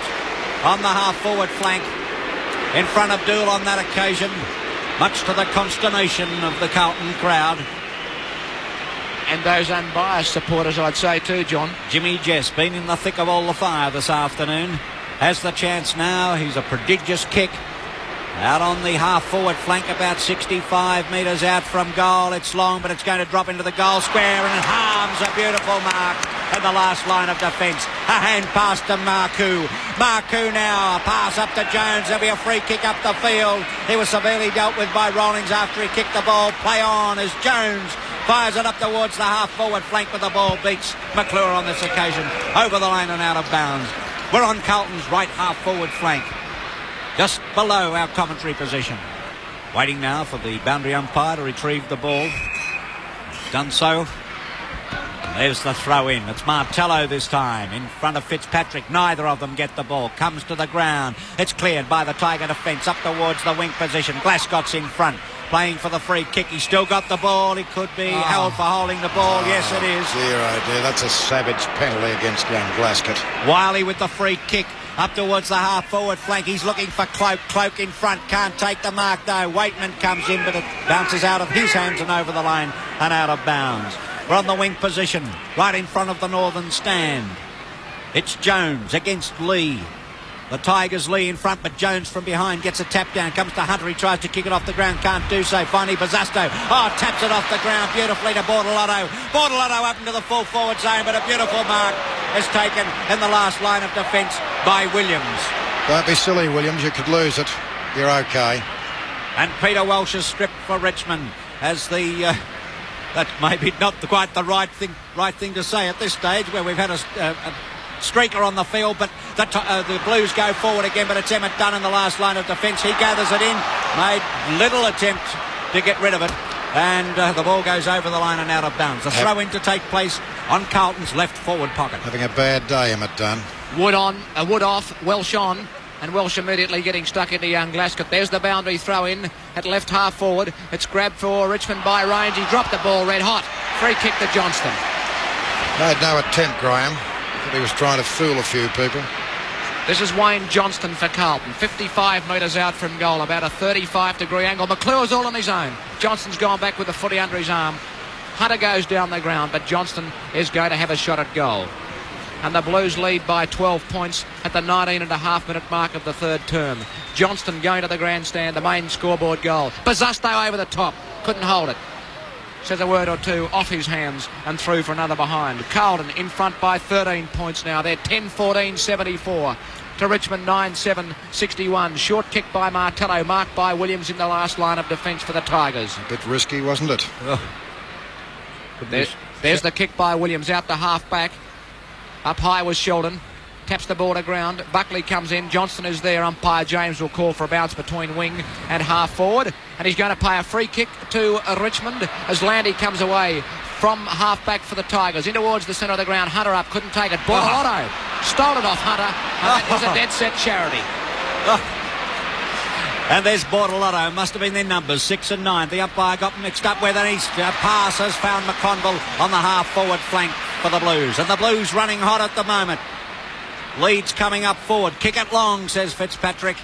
on the half-forward flank. In front of Dool on that occasion, much to the consternation of the Carlton crowd. And those unbiased supporters, I'd say too, John. Jimmy Jess, been in the thick of all the fire this afternoon. Has the chance now. He's a prodigious kick. Out on the half-forward flank, about 65 metres out from goal. It's long, but it's going to drop into the goal square, and it harms a beautiful mark at the last line of defence. A hand pass to Marcoux. Marcoux now, a pass up to Jones. There'll be a free kick up the field. He was severely dealt with by Rawlings after he kicked the ball. Play on as Jones fires it up towards the half-forward flank, but the ball beats McClure on this occasion. Over the line and out of bounds. We're on Carlton's right half-forward flank, just below our commentary position. Waiting now for the boundary umpire to retrieve the ball. Done so. There's the throw in. It's Martello this time in front of Fitzpatrick. Neither of them get the ball. Comes to the ground. It's cleared by the Tiger defence up towards the wing position. Glasgott's in front, playing for the free kick. He's still got the ball. He could be held for holding the ball. Yes, it is. Dear, oh dear, that's a savage penalty against young Glasgott. Wiley with the free kick up towards the half-forward flank. He's looking for Cloak. Cloak in front. Can't take the mark, though. Waitman comes in, but it bounces out of his hands and over the line and out of bounds. We're on the wing position, right in front of the northern stand. It's Jones against Lee. The Tigers, Lee in front, but Jones from behind gets a tap down. Comes to Hunter. He tries to kick it off the ground. Can't do so. Finally, Bazzasto. Taps it off the ground beautifully to Bortolotto. Bortolotto up into the full forward zone, but a beautiful mark is taken in the last line of defence by Williams. Don't be silly, Williams. You could lose it. You're okay. And Peter Welsh is stripped for Richmond as the... that's maybe not quite the right thing to say at this stage, where we've had a streaker on the field, but the Blues go forward again, but it's Emmett Dunn in the last line of defence. He gathers it in, made little attempt to get rid of it, and the ball goes over the line and out of bounds. The throw-in to take place on Carlton's left forward pocket. Having a bad day, Emmett Dunn. Wood on, Wood off, Welsh on. And Welsh immediately getting stuck into young Glasgow. There's the boundary throw in at left half forward. It's grabbed for Richmond by range. He dropped the ball red hot. Free kick to Johnston. Made no attempt, Graham. But he was trying to fool a few people. This is Wayne Johnston for Carlton. 55 metres out from goal. About a 35-degree angle. McClure's all on his own. Johnston's gone back with the footy under his arm. Hunter goes down the ground, but Johnston is going to have a shot at goal. And the Blues lead by 12 points at the 19.5-minute mark of the third term. Johnston going to the grandstand, the main scoreboard goal. Bazzasto over the top. Couldn't hold it. Says a word or two off his hands and through for another behind. Carlton in front by 13 points now. They're 10-14-74 to Richmond 9-7-61. Short kick by Martello, marked by Williams in the last line of defence for the Tigers. A bit risky, wasn't it? Oh. There's the kick by Williams out to half-back. Up high was Sheldon. Taps the ball to ground. Buckley comes in. Johnston is there. Umpire James will call for a bounce between wing and half forward. And he's going to play a free kick to Richmond as Landy comes away from half back for the Tigers. In towards the centre of the ground. Hunter up. Couldn't take it. Bortolotto stole it off Hunter. And that was a dead set charity. And there's Bortolotto. Must have been their numbers, 6 and 9. The umpire got mixed up with an east pass has found McConville on the half-forward flank for the Blues. And the Blues running hot at the moment. Leeds coming up forward. Kick it long, says Fitzpatrick.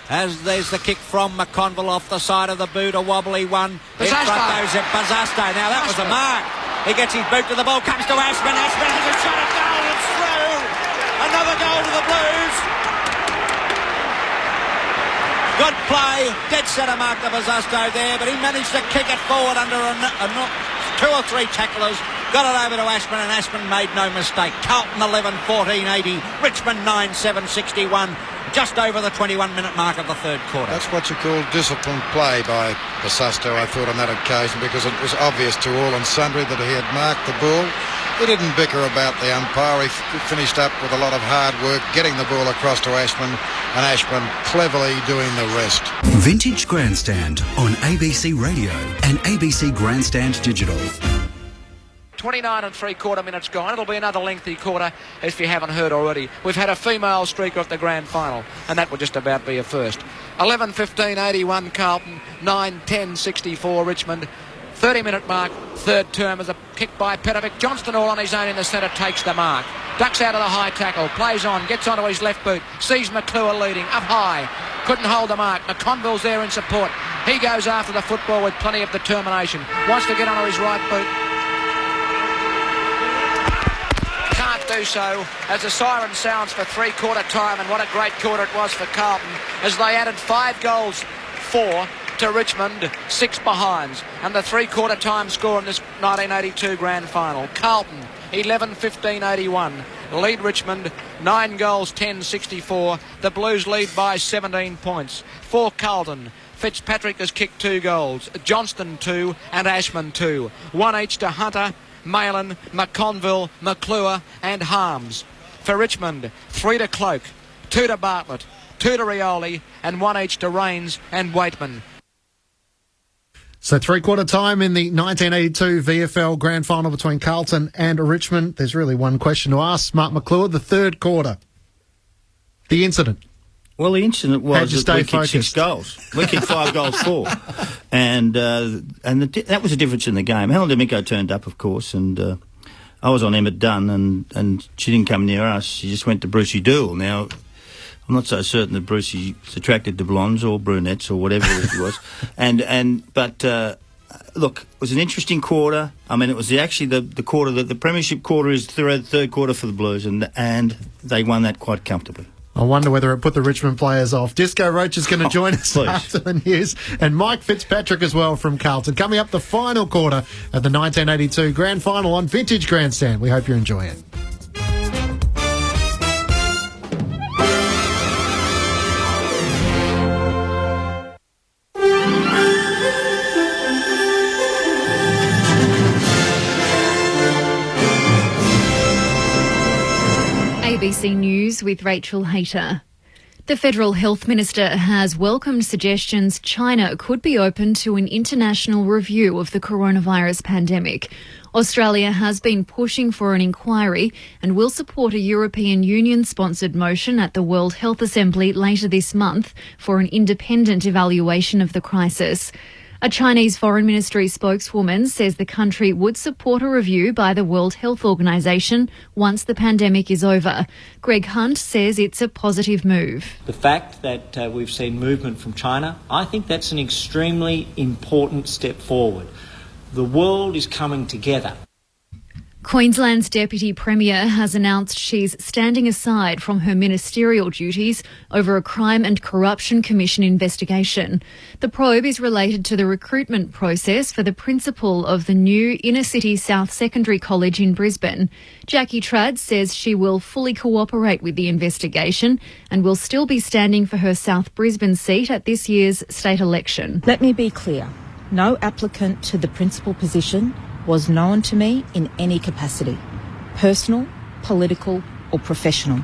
As there's the kick from McConville off the side of the boot. A wobbly one. In front goes Bazzasto. Now that was a mark. He gets his boot to the ball. Comes to Ashman. Ashman has a shot at goal. It's through. Another goal to the Blues. Good play, dead centre mark to Bazzasto there, but he managed to kick it forward under two or three tacklers. Got it over to Ashman, and Ashman made no mistake. Carlton 11-14-80, Richmond 9-7-61, just over the 21-minute mark of the third quarter. That's what you call disciplined play by Bazzasto, I thought, on that occasion, because it was obvious to all and sundry that he had marked the ball. He didn't bicker about the umpire. He finished up with a lot of hard work, getting the ball across to Ashman, and Ashman cleverly doing the rest. Vintage Grandstand on ABC Radio and ABC Grandstand Digital. 29 and 3/4 minutes gone. It'll be another lengthy quarter, if you haven't heard already. We've had a female streaker at the grand final, and that will just about be a first. 11:15.81 Carlton, 9:10.64 Richmond. 30-minute mark, third term as a kick by Petrovic. Johnston all on his own in the centre, takes the mark. Ducks out of the high tackle, plays on, gets onto his left boot, sees McClure leading, up high. Couldn't hold the mark. McConville's there in support. He goes after the football with plenty of determination. Wants to get onto his right boot. Can't do so as the siren sounds for three-quarter time, and what a great quarter it was for Carlton as they added 5 goals, 4 to Richmond, 6 behinds, and the three-quarter time score in this 1982 grand final. Carlton 11:15.81 lead Richmond 9 goals 10-64. The Blues lead by 17 points. For Carlton, Fitzpatrick has kicked 2 goals, Johnston 2 and Ashman 2, 1 each to Hunter, Malin, McConville, McClure and Harms. For Richmond, 3 to Cloak, 2 to Bartlett, 2 to Rioli and 1 each to Rains and Waitman. So three-quarter time in the 1982 VFL Grand Final between Carlton and Richmond. There's really one question to ask, Mark McClure, the third quarter. The incident. Well, the incident was that we focused? kicked 6 goals. We kicked 5 goals, 4. And that was a difference in the game. Helen D'Amico turned up, of course, and I was on Emmett Dunn, and she didn't come near us. She just went to Brucey Dool. Now, I'm not so certain that Brucey's attracted to blondes or brunettes or whatever it was. But look, it was an interesting quarter. I mean, it was actually the quarter that the premiership quarter is the third quarter for the Blues, and they won that quite comfortably. I wonder whether it put the Richmond players off. Disco Roach is going to join us after the news, and Mike Fitzpatrick as well from Carlton. Coming up, the final quarter of the 1982 Grand Final on Vintage Grandstand. We hope you enjoy it. ABC News with Rachel Hayter. The Federal Health Minister has welcomed suggestions China could be open to an international review of the coronavirus pandemic. Australia has been pushing for an inquiry and will support a European Union-sponsored motion at the World Health Assembly later this month for an independent evaluation of the crisis. A Chinese Foreign Ministry spokeswoman says the country would support a review by the World Health Organization once the pandemic is over. Greg Hunt says it's a positive move. The fact that we've seen movement from China, I think that's an extremely important step forward. The world is coming together. Queensland's Deputy Premier has announced she's standing aside from her ministerial duties over a Crime and Corruption Commission investigation. The probe is related to the recruitment process for the principal of the new inner-city South Secondary College in Brisbane. Jackie Trad says she will fully cooperate with the investigation and will still be standing for her South Brisbane seat at this year's state election. Let me be clear. No applicant to the principal position was known to me in any capacity, personal, political or professional.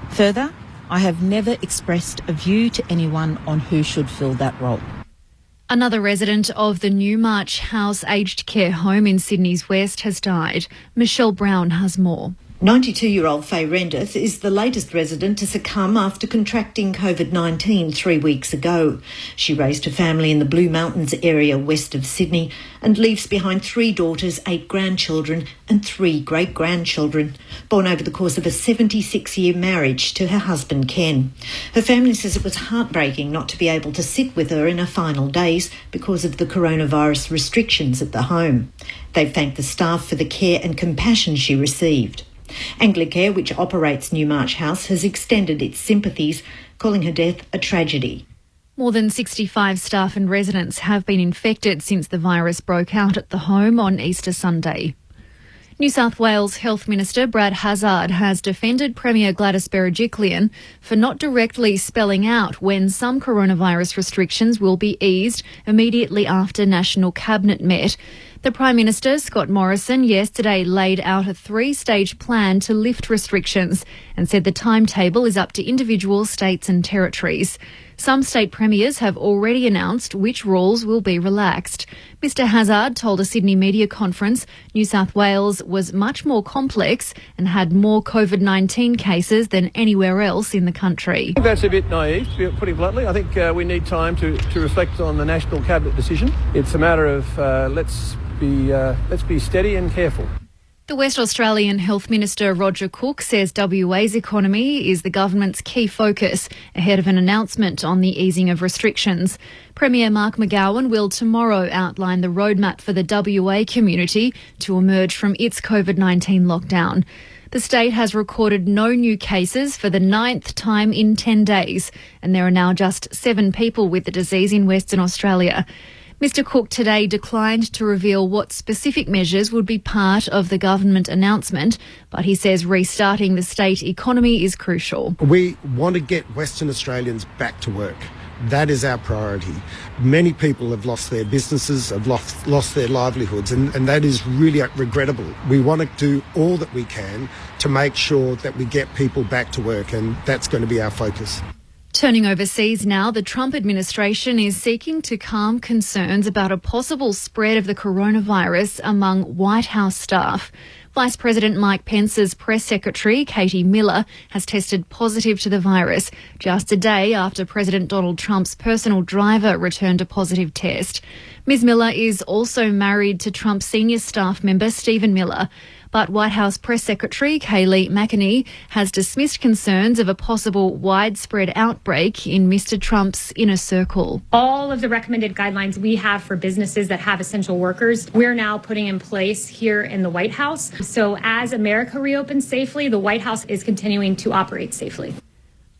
Further, I have never expressed a view to anyone on who should fill that role. Another resident of the Newmarch House aged care home in Sydney's West has died. Michelle Brown has more. 92-year-old Faye Rendeth is the latest resident to succumb after contracting COVID-19 3 weeks ago. She raised her family in the Blue Mountains area west of Sydney and leaves behind 3 daughters, 8 grandchildren and 3 great-grandchildren, born over the course of a 76-year marriage to her husband Ken. Her family says it was heartbreaking not to be able to sit with her in her final days because of the coronavirus restrictions at the home. They thanked the staff for the care and compassion she received. Anglicare, which operates Newmarch House, has extended its sympathies, calling her death a tragedy. More than 65 staff and residents have been infected since the virus broke out at the home on Easter Sunday. New South Wales Health Minister Brad Hazzard has defended Premier Gladys Berejiklian for not directly spelling out when some coronavirus restrictions will be eased immediately after National Cabinet met. The Prime Minister, Scott Morrison, yesterday laid out a 3-stage plan to lift restrictions and said the timetable is up to individual states and territories. Some state premiers have already announced which rules will be relaxed. Mr Hazzard told a Sydney media conference New South Wales was much more complex and had more COVID-19 cases than anywhere else in the country. I think that's a bit naive, to put it bluntly. I think we need time to reflect on the National Cabinet decision. It's a matter of let's be steady and careful. The West Australian Health Minister Roger Cook says WA's economy is the government's key focus ahead of an announcement on the easing of restrictions. Premier Mark McGowan will tomorrow outline the roadmap for the WA community to emerge from its COVID-19 lockdown. The state has recorded no new cases for the 9th time in 10 days, and there are now just 7 people with the disease in Western Australia. Mr Cook today declined to reveal what specific measures would be part of the government announcement, but he says restarting the state economy is crucial. We want to get Western Australians back to work. That is our priority. Many people have lost their businesses, have lost their livelihoods, and that is really regrettable. We want to do all that we can to make sure that we get people back to work, and that's going to be our focus. Turning overseas now, the Trump administration is seeking to calm concerns about a possible spread of the coronavirus among White House staff. Vice President Mike Pence's press secretary, Katie Miller, has tested positive to the virus just a day after President Donald Trump's personal driver returned a positive test. Ms. Miller is also married to Trump's senior staff member, Stephen Miller. But White House Press Secretary Kayleigh McEnany has dismissed concerns of a possible widespread outbreak in Mr Trump's inner circle. All of the recommended guidelines we have for businesses that have essential workers, we're now putting in place here in the White House. So as America reopens safely, the White House is continuing to operate safely.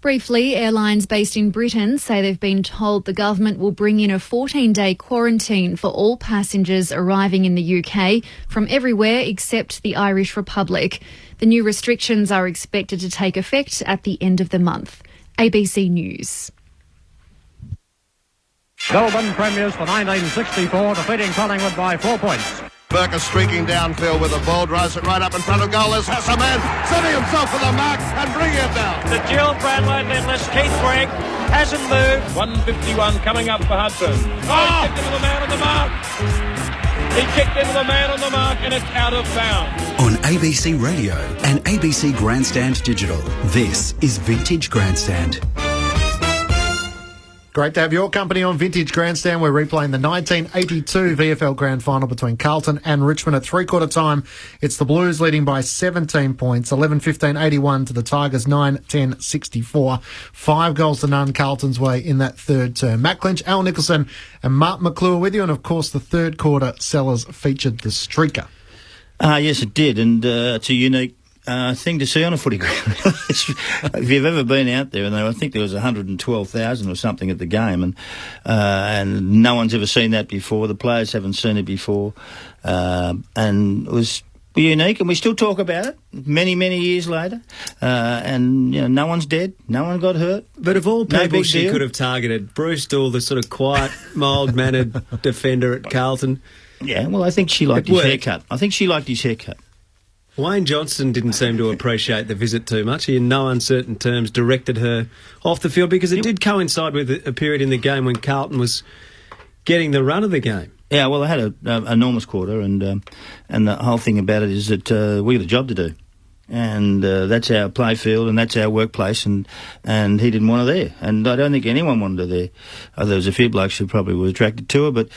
Briefly, airlines based in Britain say they've been told the government will bring in a 14-day quarantine for all passengers arriving in the UK from everywhere except the Irish Republic. The new restrictions are expected to take effect at the end of the month. ABC News. Melbourne premiers for 1964, defeating Collingwood by 4 points. Burker streaking downfield with a ball, drives it right up in front of goal. There's Hassaman setting himself for the mark and bringing it down. The dual Brownlow medalist Keith Gregg hasn't moved. 151 coming up for Hudson. Oh, he kicked into the man on the mark. He kicked into the man on the mark and it's out of bounds. On ABC Radio and ABC Grandstand Digital, this is Vintage Grandstand. Great to have your company on Vintage Grandstand. We're replaying the 1982 VFL Grand Final between Carlton and Richmond at three-quarter time. It's the Blues leading by 17 points, 11-15-81 to the Tigers, 9-10-64. 5 goals to none Carlton's way in that third term. Matt Clinch, Al Nicholson and Mark McClure with you. And, of course, the third quarter sellers featured the streaker. Yes, it did. And it's a unique thing to see on a footy ground. If you've ever been out there, and I think there was 112,000 or something at the game, and no one's ever seen that before. The players haven't seen it before, and it was unique. And we still talk about it many, many years later. And you know, no one's dead, no one got hurt. But of all people no she could have targeted, Bruce Dool, the sort of quiet, mild-mannered defender at Carlton. Yeah, well, I think she liked his haircut. Wayne Johnston didn't seem to appreciate the visit too much. He, in no uncertain terms, directed her off the field because it did coincide with a period in the game when Carlton was getting the run of the game. Yeah, well, they had an enormous quarter, and the whole thing about it is that we got a job to do. And that's our play field and that's our workplace, and he didn't want her there. And I don't think anyone wanted her there. There was a few blokes who probably were attracted to her, but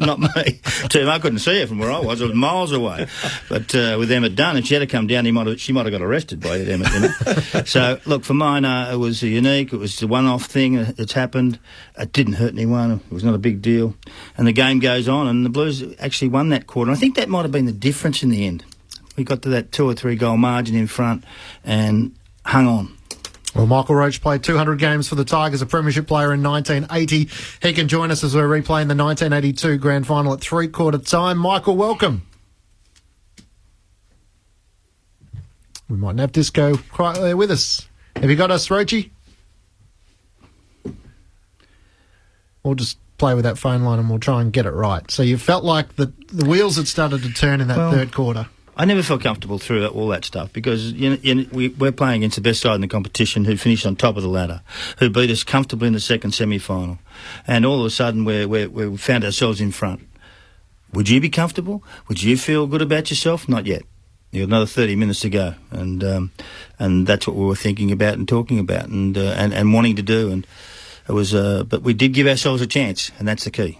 not me. I couldn't see her from where I was. I was miles away. But with Emmett Dunn, if she had to come down, she might have got arrested by Emmett. You know? So, look, for mine, it was unique. It was a one-off thing that's happened. It didn't hurt anyone. It was not a big deal. And the game goes on, and the Blues actually won that quarter. I think that might have been the difference in the end. We got to that 2 or 3 goal margin in front and hung on. Well, Michael Roach played 200 games for the Tigers, a premiership player in 1980. He can join us as we're replaying the 1982 grand final at three-quarter time. Michael, welcome. We mightn't have Disco quite there with us. Have you got us, Roachy? We'll just play with that phone line and we'll try and get it right. So you felt like the wheels had started to turn in that third quarter. I never felt comfortable through all that stuff because we're playing against the best side in the competition who finished on top of the ladder, who beat us comfortably in the second semi-final. And all of a sudden we found ourselves in front. Would you be comfortable? Would you feel good about yourself? Not yet. You've got another 30 minutes to go. And that's what we were thinking about and talking about and wanting to do. And it was, but we did give ourselves a chance, and that's the key.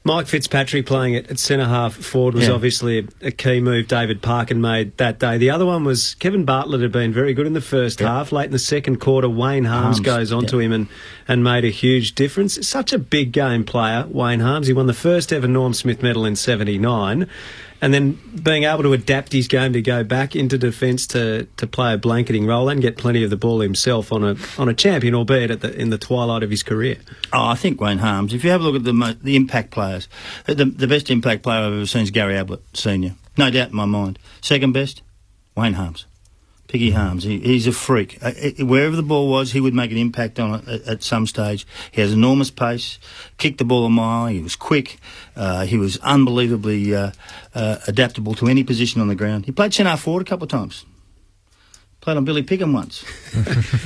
Mike Fitzpatrick playing at centre-half forward was obviously a key move David Parkin made that day. The other one was Kevin Bartlett had been very good in the first half. Late in the second quarter, Wayne Harmes goes onto him and made a huge difference. Such a big game player, Wayne Harmes. He won the first ever Norm Smith medal in '79. And then being able to adapt his game to go back into defence to play a blanketing role and get plenty of the ball himself on a champion, albeit in the twilight of his career. Oh, I think Wayne Harmes. If you have a look at the impact players, the best impact player I've ever seen is Gary Ablett, Senior. No doubt in my mind. Second best, Wayne Harmes. Piggy Harmes. He's a freak. Wherever the ball was, he would make an impact on it at some stage. He has enormous pace, kicked the ball a mile, he was quick, he was unbelievably adaptable to any position on the ground. He played centre forward a couple of times. Played on Billy Pickham once.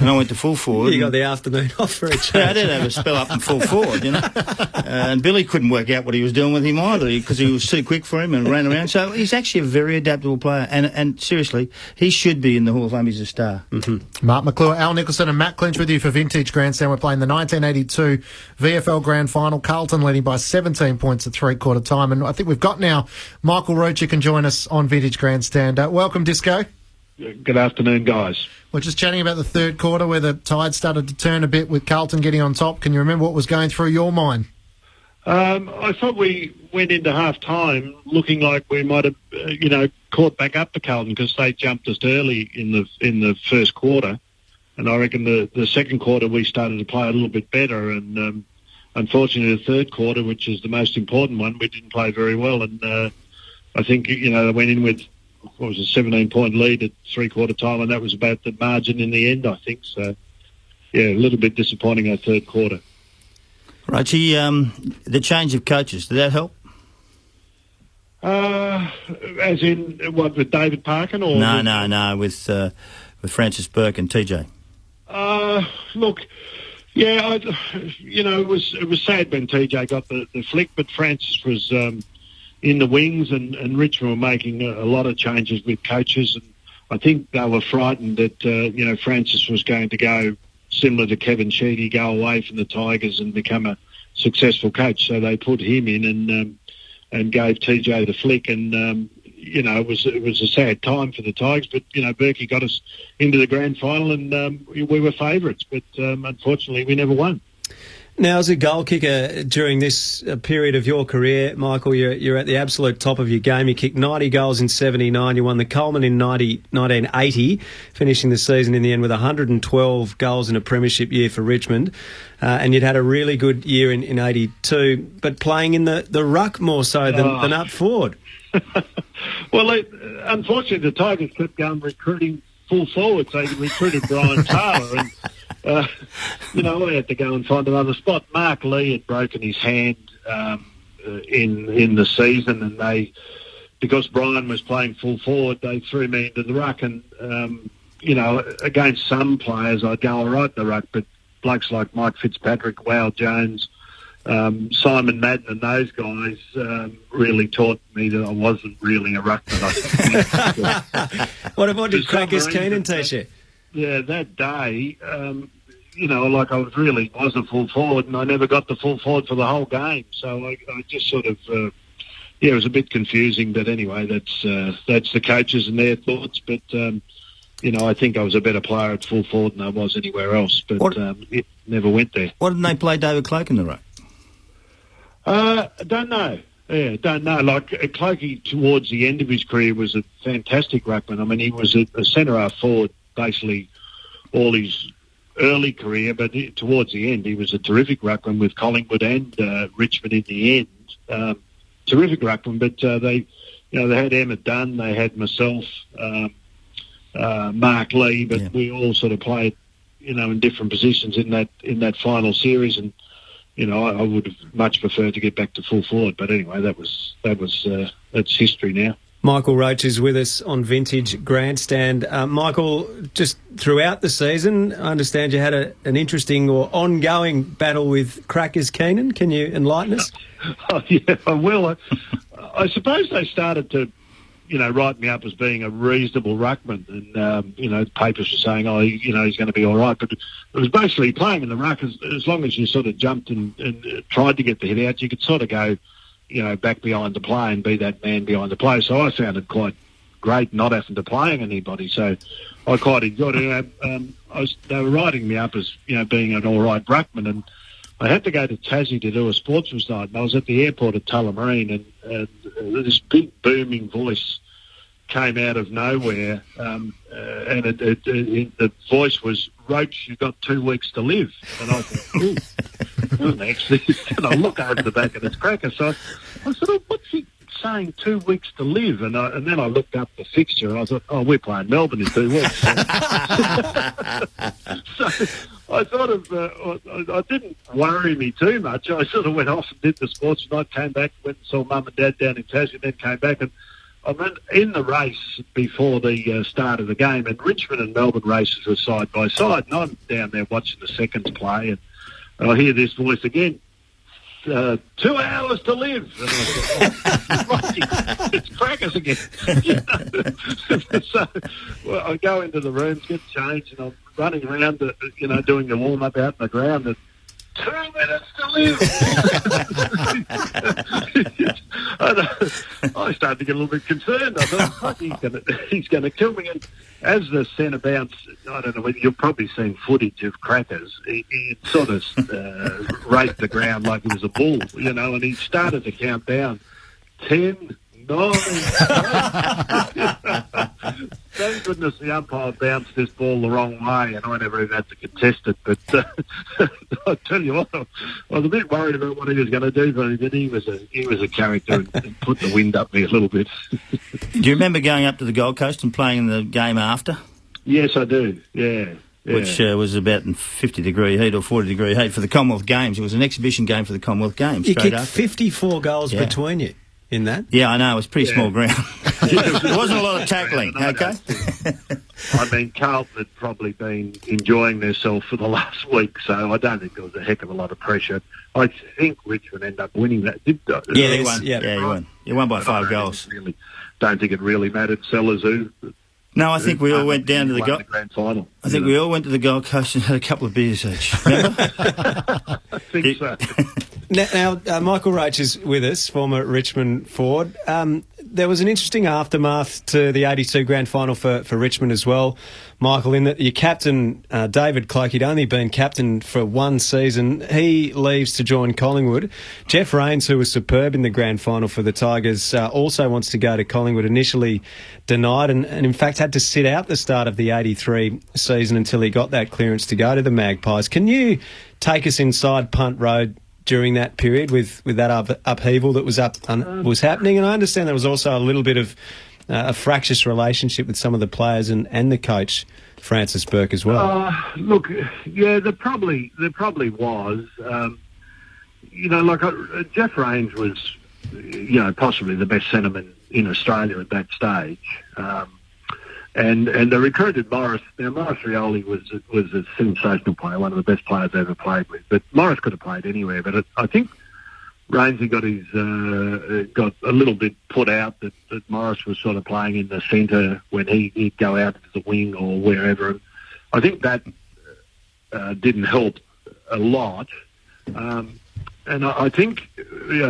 And I went to full forward. You got the afternoon off for a change. Yeah, I did have a spell up in full forward, and Billy couldn't work out what he was doing with him either because he was too quick for him and ran around. So he's actually a very adaptable player. And seriously, he should be in the Hall of Fame. He's a star. Mm-hmm. Mark McClure, Al Nicholson and Matt Clinch with you for Vintage Grandstand. We're playing the 1982 VFL Grand Final. Carlton leading by 17 points at three-quarter time. And I think we've got now Michael Roach who can join us on Vintage Grandstand. Welcome, Disco. Good afternoon, guys. We're just chatting about the third quarter where the tide started to turn a bit with Carlton getting on top. Can you remember what was going through your mind? I thought we went into half-time looking like we might have, caught back up to Carlton because they jumped us early in the first quarter. And I reckon the second quarter we started to play a little bit better. And unfortunately, the third quarter, which is the most important one, we didn't play very well. And I think, they went in with, what was a 17-point lead at three-quarter time, and that was about the margin in the end, I think. So, yeah, a little bit disappointing our third quarter. Richie, the change of coaches, did that help? As in, what, with David Parkin? Or No, with Francis Burke and TJ. Look, yeah, it was sad when TJ got the flick, but Francis was in the wings, and Richmond were making a lot of changes with coaches, and I think they were frightened that Francis was going to go similar to Kevin Sheedy, go away from the Tigers and become a successful coach. So they put him in and gave TJ the flick, and it was a sad time for the Tigers, but Berkey got us into the grand final, and we were favourites, but unfortunately we never won. Now, as a goal kicker during this period of your career, Michael, you're at the absolute top of your game. You kicked 90 goals in 79. You won the Coleman in 1980, finishing the season in the end with 112 goals in a premiership year for Richmond. And you'd had a really good year in 82, but playing in the ruck more so than up forward. Well, unfortunately, the Tigers kept going recruiting full forwards. They recruited Brian Taylor, and we had to go and find another spot. Mark Lee had broken his hand in the season, and because Brian was playing full forward, they threw me into the ruck. And against some players, I'd go all right in the ruck, but blokes like Mike Fitzpatrick, Wow Jones, Simon Madden, and those guys really taught me that I wasn't really a ruckman. What did Crackers Keenan teach you? Yeah, that day, I was a full forward, and I never got the full forward for the whole game. So I just sort of, it was a bit confusing. But anyway, that's the coaches and their thoughts. But I think I was a better player at full forward than I was anywhere else. But it never went there. Why didn't they play David Cloke in the ruck? Don't know. Yeah, don't know. Like, Clokey, towards the end of his career, was a fantastic ruckman. I mean, he was a centre-half forward basically all his early career, but towards the end, he was a terrific ruckman with Collingwood and Richmond in the end. Terrific ruckman, but they had Emmett Dunn, they had myself, Mark Lee, but we all sort of played, in different positions in that final series, and I would have much preferred to get back to full forward, but anyway, that's history now. Michael Roach is with us on Vintage Grandstand. Michael, just throughout the season, I understand you had an interesting or ongoing battle with Crackers Keenan. Can you enlighten us? Oh, yeah, I will. I suppose they started to, write me up as being a reasonable ruckman. And, the papers were saying, he's going to be all right. But it was basically playing in the ruck. As long as you sort of jumped and tried to get the hit out, you could sort of go, back behind the play and be that man behind the play. So I found it quite great not having to playing anybody. So I quite enjoyed it. They were writing me up as, being an all right ruckman. And I had to go to Tassie to do a sportsman's night. And I was at the airport at Tullamarine and this big booming voice came out of nowhere. And the voice was, Roach, you've got 2 weeks to live. And I thought, ooh. Actually, and I look over the back and it's Cracker. So I said, what's he saying, 2 weeks to live? And then I looked up the fixture and I thought, we're playing Melbourne in 2 weeks. So I sort of, I didn't worry me too much. I sort of went off and did the sports night, came back, went and saw Mum and Dad down in Tassie, and then came back. And I mean, in the race before the start of the game, and Richmond and Melbourne races were side by side, and I'm down there watching the seconds play, and I hear this voice again, 2 hours to live. And I thought, it's Crackers again. So I go into the rooms, get changed, and I'm running around, doing the warm-up out in the ground, and 2 minutes to live. I started to get a little bit concerned. I thought, he's going to kill me. And as the centre bounced, I don't know whether you've probably seen footage of Crackers. He sort of raced the ground like he was a bull, and he started to count down 10, 9. Thank goodness the umpire bounced this ball the wrong way, and I never even had to contest it. But I tell you what, I was a bit worried about what he was going to do, but he was a character and put the wind up me a little bit. Do you remember going up to the Gold Coast and playing in the game after? Yes, I do. Yeah. Which was about in 50-degree heat or 40-degree heat for the Commonwealth Games. It was an exhibition game for the Commonwealth Games. You kicked 54 goals between you in that? Yeah, I know. It was pretty small ground. There wasn't a lot of tackling, okay? I mean, Carlton had probably been enjoying themselves for the last week, so I don't think there was a heck of a lot of pressure. I think Richmond ended up winning that. Yeah, they won. Yeah, you won. You won by 5 goals. Don't think it really mattered. Sellers who... No, I think we all went down to the grand final. I think we all went to the Gold Coast and had a couple of beers each. Remember? I think so. Now, Michael Roach is with us, former Richmond forward. There was an interesting aftermath to the 82 grand final for Richmond as well, Michael, in that your captain, David Cloke, he'd only been captain for 1 season. He leaves to join Collingwood. Jeff Rains, who was superb in the grand final for the Tigers, also wants to go to Collingwood, initially denied and in fact had to sit out the start of the 83 season until he got that clearance to go to the Magpies. Can you take us inside Punt Road during that period with that upheaval that was happening? And I understand there was also a little bit of a fractious relationship with some of the players and the coach, Francis Burke, as well. Look, yeah, there probably was. Jeff Rains was, possibly the best centreman in Australia at that stage. And they recruited Morris. Now, Morris Rioli was a sensational player, one of the best players I ever played with. But Morris could have played anywhere. But I think Rainsy got a little bit put out that Morris was sort of playing in the centre when he'd go out to the wing or wherever. And I think that didn't help a lot. And I think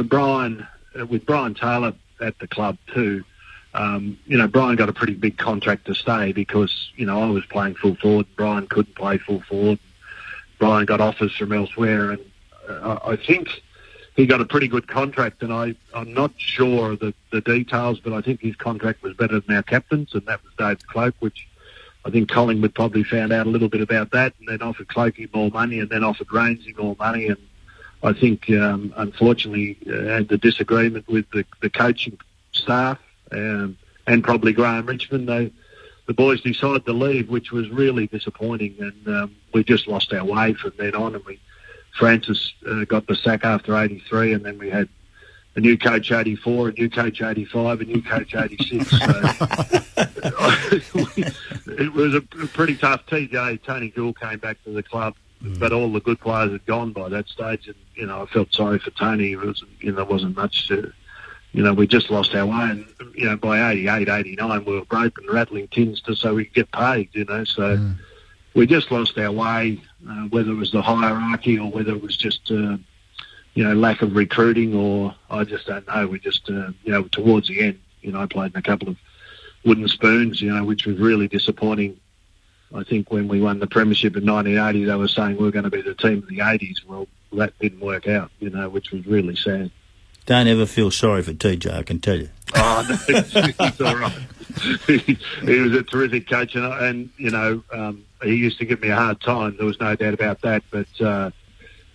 Brian, with Brian Taylor at the club too, Brian got a pretty big contract to stay because, I was playing full forward. Brian couldn't play full forward. Brian got offers from elsewhere, and I think he got a pretty good contract, and I'm not sure the details, but I think his contract was better than our captain's, and that was David Cloke, which I think Collingwood probably found out a little bit about that and then offered Clokey more money and then offered Rainsy more money. And I think, unfortunately, had the disagreement with the coaching staff and probably Graham Richmond. The boys decided to leave, which was really disappointing, and we just lost our way from then on. And Francis got the sack after 83, and then we had a new coach 84, a new coach 85, a new coach 86. So it was a pretty tough. Tony Jewell came back to the club, but all the good players had gone by that stage, and I felt sorry for Tony. It was, there wasn't much to. We just lost our way, and by 88, 89, we were broken, rattling tins just so we could get paid. So we just lost our way. Whether it was the hierarchy or whether it was just lack of recruiting, or I just don't know. We just towards the end, I played in a couple of wooden spoons, which was really disappointing. I think when we won the premiership in 1980, they were saying we were going to be the team of the 80s. Well, that didn't work out, which was really sad. Don't ever feel sorry for TJ, I can tell you. Oh, no, he's all right. He was a terrific coach, and he used to give me a hard time. There was no doubt about that. But,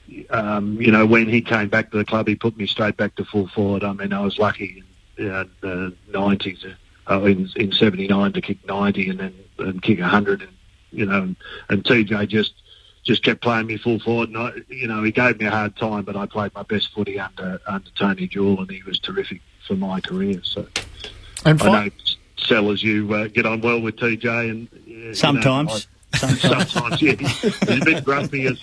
when he came back to the club, he put me straight back to full forward. I mean, I was lucky in the 90s, in 79 to kick 90 and kick 100. And TJ just kept playing me full forward, and he gave me a hard time, but I played my best footy under Tony Jewell, and he was terrific for my career. So, and I know, Sellers, you get on well with TJ, and sometimes. Sometimes, yeah. He's a bit grumpy. He's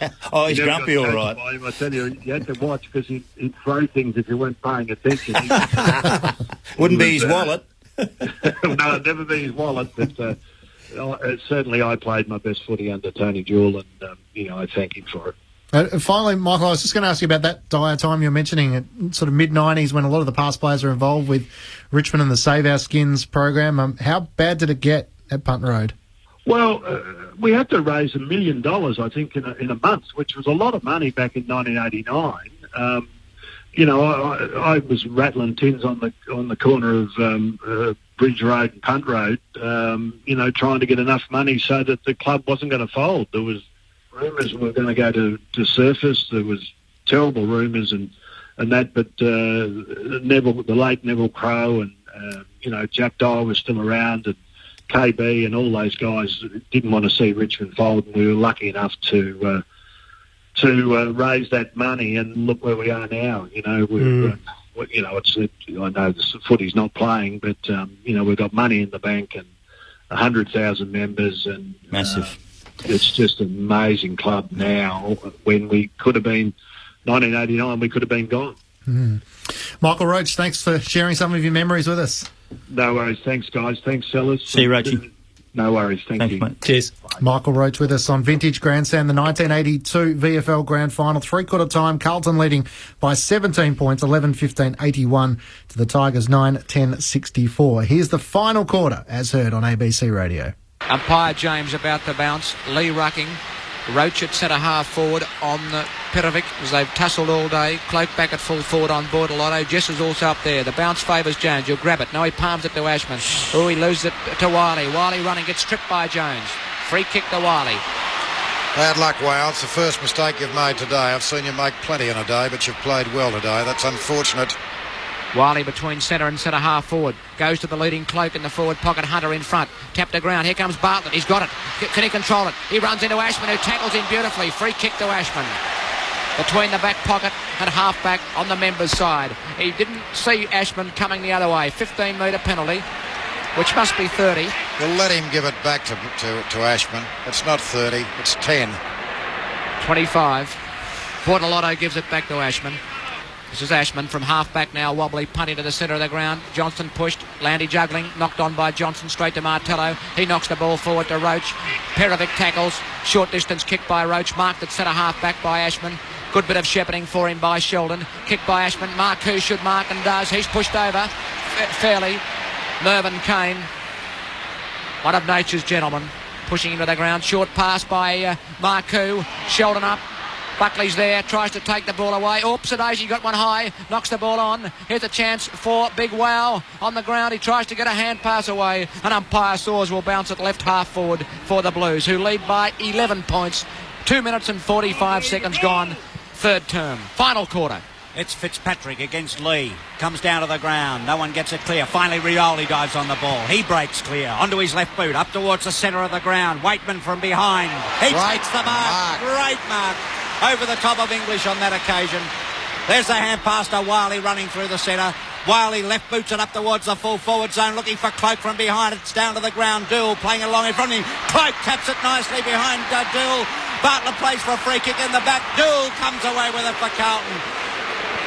grumpy, all right. I tell you, you had to watch because he'd throw things if you weren't paying attention. Wouldn't be his wallet. No, it'd never be his wallet, but. Certainly I played my best footy under Tony Jewell, and I thank him for it. Finally, Michael, I was just going to ask you about that dire time you're mentioning, at sort of mid-90s, when a lot of the past players are involved with Richmond and the Save Our Skins program. How bad did it get at Punt Road? Well, we had to raise $1 million, I think, in a month, which was a lot of money back in 1989. I was rattling tins on the corner of Bridge Road and Punt Road, trying to get enough money so that the club wasn't going to fold. There was rumours we were going to go to surface. There was terrible rumours and that, but the late Neville Crowe and Jack Dyer was still around, and KB and all those guys didn't want to see Richmond fold, and we were lucky enough to raise that money, and look where we are now. I know the footy's not playing, but we've got money in the bank and 100,000 members, and massive. It's just an amazing club now. When we could have been 1989, we could have been gone. Michael Roach, thanks for sharing some of your memories with us. No worries. Thanks, guys. Thanks, Sellers. See you, Roachy. No worries. Thank you. Mate. Cheers. Bye. Michael Roach with us on Vintage Grandstand, the 1982 VFL Grand Final. Three-quarter time, Carlton leading by 17 points, 11-15-81 to the Tigers, 9-10-64. Here's the final quarter, as heard on ABC Radio. Umpire James about to bounce. Lee rucking. Roach at centre half forward on Perovic as they've tussled all day. Cloak back at full forward on Bordelotto. Jess is also up there. The bounce favours Jones. You'll grab it. No, he palms it to Ashman. Oh, he loses it to Wiley. Wiley running, gets tripped by Jones. Free kick to Wiley. Bad luck, Wales. It's the first mistake you've made today. I've seen you make plenty in a day, but you've played well today. That's unfortunate. Wiley between centre and centre half forward. Goes to the leading Cloak in the forward pocket. Hunter in front. Tapped to ground. Here comes Bartlett. He's got it. Can he control it? He runs into Ashman, who tackles him beautifully. Free kick to Ashman. Between the back pocket and half back on the members' side. He didn't see Ashman coming the other way. 15-metre penalty, which must be 30. We'll let him give it back to Ashman. It's not 30. It's 10. 25. Bordelotto gives it back to Ashman. This is Ashman from half-back now, wobbly, punting to the centre of the ground. Johnson pushed, Landy juggling, knocked on by Johnson, straight to Martello. He knocks the ball forward to Roach. Perovic tackles, short distance kick by Roach, marked at centre half-back by Ashman. Good bit of shepherding for him by Sheldon. Kick by Ashman, Marku should mark and does. He's pushed over fairly. Mervyn Kane, one of nature's gentlemen, pushing him to the ground. Short pass by Marku, Sheldon up. Buckley's there, tries to take the ball away. Oops, Daisy got one high, knocks the ball on. Here's a chance for Big Wow on the ground. He tries to get a hand pass away. And umpire Saws will bounce it left half forward for the Blues, who lead by 11 points. 2 minutes and 45 seconds gone. Third term. Final quarter. It's Fitzpatrick against Lee. Comes down to the ground. No one gets it clear. Finally, Rioli dives on the ball. He breaks clear. Onto his left boot. Up towards the centre of the ground. Waitman from behind. He takes the mark. Great mark. Over the top of English on that occasion. There's the hand pass to Wiley running through the centre. Wiley left boots it up towards the full forward zone, looking for Cloak from behind. It's down to the ground. Dool playing along in front of him. Cloak taps it nicely behind Dool. Bartlett plays for a free kick in the back. Dool comes away with it for Carlton.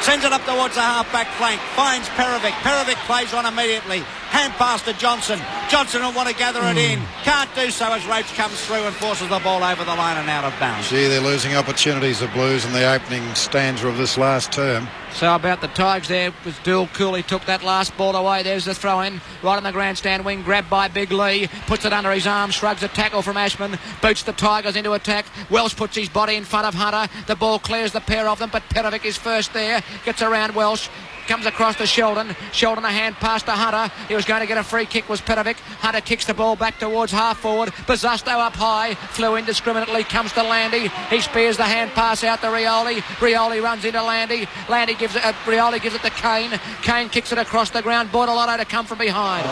Sends it up towards the half-back flank. Finds Perovic. Perovic plays on immediately. Hand pass to Johnson. Johnson will want to gather it in. Can't do so as Roach comes through and forces the ball over the line and out of bounds. Gee, they're losing opportunities, the Blues, in the opening stanza of this last term. So about the Tigers there was Dool cool. He took that last ball away. There's the throw in right on the grandstand wing, grabbed by Big Lee, puts it under his arm, shrugs a tackle from Ashman, boots the Tigers into attack. Welsh puts his body in front of Hunter. The ball clears the pair of them, but Perovic is first there, gets around Welsh, comes across to Sheldon. Sheldon a hand pass to Hunter. He was going to get a free kick, was Perovic. Hunter kicks the ball back towards half forward. Bazusto up high, flew indiscriminately, comes to Landy. He spears the hand pass out to Rioli. Rioli runs into Landy. Landy gives it, Rioli gives it to Kane. Kane kicks it across the ground. Bortolotto to come from behind.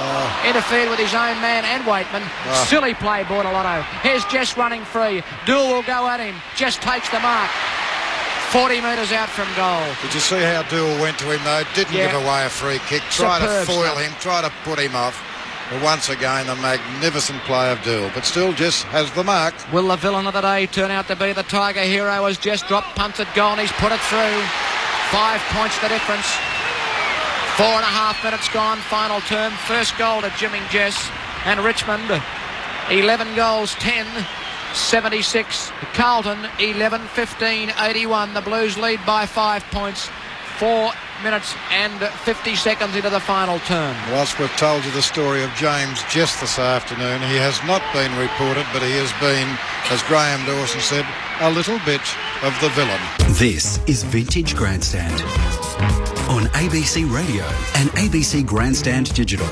Interfered with his own man and Waitman. Silly play, Bortolotto. Here's Jess running free. Dool will go at him. Jess takes the mark. 40 metres out from goal. Did you see how Dool went to him, though? Didn't give away a free kick. Tried to foil him, tried to put him off. But once again, the magnificent play of Dool. But still, Jess has the mark. Will the villain of the day turn out to be the Tiger hero as Jess dropped punts at goal and he's put it through? 5 points the difference. 4.5 minutes gone, final term. First goal to Jimmy Jess. And Richmond, 11 goals, 10. 76. Carlton 11, 15, 81. The Blues lead by 5 points. 4 minutes and 50 seconds into the final term. Whilst we've told you the story of James Jess this afternoon, he has not been reported, but he has been, as Graham Dawson said, a little bit of the villain. This is Vintage Grandstand on ABC Radio and ABC Grandstand Digital.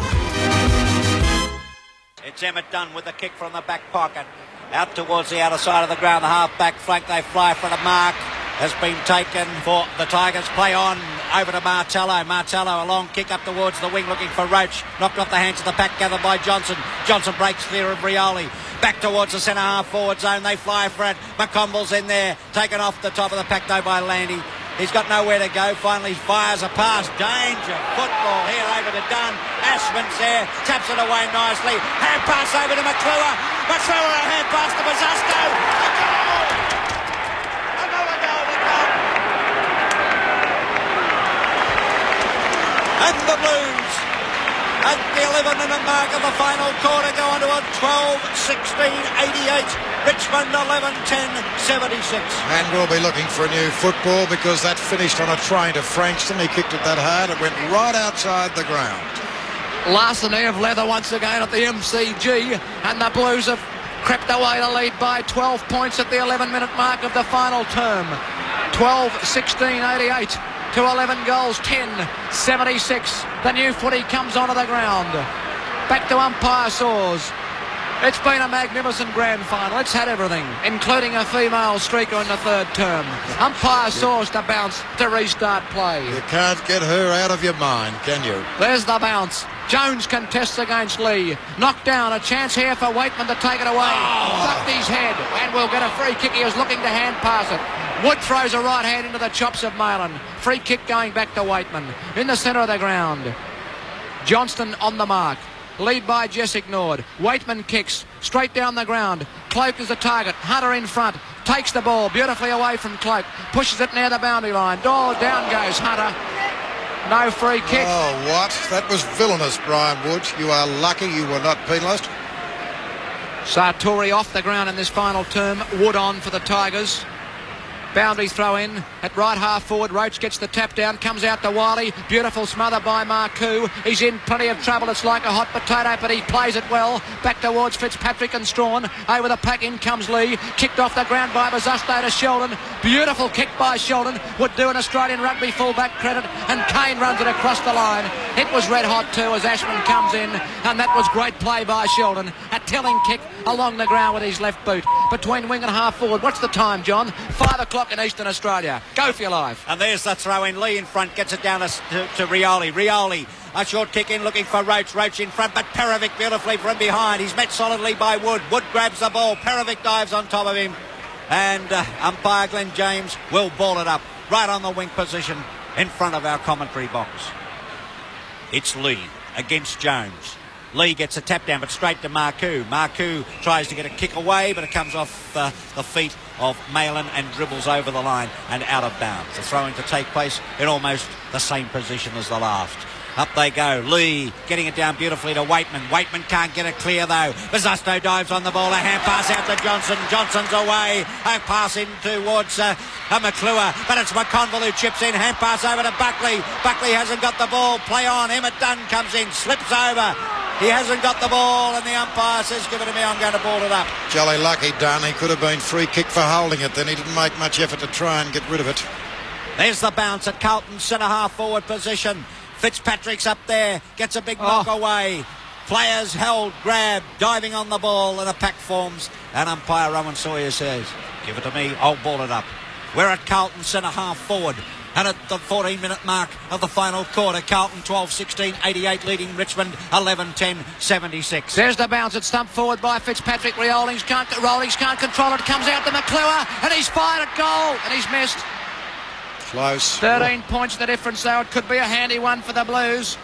It's Emmett Dunn with the kick from the back pocket. Out towards the outer side of the ground, the half-back flank, they fly for the mark. Has been taken for the Tigers. Play on over to Martello. Martello, a long kick up towards the wing, looking for Roach. Knocked off the hands of the pack, gathered by Johnson. Johnson breaks clear of Rioli. Back towards the centre half forward zone. They fly for it. McComble's in there. Taken off the top of the pack, though, by Landy. He's got nowhere to go. Finally fires a pass. Danger. Football here over to Dunn. Ashman's there. Taps it away nicely. Hand pass over to McClure. McClure a hand pass to Bazusto. A goal! Another goal to come. And the Blues at the 11-minute mark of the final quarter go on to a 12-16-88. Richmond 11-10-76. And we'll be looking for a new football because that finished on a train to Frankston. He kicked it that hard. It went right outside the ground. Larceny of leather once again at the MCG, and the Blues have crept away to lead by 12 points at the 11-minute mark of the final term. 12-16-88 to 11 goals, 10-76. The new footy comes onto the ground. Back to umpire Saws. It's been a magnificent grand final. It's had everything, including a female streaker in the third term. Umpire Saws to bounce to restart play. You can't get her out of your mind, can you? There's the bounce. Jones contests against Lee. Knocked down. A chance here for Waitman to take it away. Ducked his head and will get a free kick. He was looking to hand pass it. Wood throws a right hand into the chops of Malin. Free kick going back to Waitman. In the centre of the ground. Johnston on the mark. Lead by Jess ignored. Waitman kicks straight down the ground. Cloak is the target. Hunter in front. Takes the ball beautifully away from Cloak. Pushes it near the boundary line. Down goes Hunter. No free kick. Oh, what? That was villainous, Brian Woods. You are lucky you were not penalised. Sartori off the ground in this final term. Wood on for the Tigers. Boundary throw in at right half forward. Roach gets the tap down, comes out to Wiley. Beautiful smother by Marcoux. He's in plenty of trouble. It's like a hot potato, but he plays it well. Back towards Fitzpatrick and Strawn. Over the pack, in comes Lee. Kicked off the ground by Bazusto to Sheldon. Beautiful kick by Sheldon. Would do an Australian rugby fullback credit. And Kane runs it across the line. It was red hot too as Ashman comes in. And that was great play by Sheldon. A telling kick along the ground with his left boot. Between wing and half forward. What's the time, John? 5 o'clock in Eastern Australia. Go for your life. And there's the throw in. Lee in front gets it down to Rioli. Rioli, a short kick in looking for Roach. Roach in front, but Perovic beautifully from behind. He's met solidly by Wood. Wood grabs the ball. Perovic dives on top of him. And umpire Glenn James will ball it up. right on the wing position in front of our commentary box. It's Lee against Jones. Lee gets a tap down, but straight to Marcoux. Marcoux tries to get a kick away, but it comes off the feet of Malin and dribbles over the line and out of bounds. The throw-in to take place in almost the same position as the last. Up they go. Lee getting it down beautifully to Waitman. Waitman can't get it clear though. Bizzusto dives on the ball. A hand pass out to Johnson. Johnson's away. A pass in towards McClure. But it's McConville who chips in. Hand pass over to Buckley. Buckley hasn't got the ball. Play on. Emmett Dunn comes in. Slips over. He hasn't got the ball and the umpire says, give it to me, I'm going to ball it up. Jolly lucky, Dunn. He could have been free kick for holding it. Then he didn't make much effort to try and get rid of it. There's the bounce at Carlton's centre-half forward position. Fitzpatrick's up there, gets a big knock away. Players held, grabbed, diving on the ball, and a pack forms. And umpire Rowan Sawyer says, give it to me, I'll ball it up. We're at Carlton centre-half forward. And at the 14-minute mark of the final quarter, Carlton 12-16-88 leading Richmond 11-10-76. There's the bounce. It's stumped forward by Fitzpatrick. Rollings can't control it. Comes out to McClure, and he's fired at goal, and he's missed. Close. 13 points the difference, though. It could be a handy one for the Blues.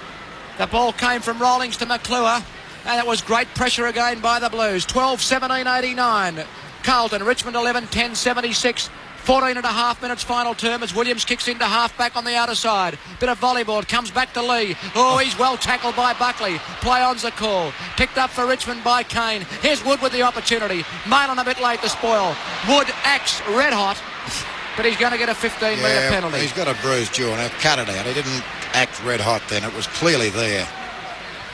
The ball came from Rollings to McClure, and it was great pressure again by the Blues. 12-17-89. Carlton, Richmond 11-10-76. 14 and a half minutes final term as Williams kicks into half-back on the outer side. Bit of volleyball, comes back to Lee. Oh, he's well tackled by Buckley. Play on's the call. Picked up for Richmond by Kane. Here's Wood with the opportunity. Malin a bit late to spoil. Wood acts red hot, but he's going to get a 15-metre penalty. He's got a bruised jaw and cut it out. He didn't act red hot then. It was clearly there.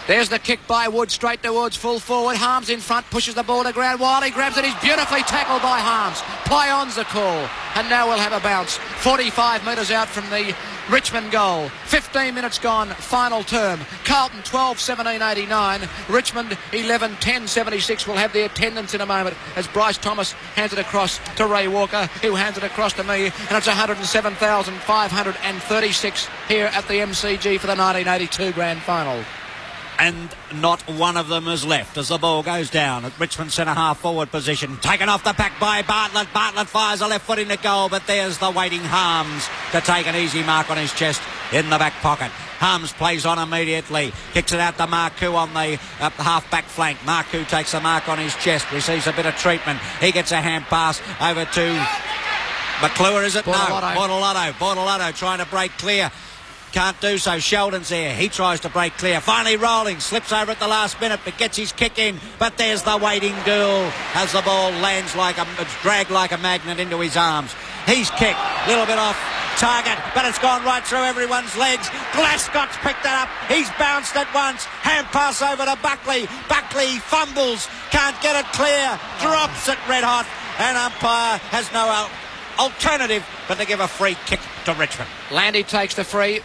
There's the kick by Wood straight towards full forward. Harms in front, pushes the ball to ground. Wiley grabs it. He's beautifully tackled by Harms. Play on's the call. And now we'll have a bounce. 45 metres out from the Richmond goal. 15 minutes gone, final term. Carlton 12-17-89. Richmond 11-10-76. We'll have the attendance in a moment as Bryce Thomas hands it across to Ray Walker, who hands it across to me. And it's 107,536 here at the MCG for the 1982 grand final. And not one of them is left as the ball goes down at Richmond centre-half forward position. Taken off the pack by Bartlett. Bartlett fires a left foot into goal, but there's the waiting Harms to take an easy mark on his chest in the back pocket. Harms plays on immediately. Kicks it out to Marcoux on the half-back flank. Marcoux takes a mark on his chest. Receives a bit of treatment. He gets a hand pass over to McClure, is it? Bortolotto. No. Bortolotto trying to break clear. Can't do so. Sheldon's there. He tries to break clear. Finally rolling. Slips over at the last minute but gets his kick in. But there's the waiting Gould as the ball lands it's dragged like a magnet into his arms. He's kicked. Little bit off target, but it's gone right through everyone's legs. Glascott's picked it up. He's bounced it once. Hand pass over to Buckley. Buckley fumbles. Can't get it clear. Drops it red hot. And umpire has no alternative but to give a free kick to Richmond. Landy takes the free.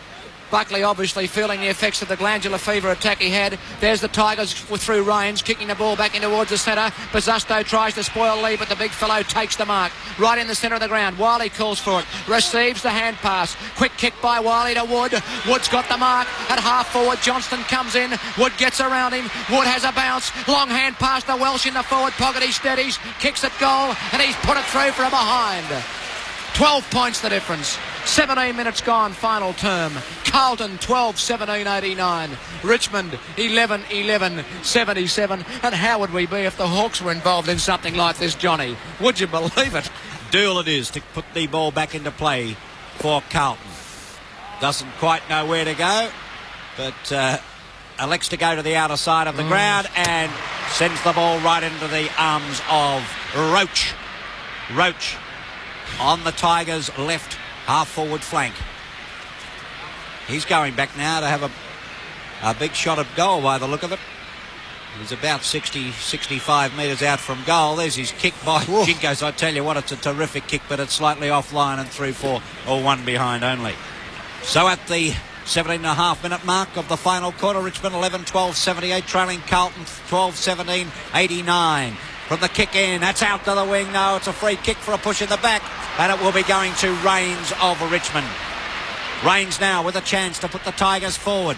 Buckley obviously feeling the effects of the glandular fever attack he had. There's the Tigers through Rains, kicking the ball back in towards the centre. Bizzusto tries to spoil Lee, but the big fellow takes the mark. Right in the centre of the ground. Wiley calls for it. Receives the hand pass. Quick kick by Wiley to Wood. Wood's got the mark. At half forward, Johnston comes in. Wood gets around him. Wood has a bounce. Long hand pass to Welsh in the forward pocket. He steadies. Kicks at goal, and he's put it through from behind. 12 points the difference. 17 minutes gone, final term. Carlton 12-17-89. Richmond 11-11-77. And how would we be if the Hawks were involved in something like this, Johnny? Would you believe it? Dool it is to put the ball back into play for Carlton. Doesn't quite know where to go, but elects to go to the outer side of the ground and sends the ball right into the arms of Roach. Roach on the Tigers' left half-forward flank. He's going back now to have a big shot at goal by the look of it. He's about 65 metres out from goal. There's his kick by Jinkos. I tell you what, it's a terrific kick, but it's slightly offline and through for one behind only. So at the 17.5-minute mark of the final quarter, Richmond 11-12-78, trailing Carlton 12-17-89. From the kick in, that's out to the wing. No, it's a free kick for a push in the back, and it will be going to Rains of Richmond. Rains now with a chance to put the Tigers forward,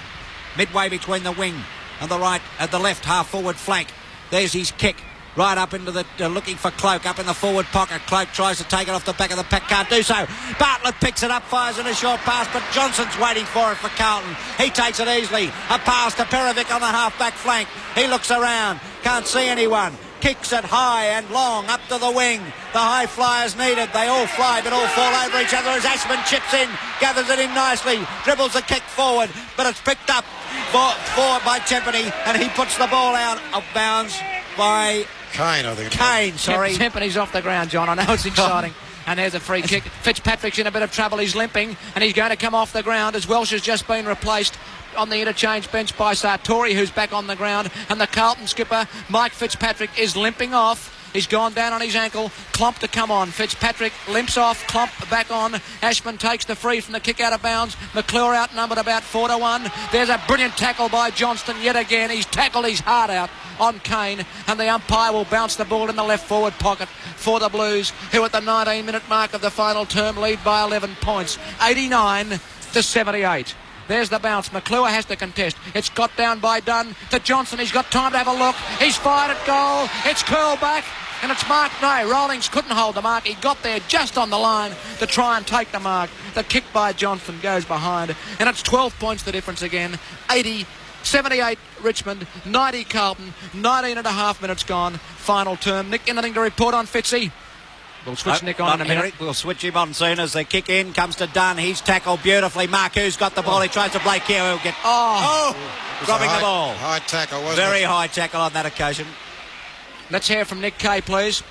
midway between the wing and the right, at the left half forward flank. There's his kick. Right up into the looking for Cloak up in the forward pocket. Cloak tries to take it off the back of the pack, can't do so. Bartlett picks it up, fires in a short pass, but Johnson's waiting for it for Carlton. He takes it easily. A pass to Perovic on the half-back flank. He looks around, can't see anyone. Kicks it high and long up to the wing. The high flyers needed. They all fly but all fall over each other as Ashman chips in, gathers it in nicely, dribbles the kick forward, but it's picked up by Tempany, and he puts the ball out of bounds by Kane, I think. Kane, sorry. Tempany's off the ground, John. I know it's exciting. And there's a free kick. Fitzpatrick's in a bit of trouble. He's limping, and he's going to come off the ground as Welsh has just been replaced on the interchange bench by Sartori, who's back on the ground, and the Carlton skipper, Mike Fitzpatrick, is limping off. He's gone down on his ankle. Klomp to come on. Fitzpatrick limps off. Klomp back on. Ashman takes the free from the kick out of bounds. McClure outnumbered about 4-1. There's a brilliant tackle by Johnston yet again. He's tackled his heart out on Kane, and the umpire will bounce the ball in the left forward pocket for the Blues, who at the 19-minute mark of the final term lead by 11 points, 89-78. There's the bounce. McClure has to contest. It's got down by Dunn to Johnson. He's got time to have a look. He's fired at goal. It's curled back. And it's Mark. No, Rawlings couldn't hold the mark. He got there just on the line to try and take the mark. The kick by Johnson goes behind. And it's 12 points the difference again. 80-78 Richmond, 90 Carlton, 19 and a half minutes gone. Final term. Nick, anything to report on Fitzy? We'll switch Nick on in a minute. We'll switch him on soon as the kick in comes to Dunn. He's tackled beautifully. Marku's got the ball. He tries to Blake here. He'll get... dropping the ball. High tackle, wasn't Very it? high tackle on that occasion. Let's hear from Nick Kay, please.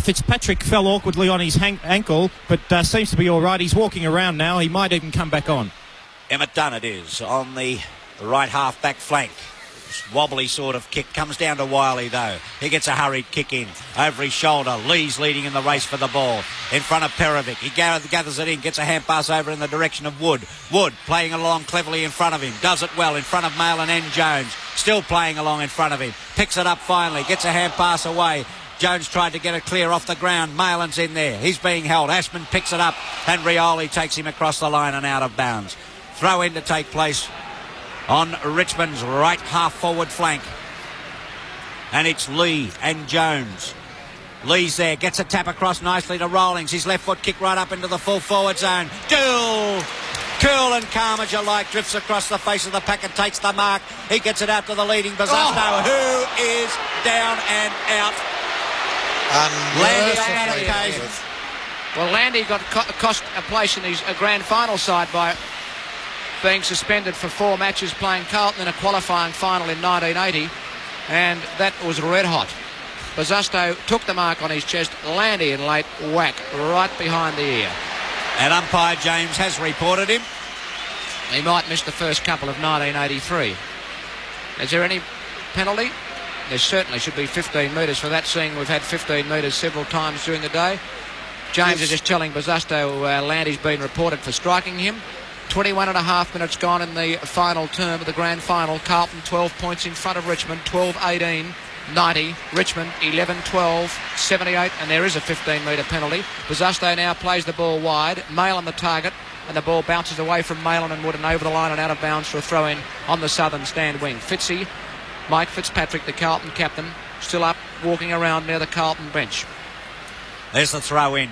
Fitzpatrick fell awkwardly on his ankle, but seems to be all right. He's walking around now. He might even come back on. Emmett Dunn it is on the right half-back flank. Wobbly sort of kick. Comes down to Wiley, though. He gets a hurried kick in. Over his shoulder. Lee's leading in the race for the ball. In front of Perovic. He gathers it in. Gets a hand pass over in the direction of Wood. Wood playing along cleverly in front of him. Does it well in front of Malin and Jones. Still playing along in front of him. Picks it up finally. Gets a hand pass away. Jones tried to get it clear off the ground. Malin's in there. He's being held. Ashman picks it up. And Rioli takes him across the line and out of bounds. Throw in to take place on Richmond's right half-forward flank. And it's Lee and Jones. Lee's there, gets a tap across nicely to Rawlings. His left foot kick right up into the full forward zone. Cool and calm as you like, drifts across the face of the pack and takes the mark. He gets it out to the leading Bazasto, who is down and out. Landy on that occasion. Well, Landy got cost a place in his grand final side by being suspended for 4 matches playing Carlton in a qualifying final in 1980, and that was red hot. Bazasto took the mark on his chest. Landy in late, whack right behind the ear. And umpire James has reported him. He might miss the first couple of 1983. Is there any penalty? There certainly should be 15 metres for that, seeing we've had 15 metres several times during the day. James is just telling Bazasto Landy's been reported for striking him. 21 and a half minutes gone in the final term of the grand final. Carlton 12 points in front of Richmond, 12-18, 90. Richmond 11-12, 78, and there is a 15-metre penalty. Bazasto now plays the ball wide. Mail on the target, and the ball bounces away from Malin and Wood and over the line and out of bounds for a throw-in on the southern stand wing. Fitzy, Mike Fitzpatrick, the Carlton captain, still up, walking around near the Carlton bench. There's the throw-in.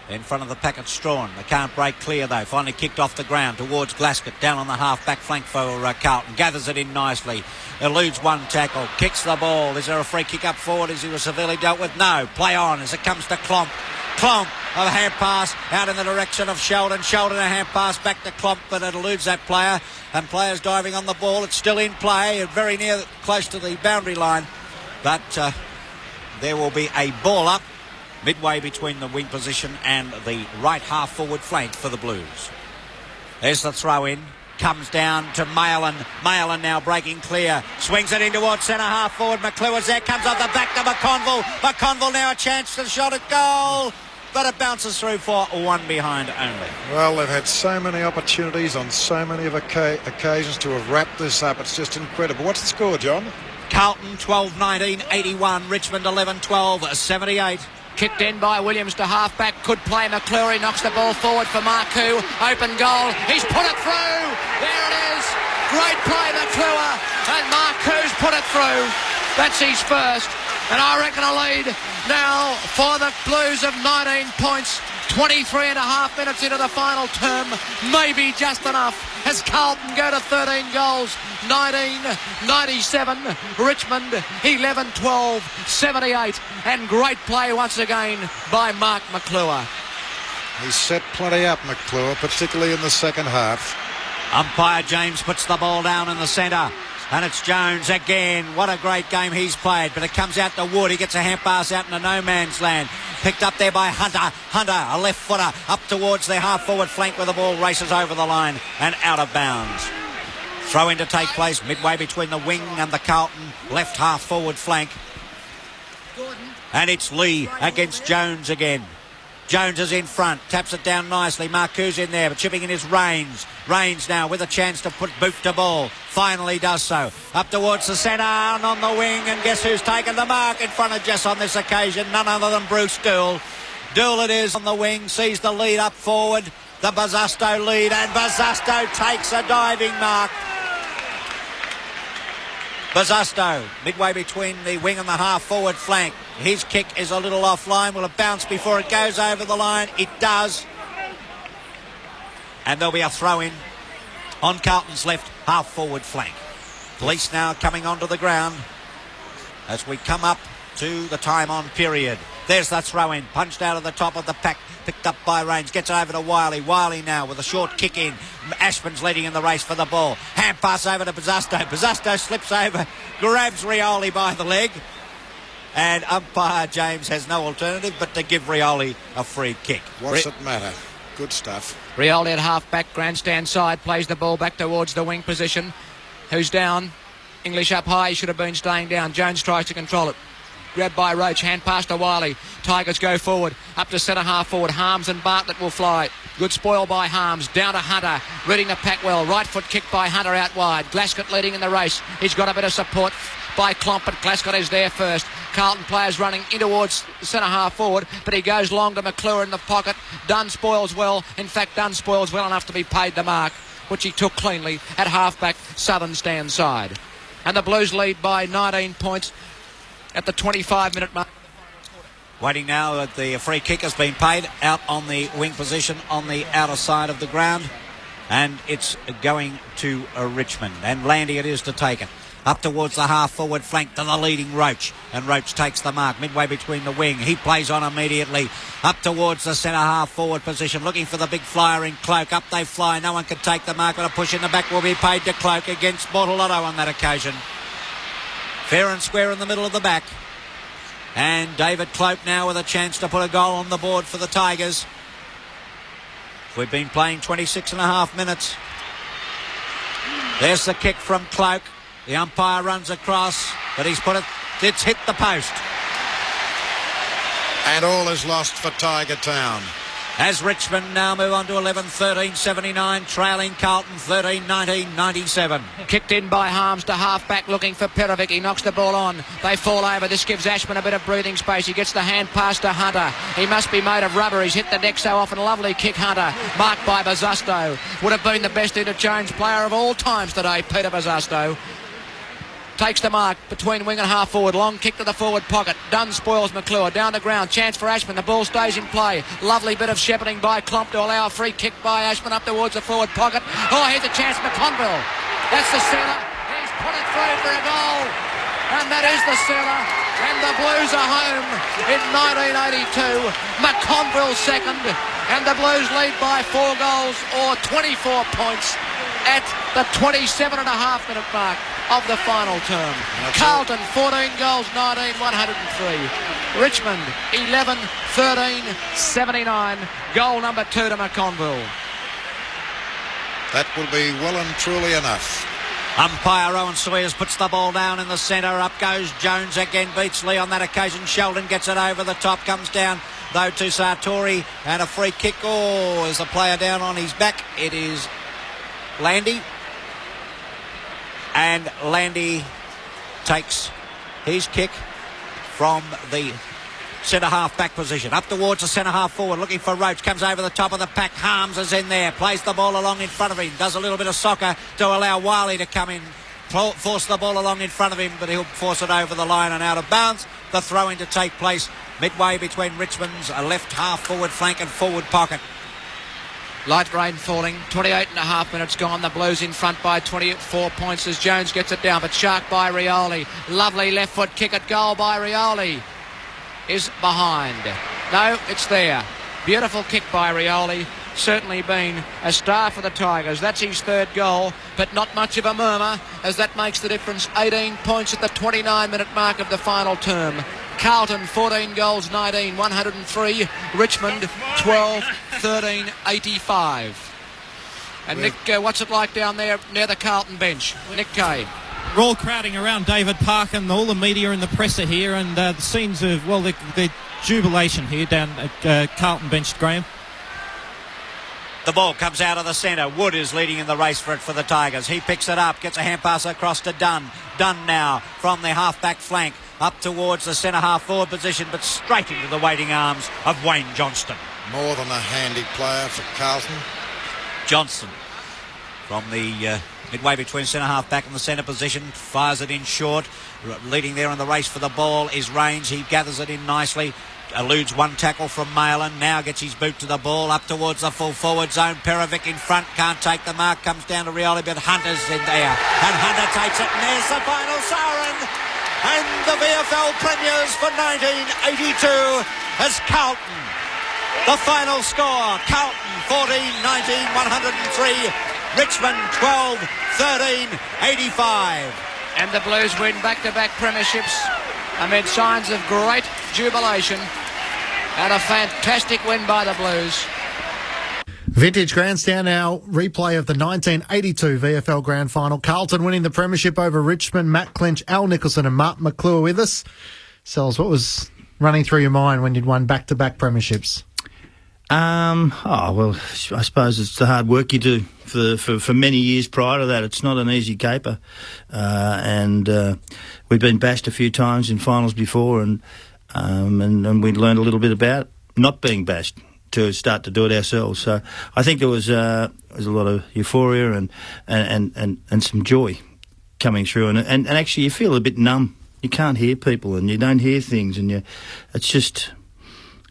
In front of the packet, Strawn. They can't break clear, though. Finally kicked off the ground towards Glasgow. Down on the half-back flank for Carlton. Gathers it in nicely. Eludes one tackle. Kicks the ball. Is there a free kick up forward? Is he was severely dealt with? No. Play on as it comes to Klomp. Klomp, a hand pass out in the direction of Sheldon. Sheldon, a hand pass back to Klomp, but it eludes that player. And players diving on the ball. It's still in play. Very near, close to the boundary line. But there will be a ball up midway between the wing position and the right half-forward flank for the Blues. There's the throw-in. Comes down to Malin. Malin now breaking clear. Swings it in towards centre-half forward. McClure's there. Comes off the back to McConville. McConville now a chance to shot at goal. But it bounces through for one behind only. Well, they've had so many opportunities on so many of occasions to have wrapped this up. It's just incredible. What's the score, John? Carlton 12-19, 81. Richmond 11-12, 78. Kicked in by Williams to half-back. Could play McClure. He knocks the ball forward for Marku. Open goal. He's put it through. There it is. Great play, McClure. And Marku's put it through. That's his first. And I reckon a lead now for the Blues of 19 points. 23 and a half minutes into the final term. Maybe just enough as Carlton go to 13 goals. 19-97. Richmond 11-12. 78. And great play once again by Mark McClure. He set plenty up, McClure, particularly in the second half. Umpire James puts the ball down in the centre. And it's Jones again. What a great game he's played. But it comes out to Wood. He gets a hand pass out into no man's land. Picked up there by Hunter. Hunter, a left footer, up towards their half-forward flank where the ball races over the line and out of bounds. Throw in to take place midway between the wing and the Carlton left half-forward flank. And it's Lee against Jones again. Jones is in front, taps it down nicely. Marcou's in there, but chipping in his Rains. Rains now with a chance to put boot to ball. Finally does so. Up towards the centre and on the wing, and guess who's taken the mark in front of Jess on this occasion? None other than Bruce Dool. Dool it is on the wing, sees the lead up forward. The Bazasto lead, and Bazasto takes a diving mark. Bazasto, midway between the wing and the half-forward flank. His kick is a little offline. Will it bounce before it goes over the line? It does. And there'll be a throw-in on Carlton's left half-forward flank. Police now coming onto the ground as we come up to the time-on period. There's the throw-in, punched out of the top of the pack, picked up by Rains, gets it over to Wiley. Wiley now with a short kick in. Ashman's leading in the race for the ball. Hand pass over to Bazasto. Bazasto slips over, grabs Rioli by the leg, and umpire James has no alternative but to give Rioli a free kick. What's it matter? Good stuff. Rioli at half-back, grandstand side, plays the ball back towards the wing position. Who's down? English up high, he should have been staying down. Jones tries to control it. Grabbed by Roach, hand pass to Wiley. Tigers go forward, up to centre half forward. Harms and Bartlett will fly. Good spoil by Harms, down to Hunter, reading the pack well. Right foot kick by Hunter out wide. Glascott leading in the race. He's got a bit of support by Klomp, but Glascott is there first. Carlton players running in towards centre half forward, but he goes long to McClure in the pocket. Dunn spoils well. In fact, Dunn spoils well enough to be paid the mark, which he took cleanly at half-back southern stand side. And the Blues lead by 19 points at the 25-minute mark. Waiting now that the free kick has been paid out on the wing position on the outer side of the ground, and it's going to Richmond, and Landy it is to take it. Up towards the half-forward flank to the leading Roach. And Roach takes the mark midway between the wing. He plays on immediately. Up towards the centre half-forward position. Looking for the big flyer in Cloak. Up they fly. No one can take the mark. But a push in the back will be paid to Cloak against Bortolotto on that occasion. Fair and square in the middle of the back. And David Cloak now with a chance to put a goal on the board for the Tigers. We've been playing 26 and a half minutes. There's the kick from Cloak. The umpire runs across, but it's hit the post. And all is lost for Tiger Town. As Richmond now move on to 11-13-79, trailing Carlton 13-19-97. Kicked in by Harms to half-back looking for Perovic. He knocks the ball on. They fall over. This gives Ashman a bit of breathing space. He gets the hand pass to Hunter. He must be made of rubber. He's hit the deck so often. Lovely kick, Hunter. Marked by Bazasto. Would have been the best interchange player of all times today, Peter Bazasto. Takes the mark between wing and half forward. Long kick to the forward pocket. Dunn spoils McClure. Down the ground. Chance for Ashman. The ball stays in play. Lovely bit of shepherding by Klomp to allow a free kick by Ashman up towards the forward pocket. Oh, here's a chance for McConville. That's the centre. He's put it through for a goal. And that is the centre. And the Blues are home in 1982. McConville second. And the Blues lead by 4 goals or 24 points at the 27.5-minute mark of the final term. Carlton 14 goals, 19, 103. Richmond 11, 13, 79. Goal number 2 to McConville. That will be well and truly enough. Umpire Owen Sawyers puts the ball down in the centre. Up goes Jones again, beats Lee on that occasion. Sheldon gets it over the top, comes down though to Sartori, and a free kick. Oh, there's a player down on his back. It is Landy. And Landy takes his kick from the centre half back position. Up towards the centre half forward, looking for Roach. Comes over the top of the pack. Harms is in there. Plays the ball along in front of him. Does a little bit of soccer to allow Wiley to come in. Force the ball along in front of him, but he'll force it over the line and out of bounds. the throw-in to take place midway between Richmond's left half-forward flank and forward pocket. Light rain falling, 28 and a half minutes gone. The Blues in front by 24 points as Jones gets it down, but shark by Rioli. Lovely left foot kick at goal by Rioli. Is behind. No, it's there. Beautiful kick by Rioli. Certainly been a star for the Tigers. That's his third goal, but not much of a murmur as that makes the difference. 18 points at the 29-minute mark of the final term. Carlton 14 goals, 19, 103. Richmond 12, 13, 85. And Nick, what's it like down there near the Carlton bench? Nick Kay. We're all crowding around David Park and all the media and the press are here, and the scenes of, well, the jubilation here down at Carlton bench, Graham. The ball comes out of the centre. Wood is leading in the race for it for the Tigers. He picks it up, gets a hand pass across to Dunn. Dunn now from the half-back flank up towards the centre-half forward position, but straight into the waiting arms of Wayne Johnston. More than a handy player for Carlton. Johnston from the midway between centre-half back and the centre position, fires it in short. Leading there in the race for the ball is Rains. He gathers it in nicely. Eludes one tackle from Malin, now gets his boot to the ball, up towards the full forward zone. Perovic in front, can't take the mark, comes down to Rioli, but Hunter's in there. And Hunter takes it, and there's the final siren. And the VFL premiers for 1982 as Carlton. The final score, Carlton 14, 19, 103. Richmond 12, 13, 85. And the Blues win back-to-back premierships amid signs of great jubilation. And a fantastic win by the Blues. Vintage Grandstand, our replay of the 1982 VFL Grand Final. Carlton winning the premiership over Richmond. Matt Clinch, Al Nicholson and Mark McClure with us. Sells, what was running through your mind when you'd won back-to-back premierships? Well, I suppose it's the hard work you do for many years prior to that. It's not an easy caper. And we've been bashed a few times in finals before, and we learned a little bit about not being bashed to start to do it ourselves. So I think there was a lot of euphoria and some joy coming through, and actually you feel a bit numb. You can't hear people and you don't hear things, and it's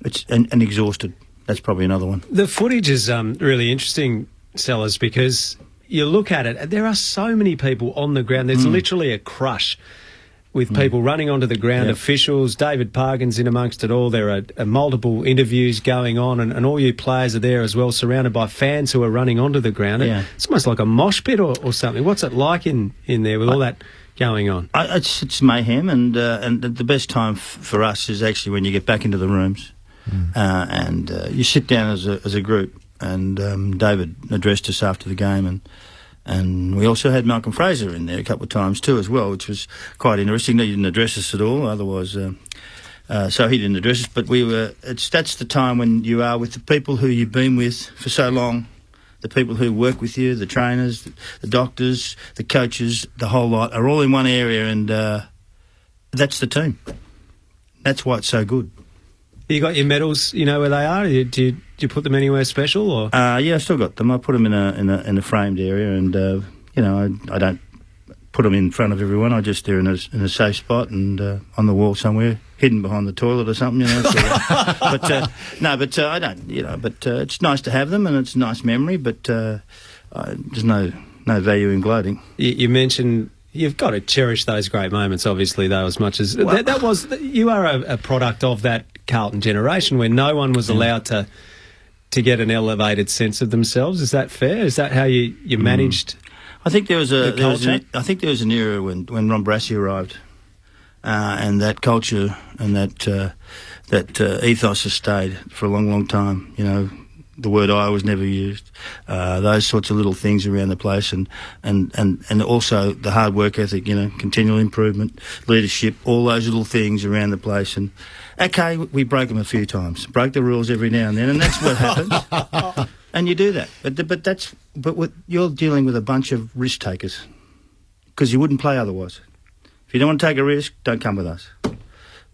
exhausted. That's probably another one. The footage is really interesting, Sellers, because you look at it, there are so many people on the ground. There's literally a crush with people running onto the ground, officials. David Parkin's in amongst it all. There are multiple interviews going on, and all you players are there as well, surrounded by fans who are running onto the ground. Yeah. It's almost like a mosh pit or something. What's it like in there with all that going on? It's mayhem, and the best time for us is actually when you get back into the rooms. And you sit down as a group, and David addressed us after the game, and we also had Malcolm Fraser in there a couple of times too as well, which was quite interesting. He didn't address us at all, otherwise, so he didn't address us. But that's the time when you are with the people who you've been with for so long, the people who work with you, the trainers, the doctors, the coaches, the whole lot are all in one area, and that's the team. That's why it's so good. You got your medals, you know where they are? Do you put them anywhere special? Or yeah, I still got them. I put them in a framed area, and I don't put them in front of everyone. I just they're in a safe spot and on the wall somewhere, hidden behind the toilet or something. But I don't. But it's nice to have them, and it's a nice memory. But there's no value in gloating. You mentioned. You've got to cherish those great moments, obviously, though, as much as... That was... You are a product of that Carlton generation where no one was allowed to get an elevated sense of themselves. Is that fair? Is that how you managed I think there was I think there was an era when Ron Brassie arrived, and that culture and that ethos has stayed for a long, long time, you know. The word "I" was never used. Those sorts of little things around the place, and also the hard work ethic, you know, continual improvement, leadership, all those little things around the place. And okay, we broke them a few times, broke the rules every now and then, and that's what happens. And you do that, but you're dealing with a bunch of risk takers, because you wouldn't play otherwise. If you don't want to take a risk, don't come with us,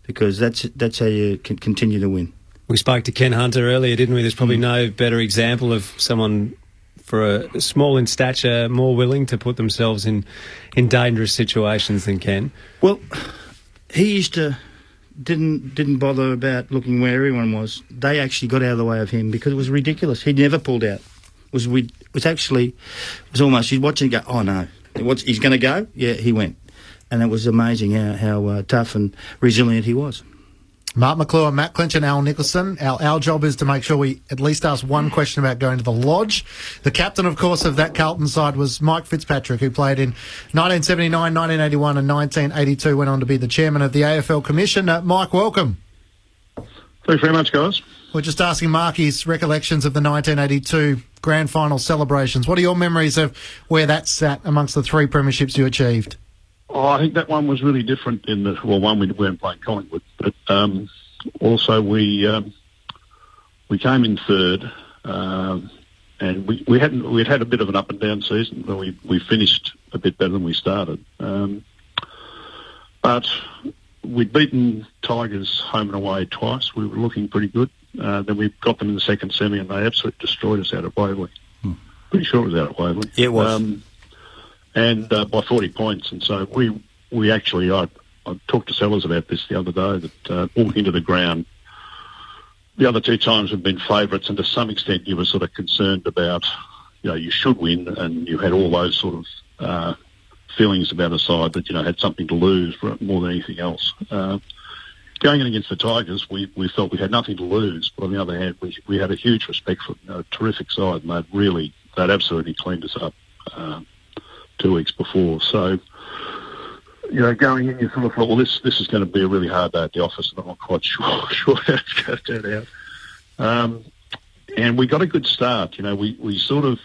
because that's how you can continue to win. We spoke to Ken Hunter earlier, didn't we? There's probably no better example of someone for a small in stature, more willing to put themselves in dangerous situations than Ken. Well, he used to didn't bother about looking where everyone was. They actually got out of the way of him because it was ridiculous. He never pulled out. It was almost, you'd watch and go, oh no, he's going to go? Yeah, he went. And it was amazing how tough and resilient he was. Mark McClure, Matt Clinch and Al Nicholson. Our job is to make sure we at least ask one question about going to the Lodge. The captain, of course, of that Carlton side was Mike Fitzpatrick, who played in 1979, 1981 and 1982, went on to be the chairman of the AFL Commission. Mike, welcome. Thanks very much, guys. We're just asking Mark his recollections of the 1982 grand final celebrations. What are your memories of where that sat amongst the three premierships you achieved? Oh, I think that one was really different in that, well, one, we weren't playing Collingwood, but also we came in third, and we'd had a bit of an up and down season, but we finished a bit better than we started. But we'd beaten Tigers home and away twice. We were looking pretty good. Then we got them in the second semi, and they absolutely destroyed us out at Waverley. Pretty sure it was out at Waverley. Yeah, it was. And by 40 points. And so we actually, I talked to Sellers about this the other day, that walking to the ground, the other two times have been favourites, and to some extent you were sort of concerned about, you should win, and you had all those sort of feelings about a side that, had something to lose more than anything else. Going in against the Tigers, we felt we had nothing to lose, but on the other hand, we had a huge respect for them. A terrific side, and they'd absolutely cleaned us up 2 weeks before. So, going in, you sort of thought, well, this is going to be a really hard day at the office, and I'm not quite sure how it's going to turn out. And we got a good start. We sort of,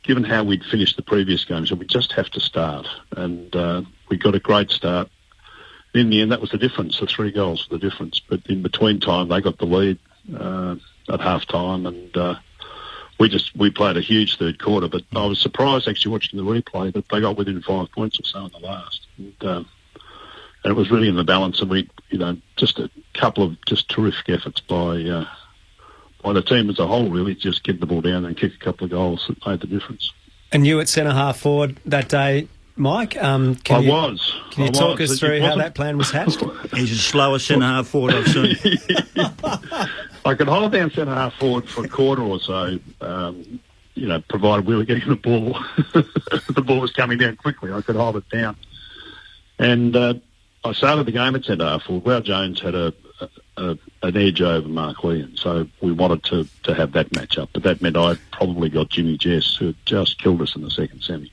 given how we'd finished the previous game, so we just have to start. And we got a great start. In the end, that was the difference. The 3 goals were the difference. But in between time, they got the lead at half-time, and we played a huge third quarter. But I was surprised, actually, watching the replay, that they got within 5 points or so in the last. And it was really in the balance, and we, just a couple of just terrific efforts by the team as a whole, really, just get the ball down and kick a couple of goals that made the difference. And you at centre-half forward that day, Mike? Can you talk us through how that plan was hatched? He's the slowest centre-half forward I've seen. I could hold down centre-half forward for a quarter or so, provided we were getting the ball. The ball was coming down quickly. I could hold it down. And I started the game at centre-half forward. Wow Jones had an edge over Mark Lee, and so we wanted to have that match up. But that meant I probably got Jimmy Jess, who had just killed us in the second semi.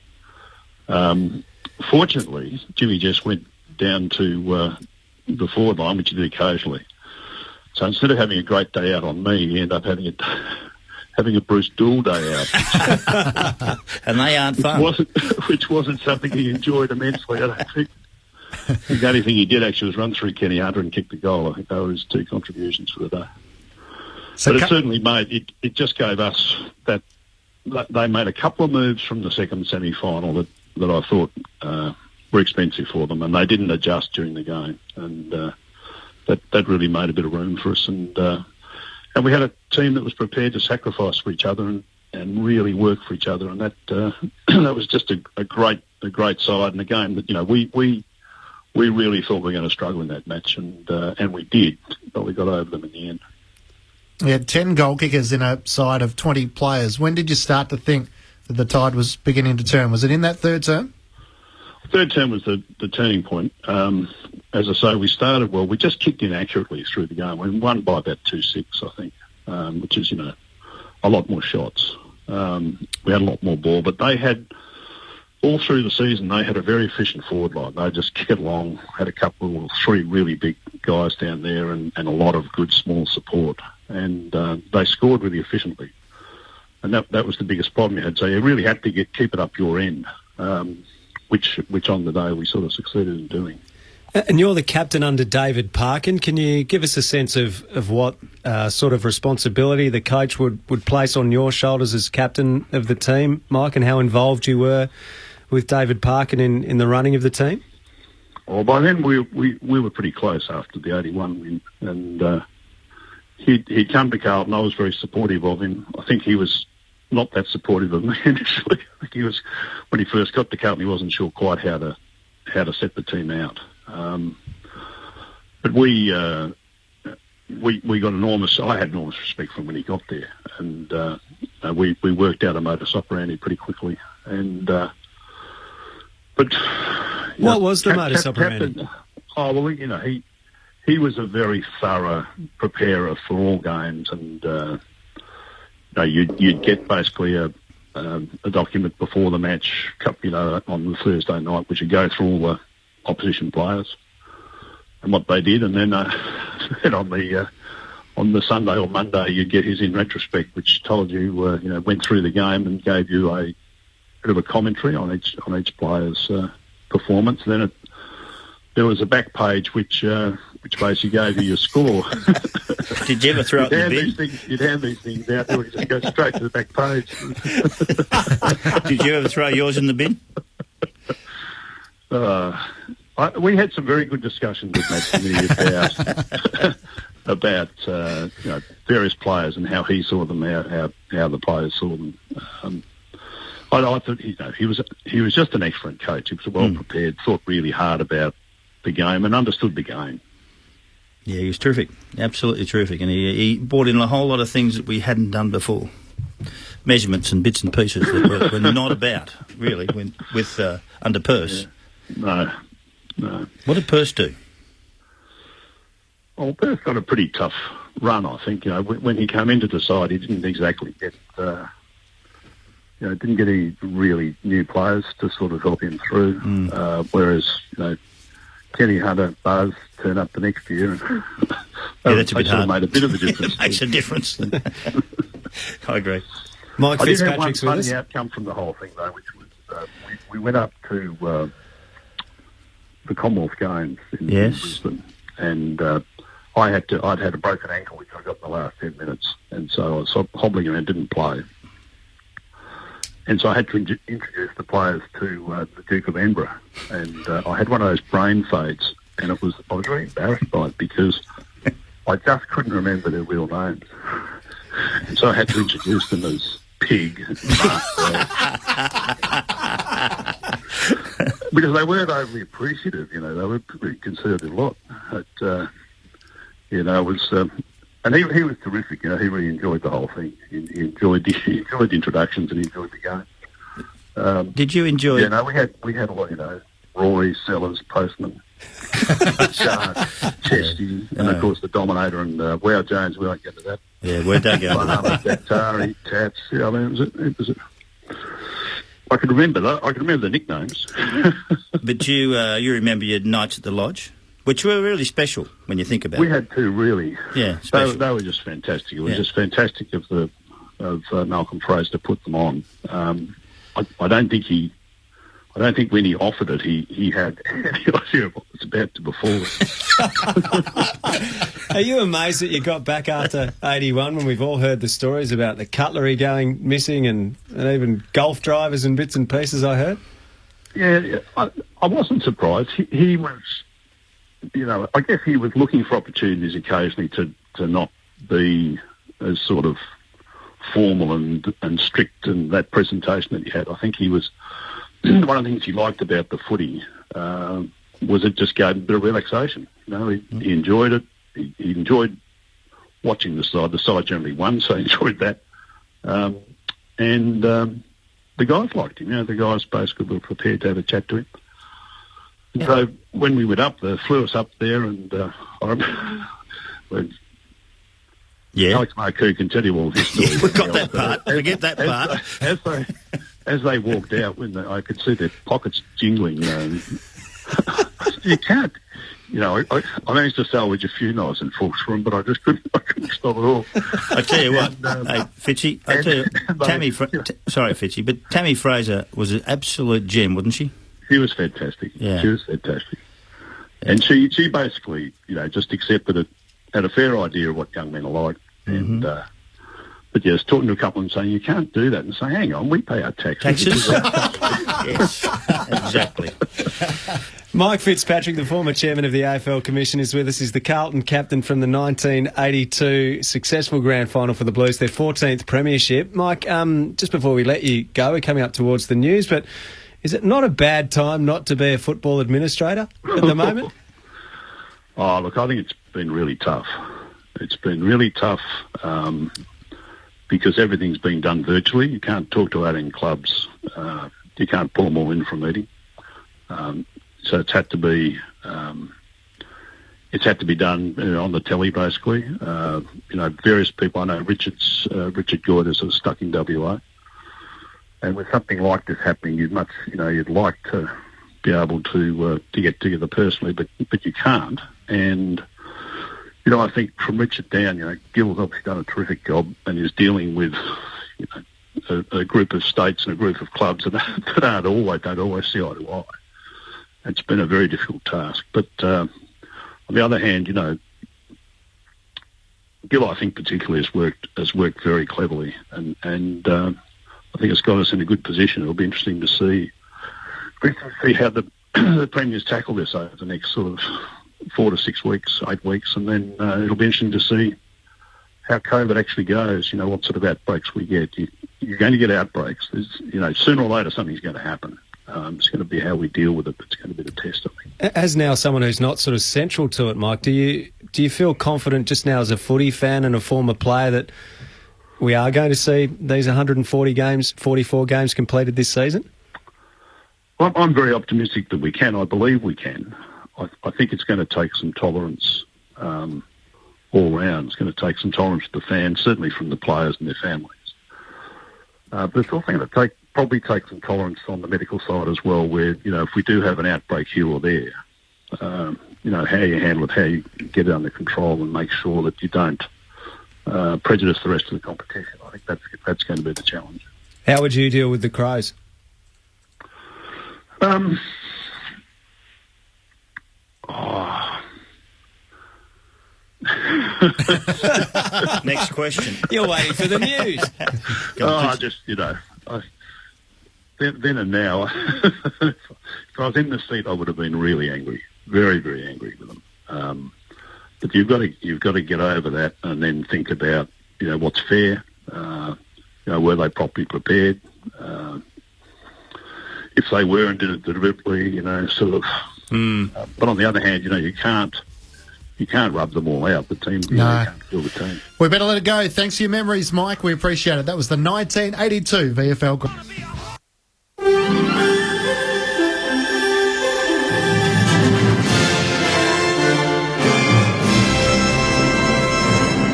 Fortunately, Jimmy Jess went down to the forward line, which he did occasionally. So instead of having a great day out on me, he ended up having a Bruce Dool day out. And they aren't fun. Which wasn't something he enjoyed immensely, I don't think. The only thing he did actually was run through Kenny Hunter and kick the goal. I think they were his 2 contributions for the day. So but it certainly made, it just gave us that they made a couple of moves from the second semi-final that I thought were expensive for them, and they didn't adjust during the game, and that really made a bit of room for us, and we had a team that was prepared to sacrifice for each other and really work for each other, and that that was just a great side, and a game that we really thought we were going to struggle in that match, and we did, but we got over them in the end. You had 10 goal kickers in a side of 20 players. When did you start to think that the tide was beginning to turn? Was it in that third term? Third term was the turning point. As I say, we started well. We just kicked in accurately through the game. We won by about 2-6, I think, which is, a lot more shots. We had a lot more ball, but they had, all through the season, they had a very efficient forward line. They just kick it along, had a couple, 3 really big guys down there and a lot of good small support. And they scored really efficiently. And that was the biggest problem you had. So you really had to keep it up your end, which on the day we sort of succeeded in doing. And you're the captain under David Parkin. Can you give us a sense of what sort of responsibility the coach would place on your shoulders as captain of the team, Mike, and how involved you were with David Parkin in the running of the team? Well, by then we were pretty close after the 81 win, and he'd come to Carlton. I was very supportive of him. I think he was not that supportive of me initially. I think he was, when he first got to Carlton, he wasn't sure quite how to set the team out. but we got enormous. I had enormous respect for him when he got there, and we worked out a modus operandi pretty quickly. And but what was the modus operandi? He was a very thorough preparer for all games, and you'd get basically a document before the match, on the Thursday night, which would go through all the opposition players and what they did, and then then on the Sunday or Monday you'd get his in retrospect, which told you went through the game and gave you a bit of a commentary on each player's performance. Then there was a back page which basically gave you your score. Did you ever throw it in the bin? You'd hand these things out, or you just go straight to the back page. Did you ever throw yours in the bin? We had some very good discussions with Matt Committee about various players and how he saw them, how the players saw them. I thought he was just an excellent coach. He was well prepared, thought really hard about the game, and understood the game. Yeah, he was terrific, absolutely terrific, and he brought in a whole lot of things that we hadn't done before, measurements and bits and pieces that were not about really under Purse. Yeah. No. What did Purse do? Well, Purse got a pretty tough run, I think. When he came into the side, he didn't exactly get, didn't get any really new players to sort of help him through. Whereas, Kenny Hunter, Buzz turned up the next year, and that's a bit hard. Made a bit of a difference. It makes a difference. I agree. Mike Fitzpatrick's with us. I did have one funny outcome from the whole thing, though, which was we went up to the Commonwealth Games in Brisbane, and I'd had a broken ankle, which I got in the last 10 minutes, and so I was sort of hobbling around, didn't play. And so I had to introduce the players to the Duke of Edinburgh, and I had one of those brain fades, and I was very embarrassed by it because I just couldn't remember their real names. And so I had to introduce them as Pig and Mark, because they weren't overly appreciative, they were a pretty conservative lot. But, it was... and he was terrific. He really enjoyed the whole thing. He enjoyed the introductions, and he enjoyed the game. Did you enjoy? Yeah, we had a lot. Roy, Sellers, Postman, Shark, Chesty, and of course the Dominator and Wow Jones. We won't get to that. Yeah, we don't go into that. Tari, Tats. Yeah, I mean, it was. I can remember that. I can remember the nicknames. But you remember your nights at the lodge, which were really special when you think about it. We had two really. Yeah, special. They were just fantastic. It was just fantastic of Malcolm Fraser to put them on. I don't think when he offered it, he had any idea of what was about to befall it. Are you amazed that you got back after 81 when we've all heard the stories about the cutlery going missing and even golf drivers and bits and pieces, I heard? Yeah, I wasn't surprised. He was, I guess he was looking for opportunities occasionally to not be as sort of formal and strict in that presentation that he had. I think he was... One of the things he liked about the footy was it just gave him a bit of relaxation. He enjoyed it. He enjoyed watching the side. The side generally won, so he enjoyed that. And the guys liked him. The guys basically were prepared to have a chat to him. And so when we went up, they flew us up there, and I remember... Alex Marcoux can tell you all his story. We've got that part. Forget that part. As they walked out, I could see their pockets jingling. You can't. I managed to salvage a few knives and forks for them, but I just couldn't stop it all. I tell you what, hey, Fitchy, sorry, Fitchy, but Tammy Fraser was an absolute gem, wasn't she? She was fantastic. Yeah. She was fantastic. Yeah. And she basically, just accepted it, had a fair idea of what young men are like. And, but yes, talking to a couple and saying, you can't do that, and saying, hang on, we pay our taxes. Yes, exactly. Mike Fitzpatrick, the former chairman of the AFL Commission, is with us. He's the Carlton captain from the 1982 successful grand final for the Blues, their 14th premiership. Mike, just before we let you go, we're coming up towards the news, but is it not a bad time not to be a football administrator at the moment? Oh, look, I think it's been really tough. It's been really tough because everything's been done virtually. You can't talk to 18 clubs. You can't pull them all in for a meeting. So it's had to be done on the telly, basically. Various people. I know Richard Goyd is sort of stuck in WA, and with something like this happening, you'd like to be able to get together personally, but you can't. And I think from Richard down, Gil's obviously done a terrific job and is dealing with a group of states and a group of clubs that don't always see eye to eye. It's been a very difficult task, but on the other hand, Gil, I think particularly has worked very cleverly, and I think it's got us in a good position. It'll be interesting to see how the premiers tackle this over the next sort of 4 to 6 weeks, 8 weeks, and then it'll be interesting to see how COVID actually goes. What sort of outbreaks we get. You're going to get outbreaks. Sooner or later something's going to happen. It's going to be how we deal with it that's going to be the test, I think. As now someone who's not sort of central to it, Mike, do you feel confident just now as a footy fan and a former player that we are going to see these 44 games completed this season? I'm very optimistic that we can. I believe we can. I think it's going to take some tolerance all round. It's going to take some tolerance from the fans, certainly from the players and their families. But it's also going to probably take some tolerance on the medical side as well, where, if we do have an outbreak here or there, how you handle it, how you get it under control and make sure that you don't prejudice the rest of the competition. I think that's going to be the challenge. How would you deal with the Crows? Next question. You're waiting for the news. Then and now, if I was in the seat, I would have been really angry, very, very angry with them. But you've got to get over that and then think about, what's fair. Were they properly prepared? If they were and did it deliberately, sort of. But on the other hand, you can't rub them all out. The team, you can't kill the team. We better let it go. Thanks for your memories, Mike. We appreciate it. That was the 1982 VFL.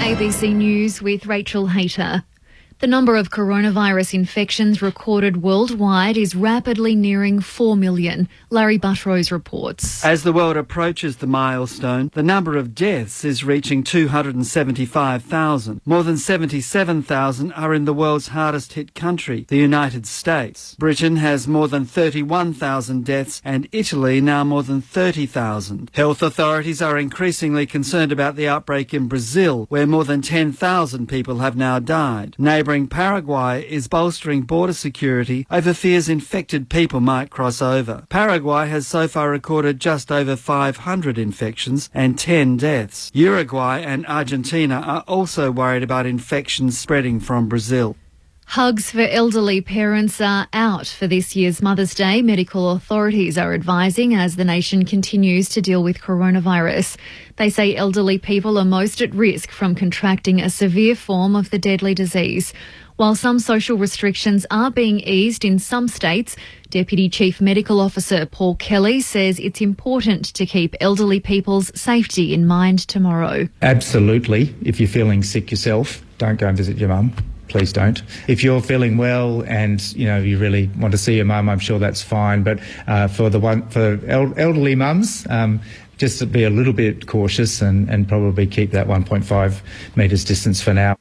ABC News with Rachel Hayter. The number of coronavirus infections recorded worldwide is rapidly nearing 4 million. Larry Buttrose reports. As the world approaches the milestone, the number of deaths is reaching 275,000. More than 77,000 are in the world's hardest hit country, the United States. Britain has more than 31,000 deaths and Italy now more than 30,000. Health authorities are increasingly concerned about the outbreak in Brazil, where more than 10,000 people have now died. Neighbouring Paraguay is bolstering border security over fears infected people might cross over. Paraguay has so far recorded just over 500 infections and 10 deaths. Uruguay and Argentina are also worried about infections spreading from Brazil. Hugs for elderly parents are out for this year's Mother's Day. Medical authorities are advising as the nation continues to deal with coronavirus. They say elderly people are most at risk from contracting a severe form of the deadly disease. While some social restrictions are being eased in some states, Deputy Chief Medical Officer Paul Kelly says it's important to keep elderly people's safety in mind tomorrow. Absolutely. If you're feeling sick yourself, don't go and visit your mum. Please don't. If you're feeling well and you really want to see your mum, I'm sure that's fine. But for elderly mums, just be a little bit cautious and probably keep that 1.5 metres distance for now.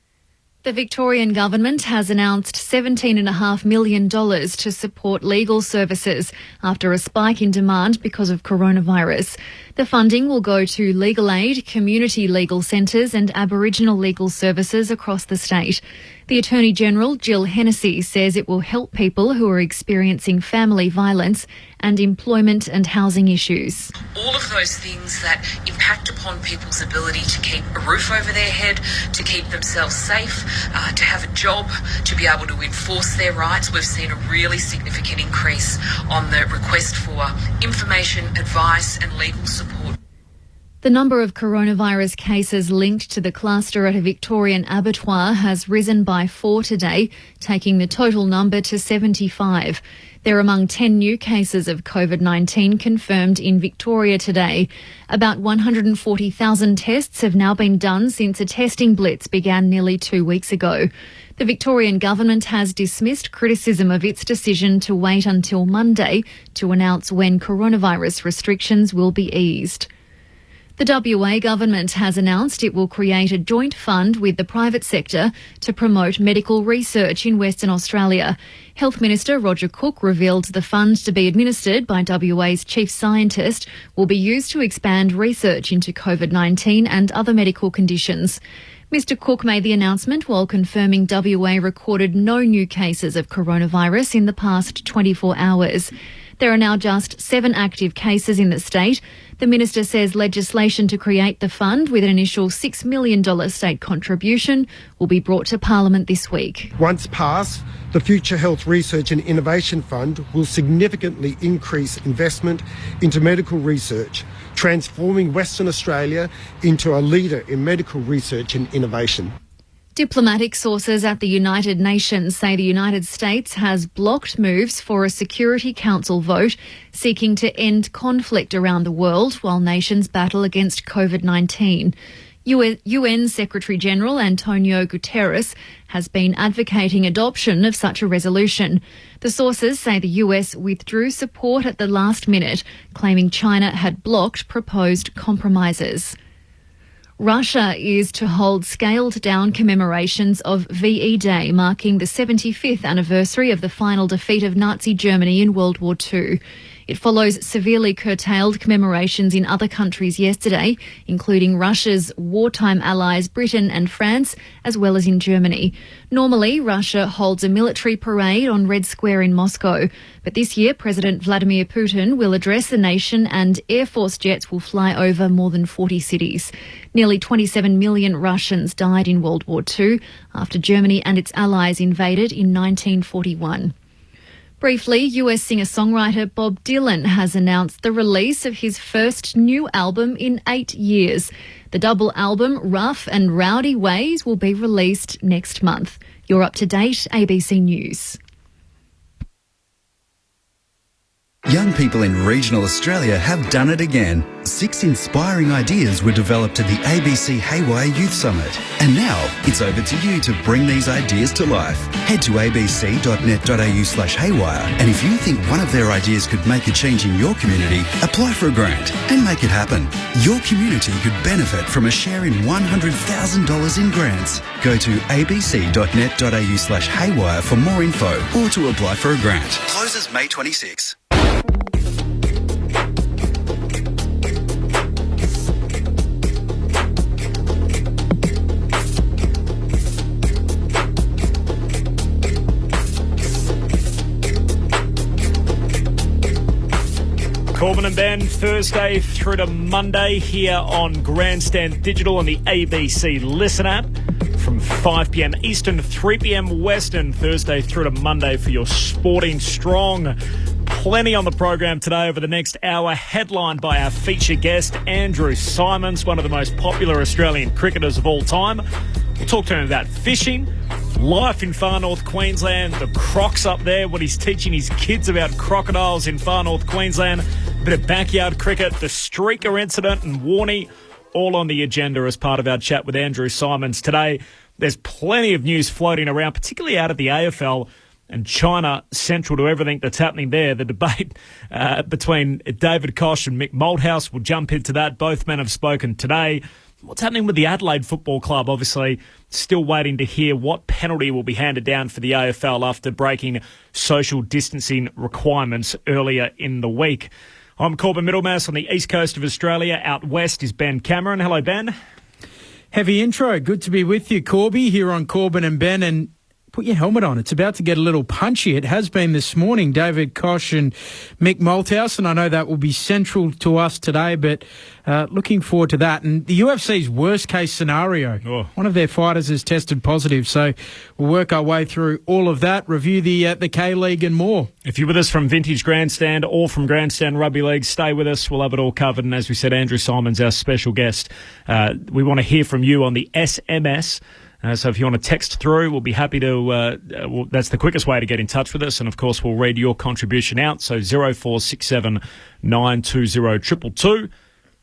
The Victorian government has announced $17.5 million to support legal services after a spike in demand because of coronavirus. The funding will go to legal aid, community legal centres and Aboriginal legal services across the state. The Attorney-General, Jill Hennessy, says it will help people who are experiencing family violence and employment and housing issues. All of those things that impact upon people's ability to keep a roof over their head, to keep themselves safe, to have a job, to be able to enforce their rights. We've seen a really significant increase on the request for information, advice and legal support. The number of coronavirus cases linked to the cluster at a Victorian abattoir has risen by 4 today, taking the total number to 75. They're among 10 new cases of COVID-19 confirmed in Victoria today. About 140,000 tests have now been done since a testing blitz began nearly 2 weeks ago. The Victorian government has dismissed criticism of its decision to wait until Monday to announce when coronavirus restrictions will be eased. The WA government has announced it will create a joint fund with the private sector to promote medical research in Western Australia. Health Minister Roger Cook revealed the fund, to be administered by WA's chief scientist, will be used to expand research into COVID-19 and other medical conditions. Mr Cook made the announcement while confirming WA recorded no new cases of coronavirus in the past 24 hours. There are now just 7 active cases in the state. The minister says legislation to create the fund, with an initial $6 million state contribution, will be brought to Parliament this week. Once passed, the Future Health Research and Innovation Fund will significantly increase investment into medical research, transforming Western Australia into a leader in medical research and innovation. Diplomatic sources at the United Nations say the United States has blocked moves for a Security Council vote seeking to end conflict around the world while nations battle against COVID-19. UN Secretary-General Antonio Guterres has been advocating adoption of such a resolution. The sources say the US withdrew support at the last minute, claiming China had blocked proposed compromises. Russia is to hold scaled-down commemorations of VE Day, marking the 75th anniversary of the final defeat of Nazi Germany in World War II. It follows severely curtailed commemorations in other countries yesterday, including Russia's wartime allies Britain and France, as well as in Germany. Normally, Russia holds a military parade on Red Square in Moscow, but this year President Vladimir Putin will address the nation and Air Force jets will fly over more than 40 cities. Nearly 27 million Russians died in World War II after Germany and its allies invaded in 1941. Briefly, US singer-songwriter Bob Dylan has announced the release of his first new album in 8 years. The double album Rough and Rowdy Ways will be released next month. You're up to date, ABC News. Young people in regional Australia have done it again. 6 inspiring ideas were developed at the ABC Haywire Youth Summit. And now it's over to you to bring these ideas to life. Head to abc.net.au/haywire, and if you think one of their ideas could make a change in your community, apply for a grant and make it happen. Your community could benefit from a share in $100,000 in grants. Go to abc.net.au/haywire for more info or to apply for a grant. Closes May 26. Corbin and Ben, Thursday through to Monday here on Grandstand Digital on the ABC Listen app from 5 p.m. Eastern, 3 p.m. Western, Thursday through to Monday for your sporting strong. Plenty on the program today over the next hour, headlined by our feature guest, Andrew Symonds, one of the most popular Australian cricketers of all time. We'll talk to him about fishing, life in far north Queensland, the crocs up there, what he's teaching his kids about crocodiles in far north Queensland, a bit of backyard cricket, the streaker incident and Warney, all on the agenda as part of our chat with Andrew Symonds today. There's plenty of news floating around, particularly out of the AFL, and China central to everything that's happening there. The debate between David Koch and Mick Malthouse, we'll jump into that. Both men have spoken today. What's happening with the Adelaide Football Club? Obviously, still waiting to hear what penalty will be handed down for the AFL after breaking social distancing requirements earlier in the week. I'm Corbin Middlemass on the east coast of Australia. Out west is Ben Cameron. Hello, Ben. Heavy intro. Good to be with you, Corby, here on Corbin and Ben. And put your helmet on. It's about to get a little punchy. It has been this morning. David Koch and Mick Malthouse, and I know that will be central to us today, but looking forward to that. And the UFC's worst-case scenario, one of their fighters has tested positive, so we'll work our way through all of that, review the K-League and more. If you're with us from Vintage Grandstand or from Grandstand Rugby League, stay with us. We'll have it all covered. And as we said, Andrew Simon's our special guest. We want to hear from you on the SMS. So if you want to text through, we'll be happy to, that's the quickest way to get in touch with us. And of course, we'll read your contribution out. So 0467 920 222.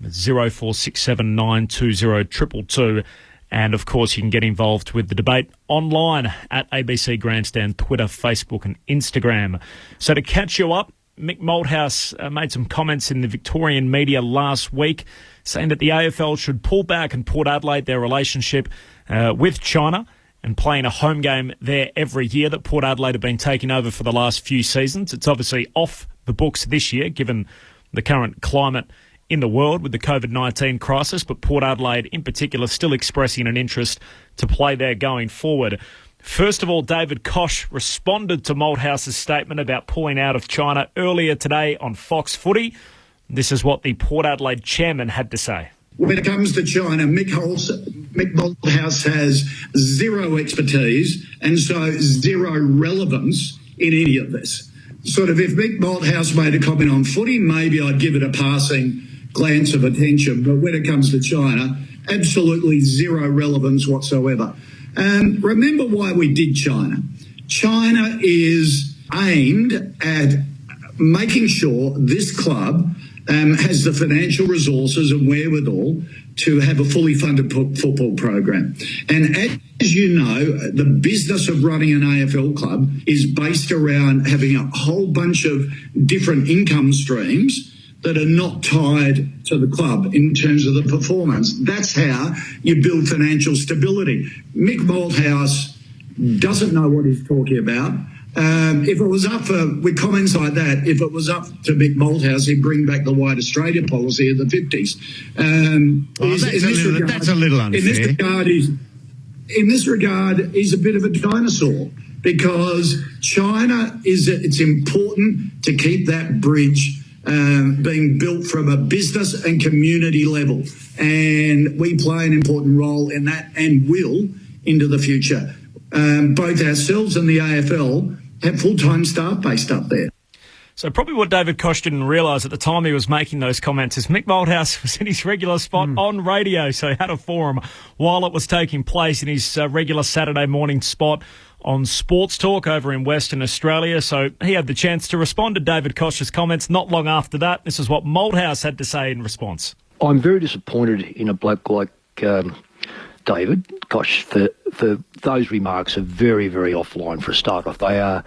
0467 920 222. And of course, you can get involved with the debate online at ABC Grandstand, Twitter, Facebook and Instagram. So to catch you up, Mick Malthouse made some comments in the Victorian media last week saying that the AFL should pull back and Port Adelaide their relationship with China and playing a home game there every year that Port Adelaide have been taking over for the last few seasons. It's obviously off the books this year, given the current climate in the world with the COVID-19 crisis, but Port Adelaide in particular still expressing an interest to play there going forward. First of all, David Koch responded to Malthouse's statement about pulling out of China earlier today on Fox Footy. This is what the Port Adelaide chairman had to say. When it comes to China, Mick Malthouse has zero expertise and so zero relevance in any of this. Sort of if Mick Malthouse made a comment on footy, maybe I'd give it a passing glance of attention. But when it comes to China, absolutely zero relevance whatsoever. Remember why we did China. China is aimed at making sure this club has the financial resources and wherewithal to have a fully funded football program. And as you know, the business of running an AFL club is based around having a whole bunch of different income streams that are not tied to the club in terms of the performance. That's how you build financial stability. Mick Malthouse doesn't know what he's talking about. If it was up with comments like that, if it was up to Mick Malthouse, he'd bring back the White Australia policy of the 50s. That's a little unfair. In this regard, he's a bit of a dinosaur because China it's important to keep that bridge being built from a business and community level. And we play an important role in that and will into the future. Both ourselves and the AFL have full-time staff based up there. So probably what David Koch didn't realise at the time he was making those comments is Mick Malthouse was in his regular spot on radio, so he had a forum while it was taking place in his regular Saturday morning spot on Sports Talk over in Western Australia. So he had the chance to respond to David Koch's comments not long after that. This is what Malthouse had to say in response. I'm very disappointed in a bloke like David Koch for those remarks are very, very offline for a start off. They are,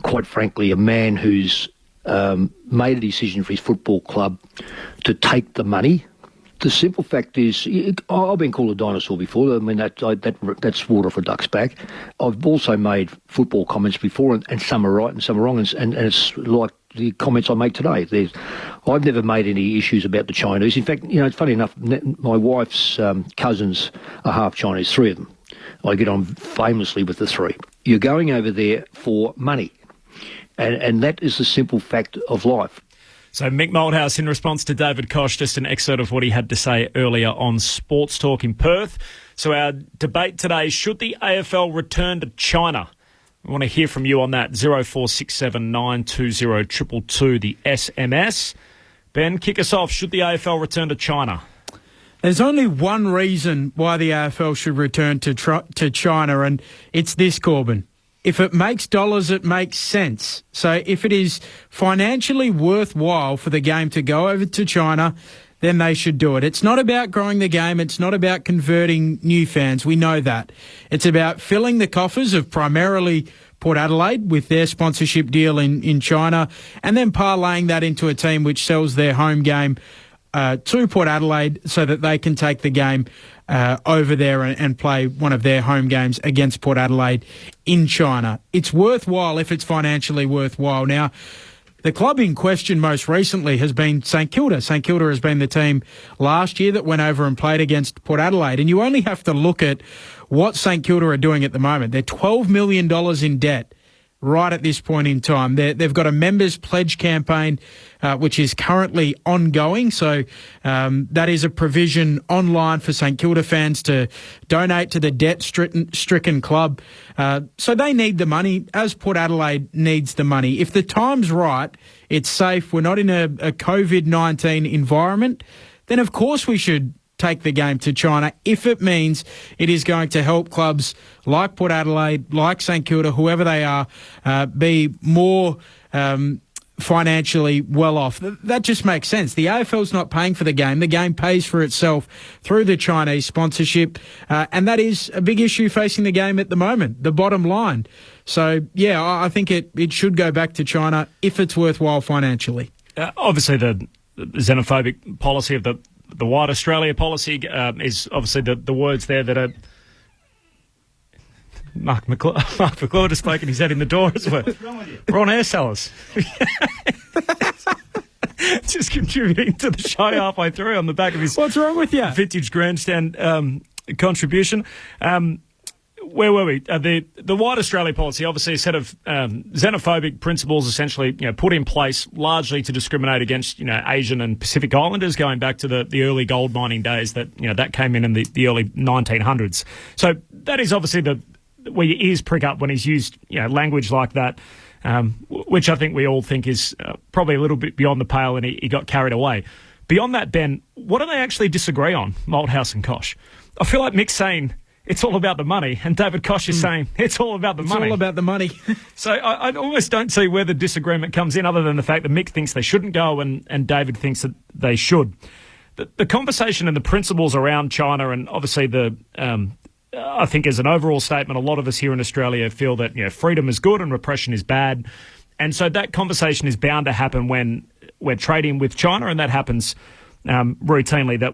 quite frankly, a man who's made a decision for his football club to take the money. The simple fact is, I've been called a dinosaur before. I mean, that's water off a duck's back. I've also made football comments before, and some are right and some are wrong, and it's like the comments I make today. I've never made any issues about the Chinese. In fact, it's funny enough, my wife's cousins are half Chinese, three of them. I get on famously with the three. You're going over there for money, and that is the simple fact of life. So Mick Malthouse in response to David Koch, just an excerpt of what he had to say earlier on Sports Talk in Perth. So our debate today, should the AFL return to China? We want to hear from you on that. 0467 920 222, the SMS. Ben, kick us off. Should the AFL return to China? There's only one reason why the AFL should return to China, and it's this, Corbin. If it makes dollars, it makes sense. So if it is financially worthwhile for the game to go over to China, then they should do it. It's not about growing the game. It's not about converting new fans. We know that. It's about filling the coffers of primarily Port Adelaide with their sponsorship deal in China, and then parlaying that into a team which sells their home game to Port Adelaide so that they can take the game over there and play one of their home games against Port Adelaide in China. It's worthwhile if it's financially worthwhile. Now, The club in question most recently has been St Kilda. St Kilda has been the team last year that went over and played against Port Adelaide. And you only have to look at what St Kilda are doing at the moment. They're $12 million in debt right at this point in time. They've got a members pledge campaign which is currently ongoing. So that is a provision online for St Kilda fans to donate to the debt-stricken club. So they need the money, as Port Adelaide needs the money. If the time's right, it's safe, we're not in a COVID-19 environment, then of course we should take the game to China if it means it is going to help clubs like Port Adelaide, like St Kilda, whoever they are, be more financially well off. That just makes sense. The AFL's not paying for the game. The game pays for itself through the Chinese sponsorship, and that is a big issue facing the game at the moment, the bottom line. So, yeah, I think it should go back to China if it's worthwhile financially. Obviously, the xenophobic policy of the White Australia policy is obviously the words there that are... Mark McClure just poking his head in the door as well. We're on air, sellers. Just contributing to the show halfway through on the back of his... What's wrong with you? Vintage grandstand contribution. Where were we? The White Australia policy, obviously a set of xenophobic principles essentially put in place largely to discriminate against Asian and Pacific Islanders going back to the early gold mining days that that came in the early 1900s. So that is obviously where your ears prick up when he's used language like that, which I think we all think is probably a little bit beyond the pale, and he got carried away. Beyond that, Ben, what do they actually disagree on, Malthouse and Kosh? I feel like Mick's saying it's all about the money, and David Kosh is saying it's all about the money. It's all about the money. So I almost don't see where the disagreement comes in, other than the fact that Mick thinks they shouldn't go and David thinks that they should. The conversation and the principles around China, and obviously I think as an overall statement, a lot of us here in Australia feel that freedom is good and repression is bad. And so that conversation is bound to happen when we're trading with China, and that happens routinely. That